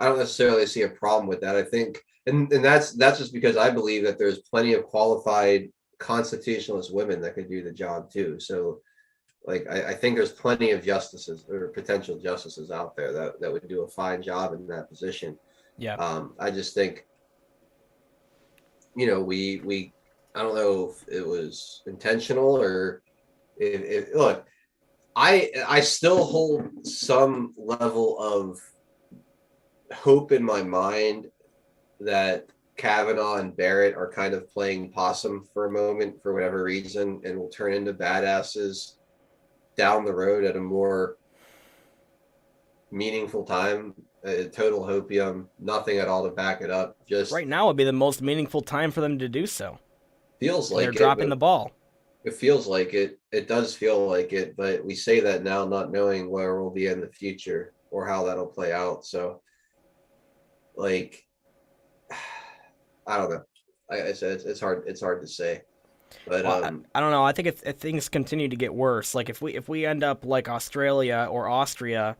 don't necessarily see a problem with that. I think, and that's just because I believe that there's plenty of qualified constitutionalist women that could do the job too. So, like, I think there's plenty of justices or potential justices out there that would do a fine job in that position. Yeah. I just think, we I don't know if it was intentional or if look, I still hold some level of hope in my mind that Kavanaugh and Barrett are kind of playing possum for a moment for whatever reason and will turn into badasses down the road at a more meaningful time. Total hopium, nothing at all to back it up. Just right now would be the most meaningful time for them to do so. Feels like they're dropping the ball. It feels like it. It does feel like it, but we say that now, not knowing where we'll be in the future or how that'll play out. So, like, I don't know. Like I said, it's hard. It's hard to say. But I don't know. I think if things continue to get worse, like if we end up like Australia or Austria,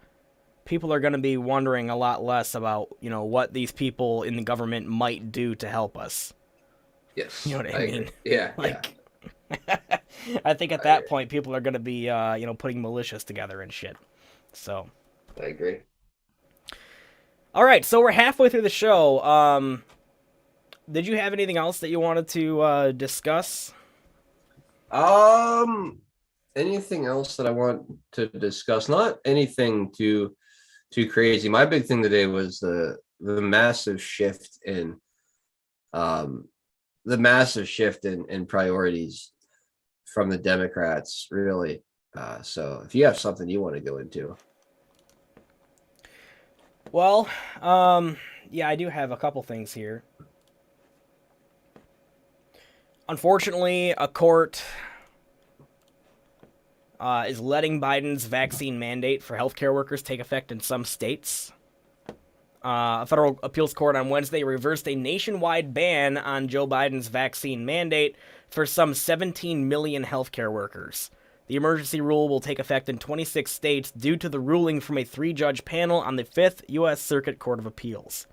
people are going to be wondering a lot less about what these people in the government might do to help us. Yes. You know what I mean? Agree. Yeah. Like, yeah. I think at that point, people are going to be, putting militias together and shit. So. I agree. All right, so we're halfway through the show. Did you have anything else that you wanted to discuss? Anything else that I want to discuss? Not anything too crazy. My big thing today was the massive shift in priorities from the Democrats, really. So if you have something you want to go into. Well, yeah, I do have a couple things here. Unfortunately, a court is letting Biden's vaccine mandate for healthcare workers take effect in some states. A federal appeals court on Wednesday reversed a nationwide ban on Joe Biden's vaccine mandate for some 17 million healthcare workers. The emergency rule will take effect in 26 states due to the ruling from a 3-judge panel on the 5th U.S. Circuit Court of Appeals.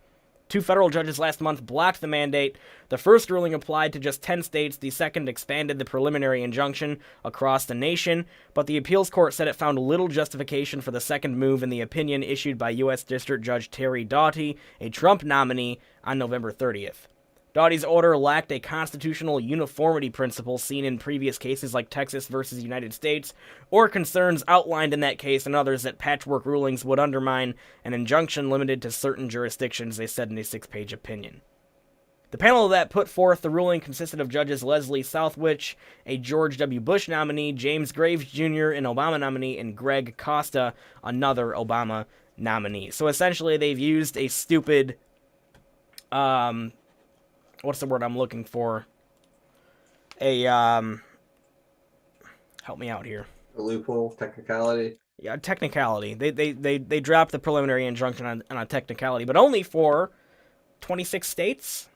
2 federal judges last month blocked the mandate. The first ruling applied to just 10 states. The second expanded the preliminary injunction across the nation, but the appeals court said it found little justification for the second move in the opinion issued by U.S. District Judge Terry Doughty, a Trump nominee, on November 30th. Doughty's order lacked a constitutional uniformity principle seen in previous cases like Texas versus United States, or concerns outlined in that case and others that patchwork rulings would undermine an injunction limited to certain jurisdictions, they said in a 6-page opinion. The panel that put forth the ruling consisted of Judges Leslie Southwich, a George W. Bush nominee, James Graves Jr., an Obama nominee, and Greg Costa, another Obama nominee. So essentially they've used a stupid... what's the word I'm looking for? Help me out here. A loophole, technicality. Yeah, technicality. They dropped the preliminary injunction on a technicality, but only for 26 states,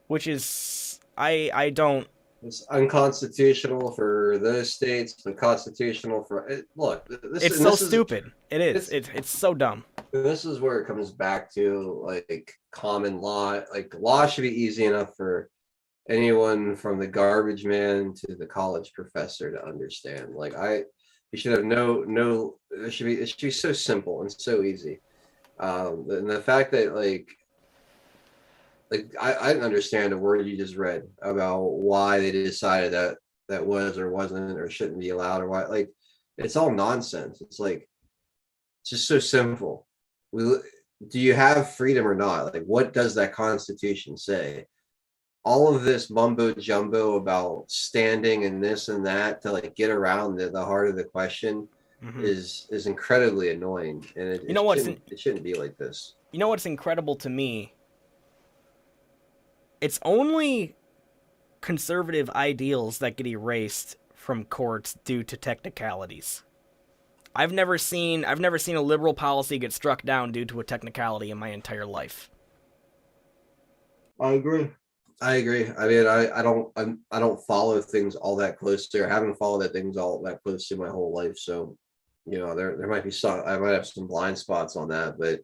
which is I don't. It's unconstitutional for those states, but constitutional for look. It's so stupid. It is. It's so dumb. This is where it comes back to like common law. Like law should be easy enough for anyone from the garbage man to the college professor to understand. Like you should have no. It should be so simple and so easy. And the fact that like I didn't understand a word you just read about why they decided that was or wasn't or shouldn't be allowed or why. Like it's all nonsense. It's like it's just so simple. Do you have freedom or not? Like what does that Constitution say? All of this mumbo jumbo about standing and this and that to like get around the heart of the question is incredibly annoying. And it shouldn't be like this. You know what's incredible to me? It's only conservative ideals that get erased from courts due to technicalities. I've never seen a liberal policy get struck down due to a technicality in my entire life. I agree. I agree. I mean, I don't follow things all that closely, or haven't followed things all that closely my whole life. So, there might be I might have some blind spots on that, but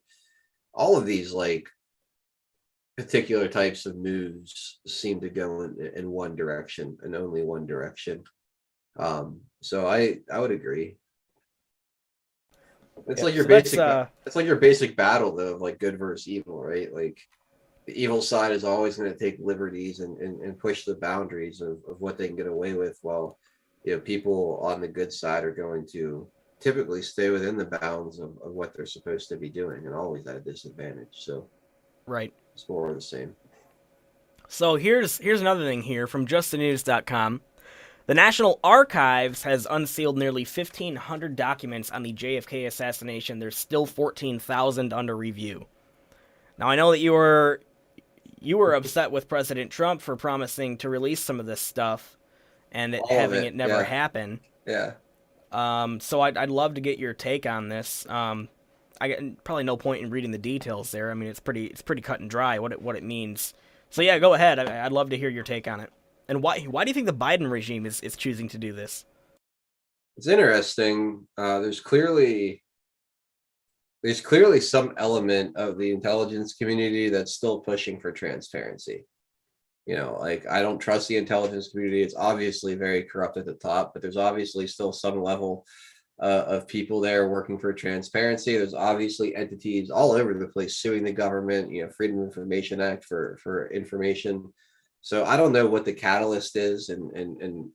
all of these like particular types of moves seem to go in one direction and only one direction. So I would agree. It's like your basic. It's like your basic battle though, of like good versus evil, right? Like the evil side is always going to take liberties and push the boundaries of what they can get away with, while people on the good side are going to typically stay within the bounds of what they're supposed to be doing, and always at a disadvantage. So right, it's more of the same. So here's another thing here from justthenews.com. The National Archives has unsealed nearly 1,500 documents on the JFK assassination. There's still 14,000 under review. Now, I know that you were upset with President Trump for promising to release some of this stuff and having it never happen. Yeah. So I'd love to get your take on this. I got probably no point in reading the details there. I mean, it's pretty cut and dry what it means. So yeah, go ahead. I'd love to hear your take on it. And why do you think the Biden regime is choosing to do this? It's interesting. There's clearly some element of the intelligence community that's still pushing for transparency. Like, I don't trust the intelligence community. It's obviously very corrupt at the top, but there's obviously still some level of people there working for transparency. There's obviously entities all over the place suing the government, Freedom of Information Act for information. So I don't know what the catalyst is and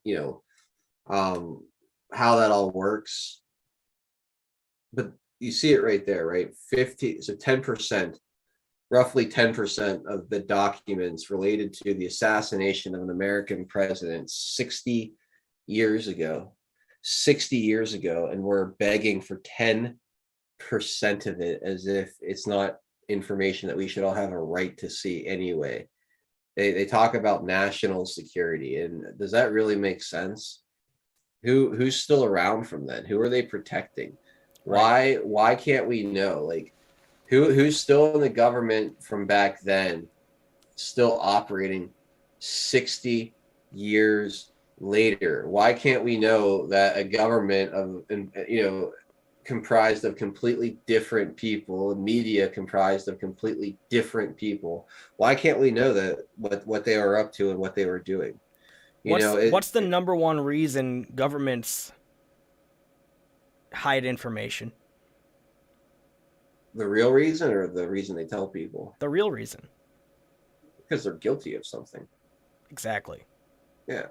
how that all works. But you see it right there, right? 10%, roughly 10% of the documents related to the assassination of an American president 60 years ago, and we're begging for 10% of it as if it's not information that we should all have a right to see anyway. They talk about national security, and does that really make sense? Who's still around from then? Who are they protecting? Right. Why can't we know? Like, who's still in the government from back then, still operating 60 years later? Why can't we know that a government of comprised of completely different people, media comprised of completely different people? Why can't we know that what they were up to and what they were doing? What's the number one reason governments hide information? The real reason, or the reason they tell people? The real reason. Because they're guilty of something. Exactly. Yeah.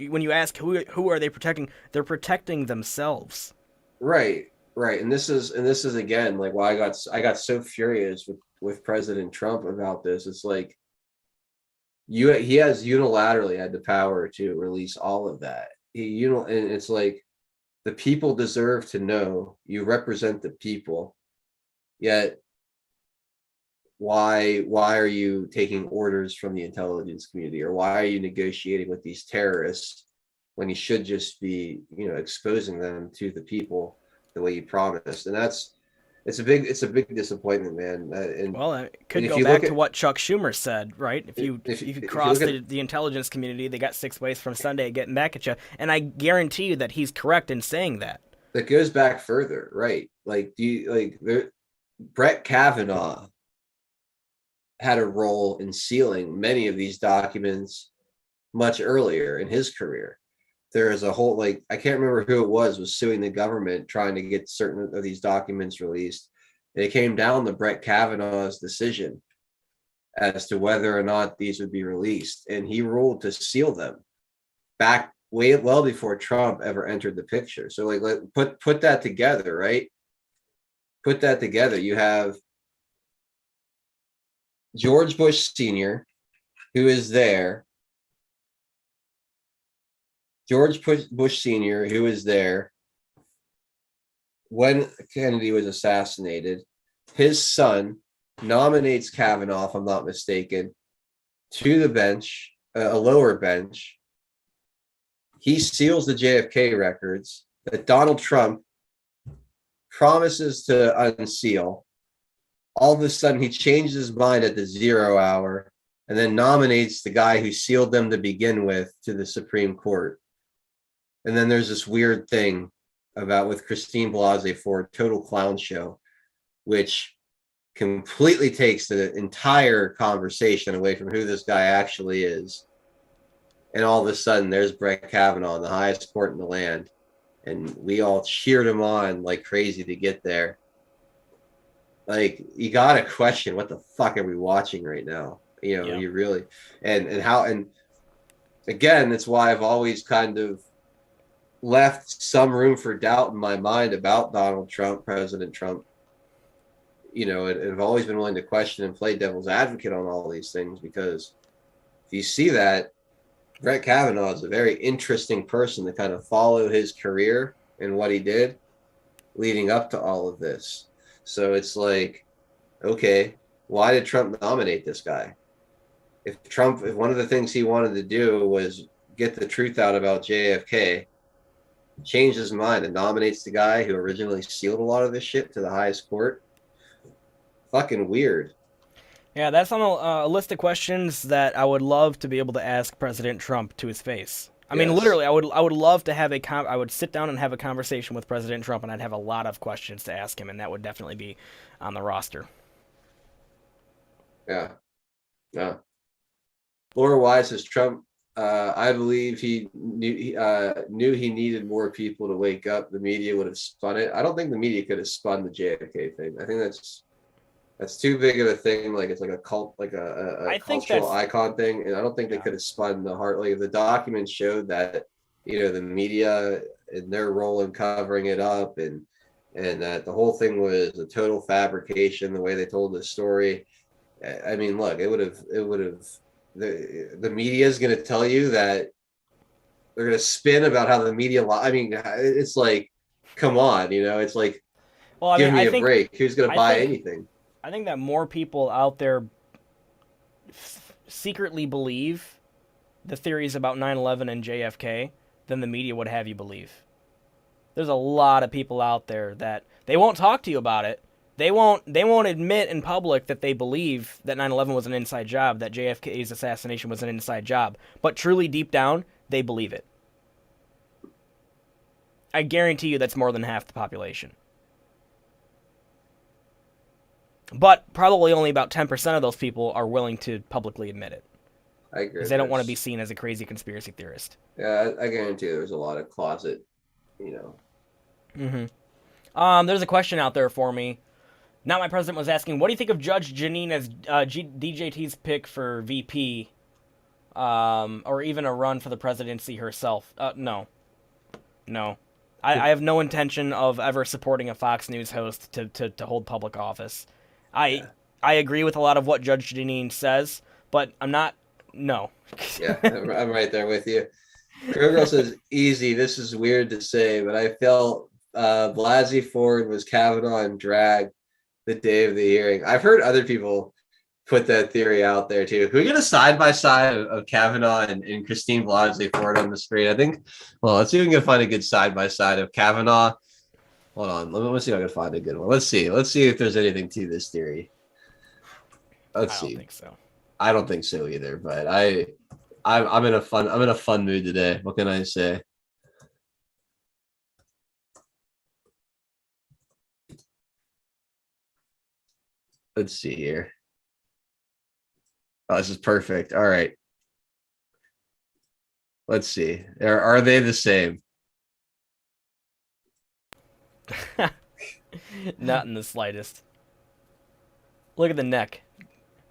When you ask who are they protecting, they're protecting themselves. Right. And this is again like why I got so furious with President Trump about this. It's like he has unilaterally had the power to release all of that. And it's like the people deserve to know. You represent the people, yet why are you taking orders from the intelligence community, or why are you negotiating with these terrorists when you should just be exposing them to the people the way you promised? And it's a big disappointment, man. It could go back to what Chuck Schumer said, right? If you cross the intelligence community, they got 6 ways from Sunday getting back at you. And I guarantee you that he's correct in saying that. That goes back further, right? Like, Brett Kavanaugh had a role in sealing many of these documents much earlier in his career. There is a whole, I can't remember who it was suing the government trying to get certain of these documents released. It came down to Brett Kavanaugh's decision as to whether or not these would be released. And he ruled to seal them back well before Trump ever entered the picture. So put that together, right? Put that together. You have George Bush Sr., who is there. George Bush Sr., who was there when Kennedy was assassinated. His son nominates Kavanaugh, if I'm not mistaken, to the bench, a lower bench. He seals the JFK records that Donald Trump promises to unseal. All of a sudden, he changes his mind at the 0 hour and then nominates the guy who sealed them to begin with to the Supreme Court. And then there's this weird thing about with Christine Blasey Ford, total clown show, which completely takes the entire conversation away from who this guy actually is. And all of a sudden, there's Brett Kavanaugh, the highest court in the land. And we all cheered him on like crazy to get there. Like, you got to question, what the fuck are we watching right now? You know, you really, and how, and again, that's why I've always kind of left some room for doubt in my mind about Donald Trump, President Trump. You know, and I've always been willing to question and play devil's advocate on all these things, because if you see that, Brett Kavanaugh is a very interesting person to kind of follow his career and what he did leading up to all of this. So it's like, okay, why did Trump nominate this guy? If one of the things he wanted to do was get the truth out about JFK, changed his mind and nominates the guy who originally sealed a lot of this shit to the highest court. Fucking weird. Yeah, that's on a list of questions that I would love to be able to ask President Trump to his face. I mean, literally, I would love to have I would sit down and have a conversation with President Trump, and I'd have a lot of questions to ask him, and that would definitely be on the roster. Yeah. Yeah. Laura Wise says Trump, I believe he knew he needed more people to wake up. The media would have spun it. I don't think the media could have spun the JFK thing. I think that's too big of a thing. Like, it's like a cult, like a cultural icon thing. And I don't think they could have spun the heart. Like, if the documents showed that, you know, the media and their role in covering it up, and that the whole thing was a total fabrication, the way they told the story. I mean, look, it would have, the media is going to tell you that they're going to spin about how the media, I mean, it's like, come on, you know, it's like, well, give me a break. Who's going to buy anything? I think that more people out there secretly believe the theories about 9/11 and JFK than the media would have you believe. There's a lot of people out there that they won't talk to you about it. They won't admit in public that they believe that 9/11 was an inside job, that JFK's assassination was an inside job. But truly, deep down, they believe it. I guarantee you that's more than half the population. But probably only about 10% of those people are willing to publicly admit it. I agree. Because they don't want to be seen as a crazy conspiracy theorist. Yeah, I guarantee you there's a lot of closet, you know. Mm-hmm. There's a question out there for me. Not My President was asking, what do you think of Judge Jeanine as DJT's pick for VP, or even a run for the presidency herself? No. I have no intention of ever supporting a Fox News host to hold public office. I agree with a lot of what Judge Jeanine says, but I'm not. No. Yeah, I'm right there with you. Girl says, easy. This is weird to say, but I felt Blasey Ford was Kavanaugh in drag the day of the hearing. I've heard other people put that theory out there too. Can we get a side by side of Kavanaugh and Christine Blasey Ford on the screen? I think. Well, let's see if we can find a good side by side of Kavanaugh. Hold on. Let's see if I can find a good one. Let's see if there's anything to this theory. Let's see. I don't think so. I don't think so either. But I'm in a fun mood today. What can I say? Let's see here. Oh, this is perfect. All right. Let's see. Are they the same? Not in the slightest. Look at the neck.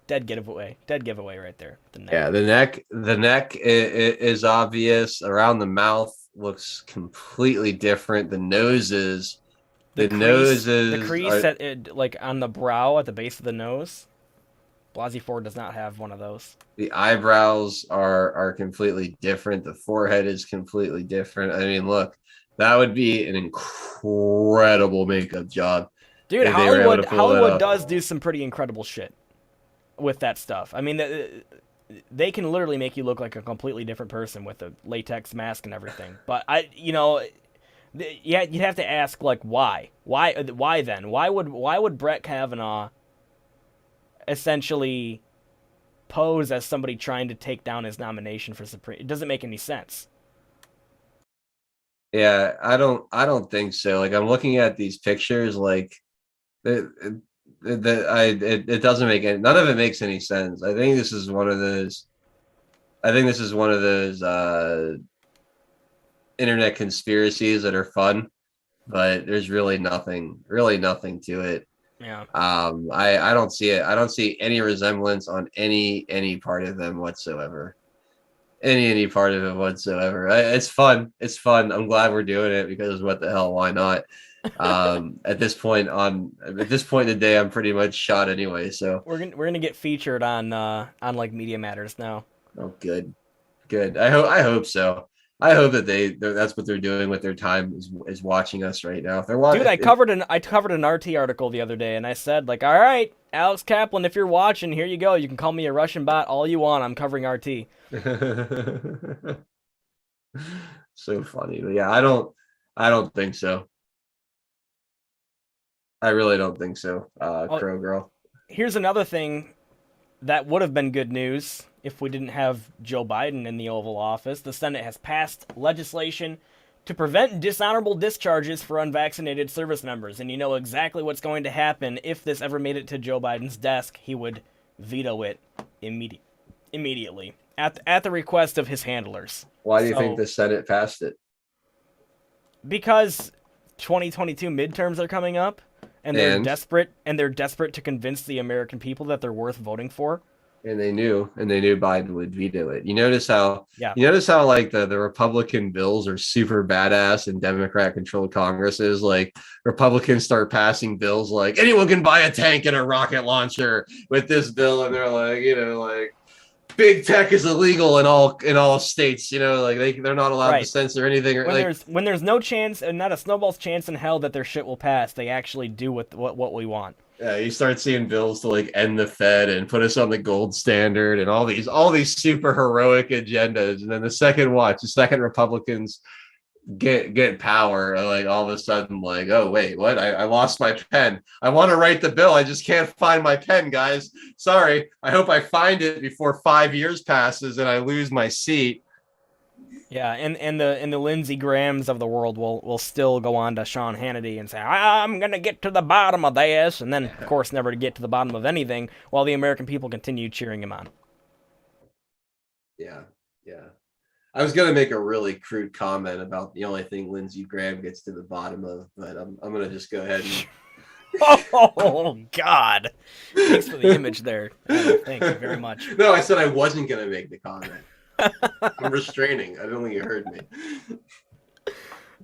Dead giveaway right there. The neck. Yeah, the neck is obvious. Around the mouth looks completely different. The noses. The crease like on the brow at the base of the nose. Blasey Ford does not have one of those. The eyebrows are completely different. The forehead is completely different. I mean, look, that would be an incredible makeup job. Dude, Hollywood does do some pretty incredible shit with that stuff. I mean, they can literally make you look like a completely different person with a latex mask and everything. But yeah, you'd have to ask, like, why? Why then? Why would Brett Kavanaugh essentially pose as somebody trying to take down his nomination for Supreme. It doesn't make any sense. Yeah, I don't think so. Like, I'm looking at these pictures, like it doesn't make any, none of it makes any sense. I think this is one of those internet conspiracies that are fun, but there's really nothing to it. Yeah. I don't see it. I don't see any resemblance on any part of them whatsoever. Any part of it whatsoever. It's fun. It's fun. I'm glad we're doing it because what the hell? Why not? At this point in the day, I'm pretty much shot anyway. So we're gonna get featured on like Media Matters now. Oh, good. I hope so. I hope that that's what they're doing with their time is watching us right now. If they're watching, dude, I covered an RT article the other day, and I said, like, all right, Alex Kaplan, if you're watching, here you go. You can call me a Russian bot all you want. I'm covering RT. So funny, but yeah, I don't think so. I really don't think so. Crow Girl. Here's another thing that would have been good news if we didn't have Joe Biden in the Oval Office. The Senate has passed legislation to prevent dishonorable discharges for unvaccinated service members. And you know exactly what's going to happen if this ever made it to Joe Biden's desk. He would veto it immediately at the request of his handlers. Why do you think the Senate passed it? Because 2022 midterms are coming up, and they're desperate to convince the American people that they're worth voting for. And they knew Biden would veto it. You notice how like the Republican bills are super badass and Democrat controlled Congresses. Like, Republicans start passing bills like anyone can buy a tank and a rocket launcher with this bill, and they're like, like big tech is illegal in all states. Like they're not allowed to censor anything. When there's no chance and not a snowball's chance in hell that their shit will pass, they actually do what we want. Yeah, you start seeing bills to like end the Fed and put us on the gold standard and all these super heroic agendas. And then the second Republicans get power, like all of a sudden, like, oh wait, what? I lost my pen. I want to write the bill. I just can't find my pen, guys. Sorry. I hope I find it before 5 years passes and I lose my seat. Yeah, and the Lindsey Grahams of the world will still go on to Sean Hannity and say, I'm gonna get to the bottom of this, and then of course never to get to the bottom of anything, while the American people continue cheering him on. Yeah. I was gonna make a really crude comment about the only thing Lindsey Graham gets to the bottom of, but I'm gonna just go ahead and. Oh God! Thanks for the image there. Thank you very much. No, I said I wasn't gonna make the comment. I'm restraining. I don't think you heard me.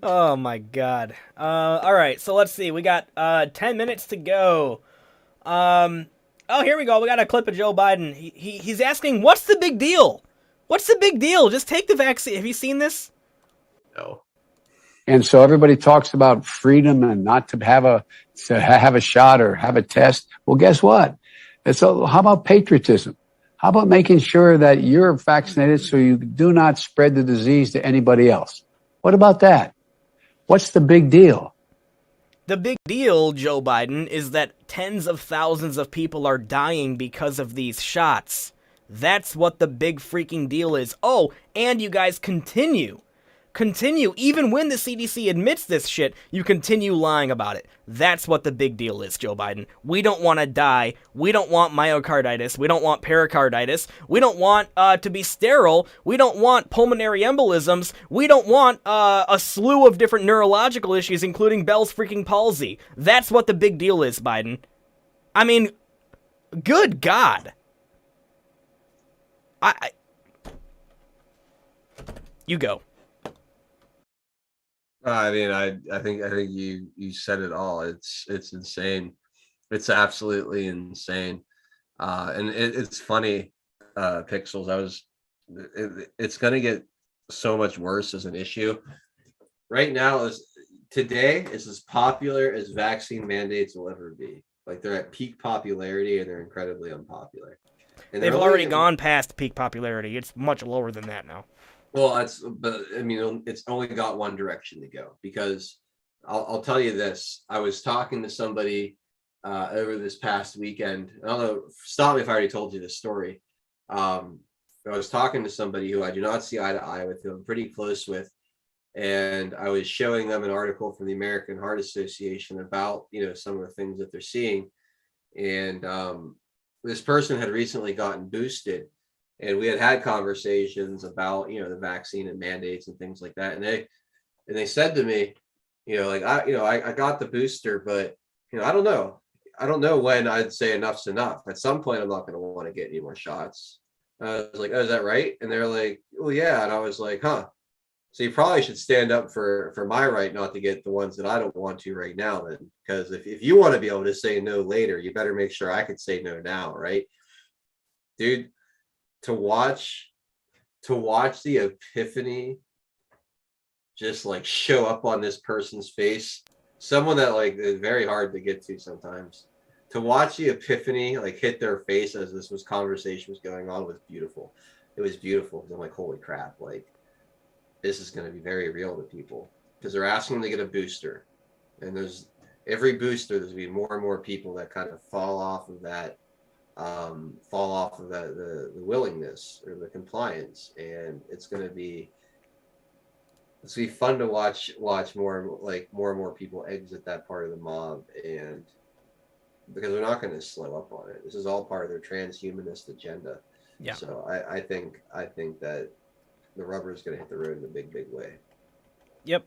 Oh my God. All right, so let's see. We got 10 minutes to go. Oh, here we go. We got a clip of Joe Biden. He's asking, "What's the big deal? What's the big deal? Just take the vaccine." Have you seen this? No. And so everybody talks about freedom and not to have a shot or have a test. Well, guess what? So how about patriotism? How about making sure that you're vaccinated so you do not spread the disease to anybody else? What about that? What's the big deal? The big deal, Joe Biden, is that tens of thousands of people are dying because of these shots. That's what the big freaking deal is. Oh, and you guys continue, even when the CDC admits this shit, you continue lying about it. That's what the big deal is, Joe Biden. We don't want to die. We don't want myocarditis. We don't want pericarditis. We don't want to be sterile. We don't want pulmonary embolisms. We don't want a slew of different neurological issues, including Bell's freaking palsy. That's what the big deal is, Biden. I mean, good God. You go. I mean, I think you said it all. It's insane. It's absolutely insane. And it's funny, Pixels. It's gonna get so much worse as an issue. Right now, today is as popular as vaccine mandates will ever be. Like, they're at peak popularity and they're incredibly unpopular. And they've already gone past peak popularity. It's much lower than that now. Well, it's only got one direction to go, because I'll tell you this. I was talking to somebody over this past weekend. I don't know, stop me if I already told you this story. I was talking to somebody who I do not see eye to eye with, who I'm pretty close with, and I was showing them an article from the American Heart Association about, some of the things that they're seeing. And this person had recently gotten boosted, and we had conversations about, the vaccine and mandates and things like that. And they said to me, I got the booster, but, I don't know. I don't know when I'd say enough's enough. At some point, I'm not going to want to get any more shots. I was like, oh, is that right? And they're like, well, yeah. And I was like, huh. So you probably should stand up for my right not to get the ones that I don't want to right now, then, because if you want to be able to say no later, you better make sure I could say no now, right? Dude, to watch the epiphany just like show up on this person's face, someone that like is very hard to get to sometimes. To watch the epiphany like hit their face as this conversation was going on was beautiful. It was beautiful because I'm like, holy crap, like this is going to be very real to people, because they're asking them to get a booster, and there's every booster there's going to be more and more people that kind of fall off of the willingness or the compliance, and it's going to be fun to watch more and more people exit that part of the mob, and because they're not going to slow up on it. This is all part of their transhumanist agenda. Yeah. So I think that the rubber is going to hit the road in a big way. Yep.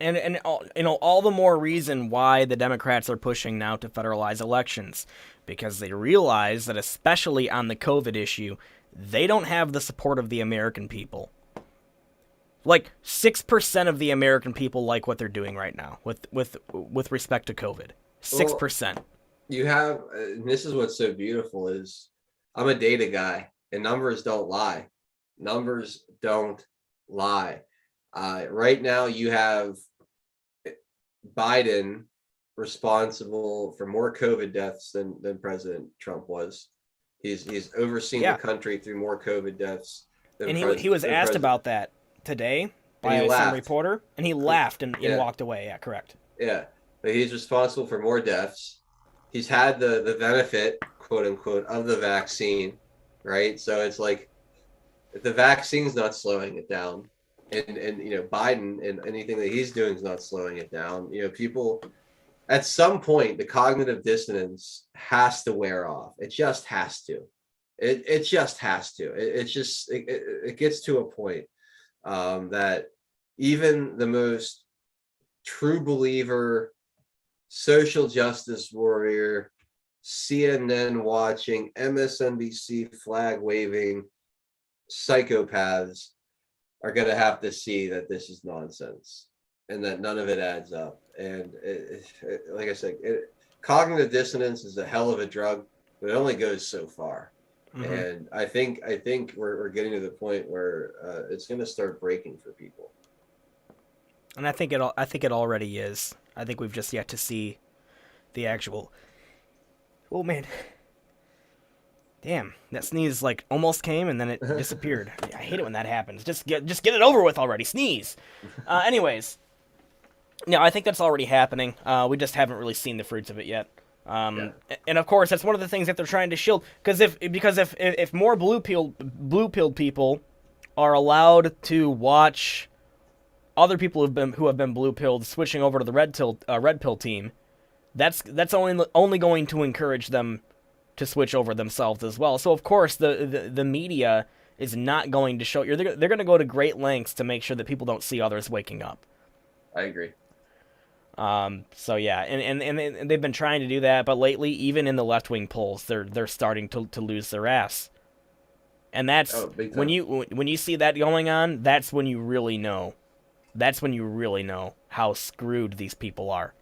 And all the more reason why the Democrats are pushing now to federalize elections, because they realize that especially on the COVID issue, they don't have the support of the American people. Like 6% of the American people like what they're doing right now with respect to COVID. 6%. Well, you have, and this is what's so beautiful, is I'm a data guy, and numbers don't lie. Numbers don't lie. Right now, you have Biden responsible for more COVID deaths than President Trump was. He's overseen the country through more COVID deaths. And he was asked about that today by some reporter, and he laughed and walked away. Yeah, correct. Yeah, but he's responsible for more deaths. He's had the benefit, quote unquote, of the vaccine, right? So it's like, if the vaccine's not slowing it down, and Biden and anything that he's doing is not slowing it down, people, at some point the cognitive dissonance has to wear off. It just has to. It just has to. It gets to a point that even the most true believer, social justice warrior, CNN watching, MSNBC flag waving psychopaths are going to have to see that this is nonsense and that none of it adds up. And like I said, cognitive dissonance is a hell of a drug, but it only goes so far. Mm-hmm. And I think we're getting to the point where it's going to start breaking for people. And I think it already is. I think we've just yet to see the actual. Oh man. Damn, that sneeze like almost came and then it disappeared. I hate it when that happens. Just get it over with already. Sneeze. Anyways, no, I think that's already happening. We just haven't really seen the fruits of it yet. And of course, that's one of the things that they're trying to shield. Because if more blue-pilled people are allowed to watch other people who have been blue-pilled switching over to the red pill team, that's only going to encourage them to switch over themselves as well. So of course the media is not going to show. They're going to go to great lengths to make sure that people don't see others waking up. I agree. So yeah, and they've been trying to do that, but lately, even in the left-wing polls, they're starting to lose their ass. And that's when you see that going on, that's when you really know. That's when you really know how screwed these people are.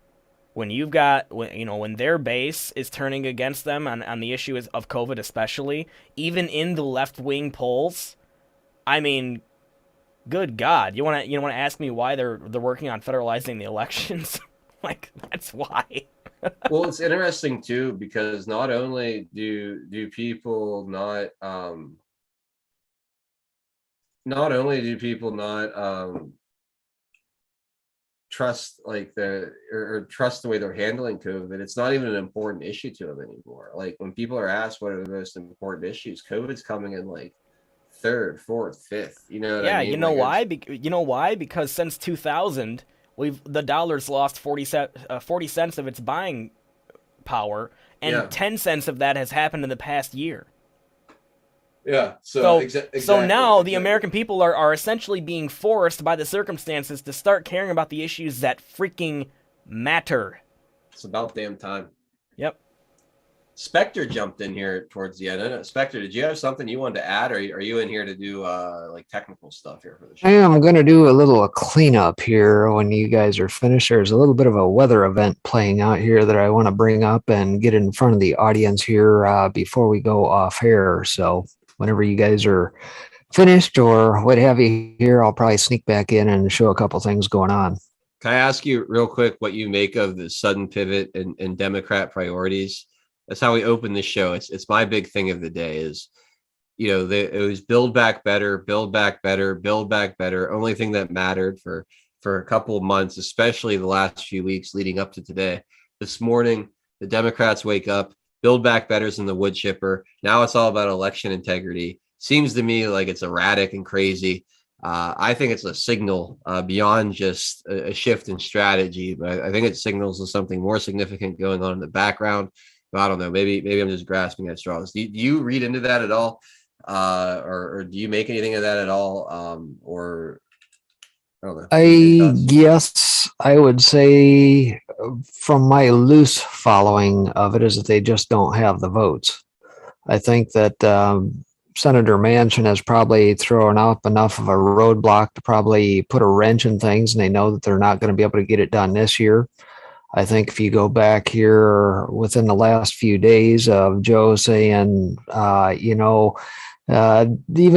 When when their base is turning against them on the issue of COVID, especially, even in the left-wing polls, I mean, good God, you want to ask me why they're working on federalizing the elections? Like, that's why. Well, it's interesting too, because not only do people not trust or trust the way they're handling COVID. It's not even an important issue to them anymore. Like when people are asked what are the most important issues, COVID's coming in like third, fourth, fifth. You know what I mean? You know why? You know why? Because since 2000, the dollar's lost 40 cents of its buying power, and 10 cents of that has happened in the past year. Yeah. So so now the American people are essentially being forced by the circumstances to start caring about the issues that freaking matter. It's about damn time. Yep. Spectre jumped in here towards the end. Spectre, did you have something you wanted to add, or are you in here to do like technical stuff here for the show? I am going to do a little cleanup here when you guys are finished. There's a little bit of a weather event playing out here that I want to bring up and get in front of the audience here before we go off air. So whenever you guys are finished or what have you here, I'll probably sneak back in and show a couple things going on. Can I ask you real quick what you make of the sudden pivot in Democrat priorities? That's how we open the show. It's my big thing of the day is, it was build back better, build back better, build back better. Only thing that mattered for a couple of months, especially the last few weeks leading up to today. This morning, the Democrats wake up, build back better's in the wood chipper. Now it's all about election integrity. Seems to me like it's erratic and crazy. I think it's a signal beyond just a shift in strategy, but I think it signals to something more significant going on in the background. But I don't know. Maybe I'm just grasping at straws. Do you read into that at all, or do you make anything of that at all, or I don't know. Yes, I would say from my loose following of it is that they just don't have the votes. I think that Senator Manchin has probably thrown up enough of a roadblock to probably put a wrench in things, and they know that they're not going to be able to get it done this year. I think if you go back here within the last few days of Joe saying, even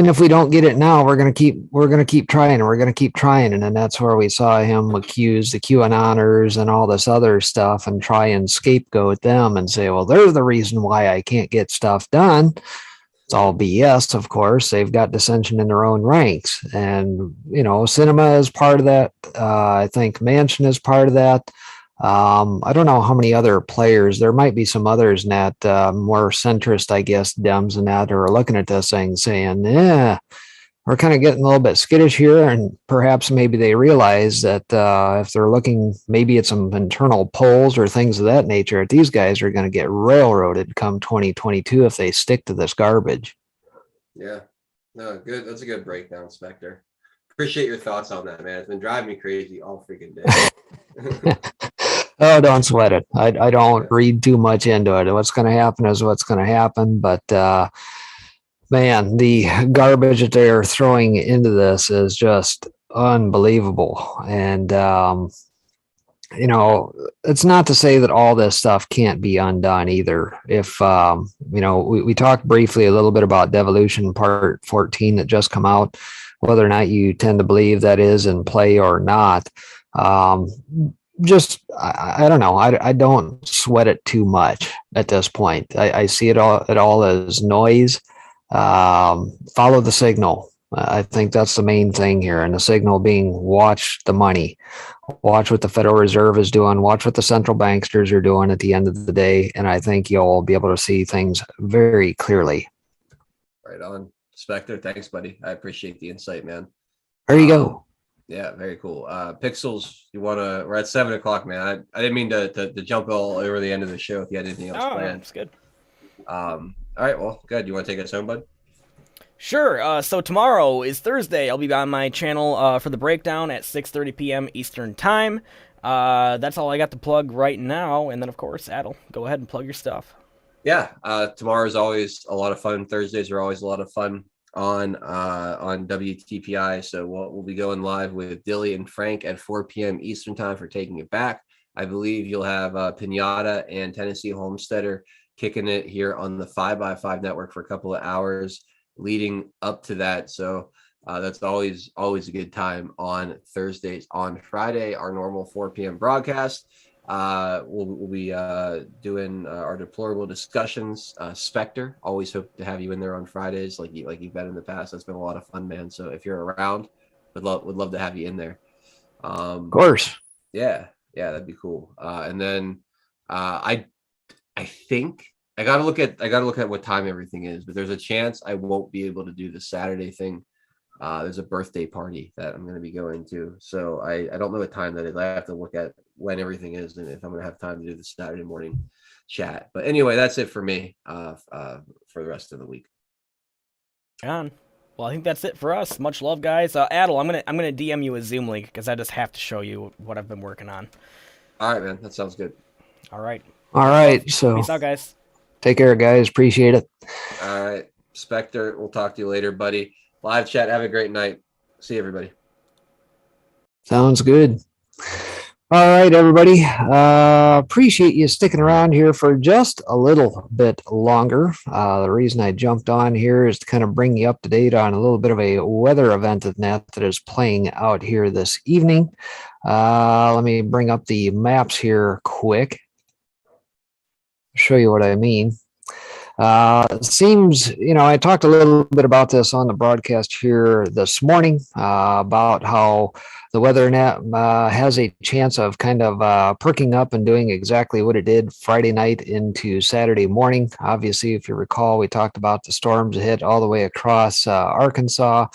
if we don't get it now, we're going to keep trying, and we're going to keep trying. And then that's where we saw him accuse the QAnoners and all this other stuff and try and scapegoat them and say, well, they're the reason why I can't get stuff done. It's all BS, of course. They've got dissension in their own ranks. And, Cinema is part of that. I think Manchin is part of that. I don't know how many other players. There might be some others in that more centrist, I guess, Dems and that are looking at this thing saying, we're kind of getting a little bit skittish here. And perhaps maybe they realize that if they're looking maybe at some internal polls or things of that nature, these guys are going to get railroaded come 2022 if they stick to this garbage. Yeah, no, good. That's a good breakdown, Spectre. Appreciate your thoughts on that, man. It's been driving me crazy all freaking day. Oh, don't sweat it. I don't read too much into it. What's going to happen is what's going to happen. But, man, the garbage that they're throwing into this is just unbelievable. And, it's not to say that all this stuff can't be undone either. If, we talked briefly a little bit about Devolution Part 14 that just come out, whether or not you tend to believe that is in play or not. Just I don't know. I don't sweat it too much at this point. I see it all as noise. Follow the signal. I think that's the main thing here, and the signal being watch the money, watch what the Federal Reserve is doing, watch what the central banksters are doing at the end of the day, and I think you'll be able to see things very clearly. Right on, Spectre. Thanks, buddy. I appreciate the insight, man. There you go. Yeah, very cool. Pixels, we're at 7:00, man. I didn't mean to jump all over the end of the show if you had anything else planned. That's good. All right, well, good. You want to take us home, bud? Sure. So tomorrow is Thursday. I'll be on my channel for the breakdown at 6:30 p.m. Eastern Time. That's all I got to plug right now. And then, of course, Adel, go ahead and plug your stuff. Yeah, tomorrow is always a lot of fun. Thursdays are always a lot of fun on WTPI. So we'll be going live with Dilly and Frank at 4 p.m. Eastern Time for Taking It Back. I believe you'll have Pinata and Tennessee Homesteader kicking it here on the 5x5 network for a couple of hours leading up to that. So that's always a good time on Thursdays. On Friday, our normal 4 p.m. broadcast. We'll be doing our deplorable discussions. Spectre, always hope to have you in there on Fridays, like you've been in the past. That's been a lot of fun, man. So if you're around, would love to have you in there. Of course. Yeah, that'd be cool. And then I think I gotta look at what time everything is, but there's a chance I won't be able to do the Saturday thing. There's a birthday party that I'm going to be going to, so I don't know what time that is. I have to look at when everything is and if I'm going to have time to do the Saturday morning chat. But anyway, that's it for me for the rest of the week. John. Well, I think that's it for us. Much love, guys. Adel, I'm gonna DM you a Zoom link because I just have to show you what I've been working on. All right, man. That sounds good. All right. All right. So peace out, guys. Take care, guys. Appreciate it. All right, Spectre. We'll talk to you later, buddy. Live chat. Have a great night. See everybody. Sounds good. All right, everybody. Appreciate you sticking around here for just a little bit longer. The reason I jumped on here is to kind of bring you up to date on a little bit of a weather event that is playing out here this evening. Let me bring up the maps here quick. Show you what I mean. It seems, I talked a little bit about this on the broadcast here this morning about how the weather net has a chance of kind of perking up and doing exactly what it did Friday night into Saturday morning. Obviously, if you recall, we talked about the storms that hit all the way across Arkansas,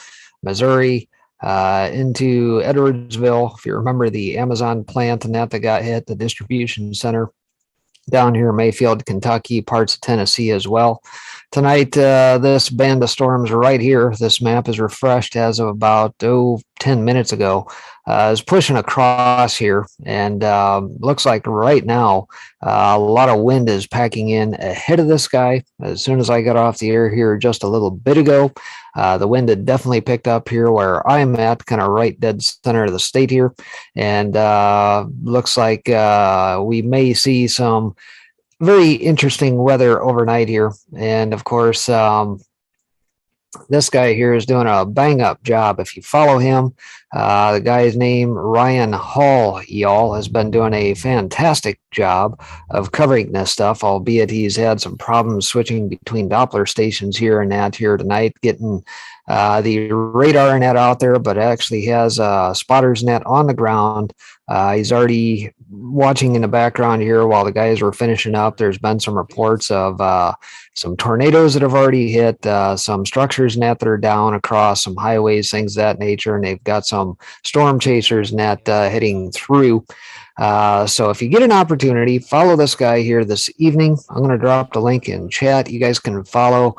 Missouri, into Edwardsville. If you remember the Amazon plant and that got hit, the distribution center down here in Mayfield, Kentucky, parts of Tennessee as well. Tonight, this band of storms right here, this map is refreshed as of about 10 minutes ago, is pushing across here, and looks like right now a lot of wind is packing in ahead of this guy. As soon as I got off the air here just a little bit ago, the wind had definitely picked up here where I'm at, kind of right dead center of the state here, and looks like we may see some very interesting weather overnight here. And of course, this guy here is doing a bang up job. If you follow him, the guy's name, Ryan Hall, y'all, has been doing a fantastic job of covering this stuff, albeit he's had some problems switching between Doppler stations here and that here tonight, getting the radar net out there, but actually has a spotter's net on the ground. He's already watching in the background here while the guys were finishing up. There's been some reports of some tornadoes that have already hit, some structures net that are down across some highways, things of that nature, and they've got some storm chasers net hitting through. So if you get an opportunity, follow this guy here this evening. I'm going to drop the link in chat. You guys can follow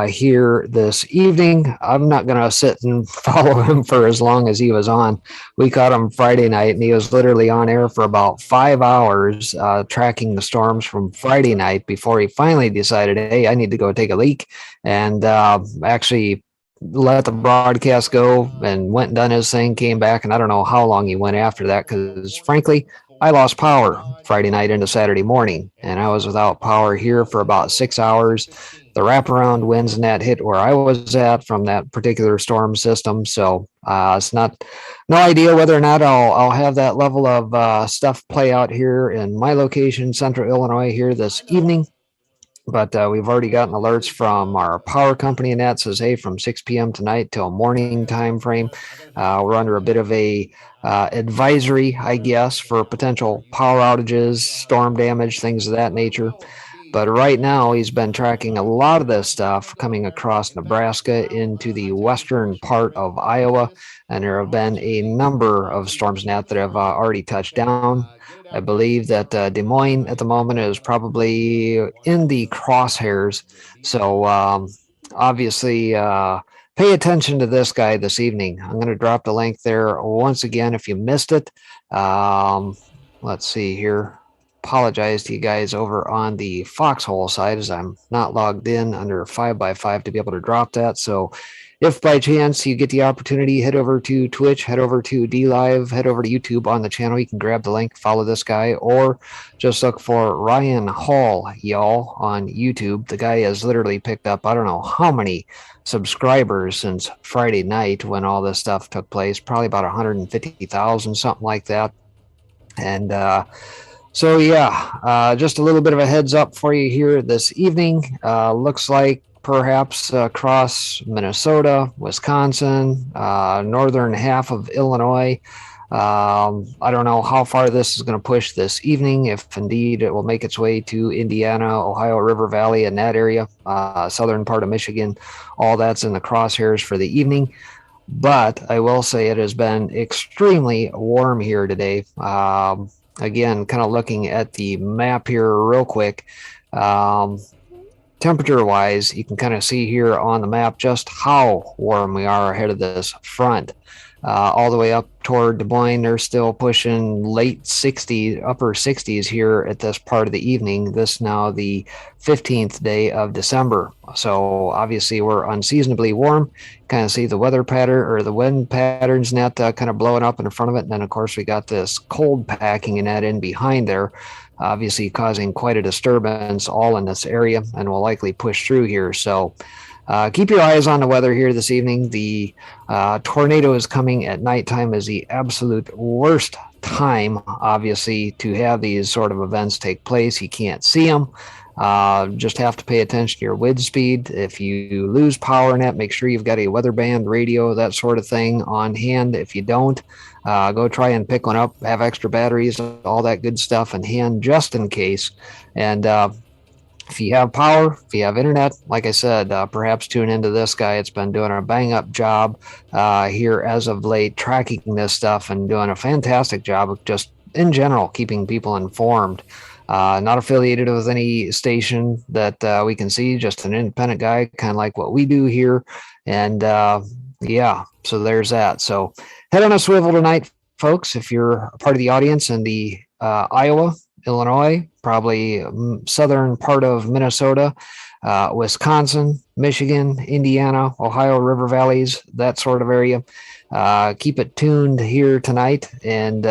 here this evening. I'm not going to sit and follow him for as long as he was on. We caught him Friday night, and he was literally on air for about 5 hours tracking the storms from Friday night before he finally decided, hey, I need to go take a leak, and actually let the broadcast go and went and done his thing, came back, and I don't know how long he went after that, because frankly, I lost power Friday night into Saturday morning, and I was without power here for about 6 hours. The wraparound winds and that hit where I was at from that particular storm system, so it's no idea whether or not I'll have that level of stuff play out here in my location, Central Illinois, here this evening. But we've already gotten alerts from our power company, and that says, hey, from 6 p.m. tonight till morning time frame, we're under a bit of a advisory, I guess, for potential power outages, storm damage, things of that nature. But right now, he's been tracking a lot of this stuff coming across Nebraska into the western part of Iowa, and there have been a number of storms now that have already touched down. I believe that Des Moines at the moment is probably in the crosshairs. So obviously, pay attention to this guy this evening. I'm going to drop the link there once again if you missed it. Let's see here. Apologize to you guys over on the Foxhole side, as I'm not logged in under 5x5 to be able to drop that. So if by chance you get the opportunity, head over to Twitch, head over to DLive, head over to YouTube on the channel. You can grab the link, follow this guy, or just look for Ryan Hall, y'all, on YouTube. The guy has literally picked up, I don't know how many subscribers since Friday night when all this stuff took place, probably about 150,000, something like that. And so, yeah, just a little bit of a heads up for you here this evening. Looks like perhaps across Minnesota, Wisconsin, northern half of Illinois, I don't know how far this is going to push this evening, if indeed it will make its way to Indiana, Ohio River Valley, and that area, southern part of Michigan. All that's in the crosshairs for the evening. But I will say it has been extremely warm here today. Again, kind of looking at the map here real quick. Temperature wise, you can kind of see here on the map just how warm we are ahead of this front. All the way up toward Des Moines, they're still pushing late 60s, upper 60s here at this part of the evening. This now the 15th day of December. So obviously we're unseasonably warm. Kind of see the weather pattern or the wind patterns net kind of blowing up in front of it. And then of course we got this cold packing and that in behind there, obviously causing quite a disturbance all in this area and will likely push through here. So keep your eyes on the weather here this evening. The tornado is coming at nighttime is the absolute worst time, obviously, to have these sort of events take place. You can't see them. Just have to pay attention to your wind speed. If you lose power in it, make sure you've got a weather band, radio, that sort of thing on hand. If you don't, go try and pick one up, have extra batteries, all that good stuff in hand just in case. And if you have power, if you have internet, like I said, perhaps tune into this guy. It's been doing a bang up job here as of late, tracking this stuff and doing a fantastic job of just in general keeping people informed. Not affiliated with any station that we can see, just an independent guy, kind of like what we do here. And yeah, so there's that. So head on a swivel tonight, folks, if you're a part of the audience in the Iowa, Illinois, probably southern part of Minnesota, Wisconsin, Michigan, Indiana, Ohio River Valleys, that sort of area. Keep it tuned here tonight and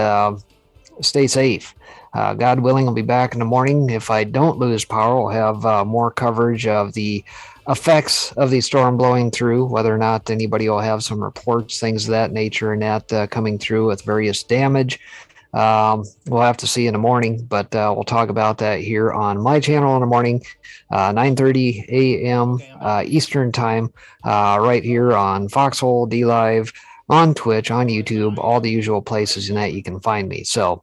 stay safe. God willing, I'll be back in the morning. If I don't lose power, we'll have more coverage of the effects of the storm blowing through, whether or not anybody will have some reports, things of that nature, and that coming through with various damage. We'll have to see in the morning, but we'll talk about that here on my channel in the morning, 9:30 a.m. Eastern time, right here on Foxhole, DLive, on Twitch, on YouTube, all the usual places in that you can find me. So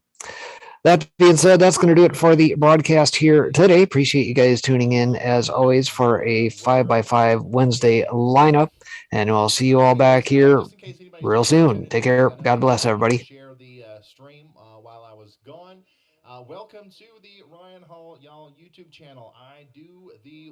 that being said, that's going to do it for the broadcast here today. Appreciate you guys tuning in as always for a 5x5 Wednesday lineup, and we'll see you all back here real soon. Take care. God bless everybody. Share the stream while I was gone. Welcome to the Ryan Hall Y'all YouTube channel. I do the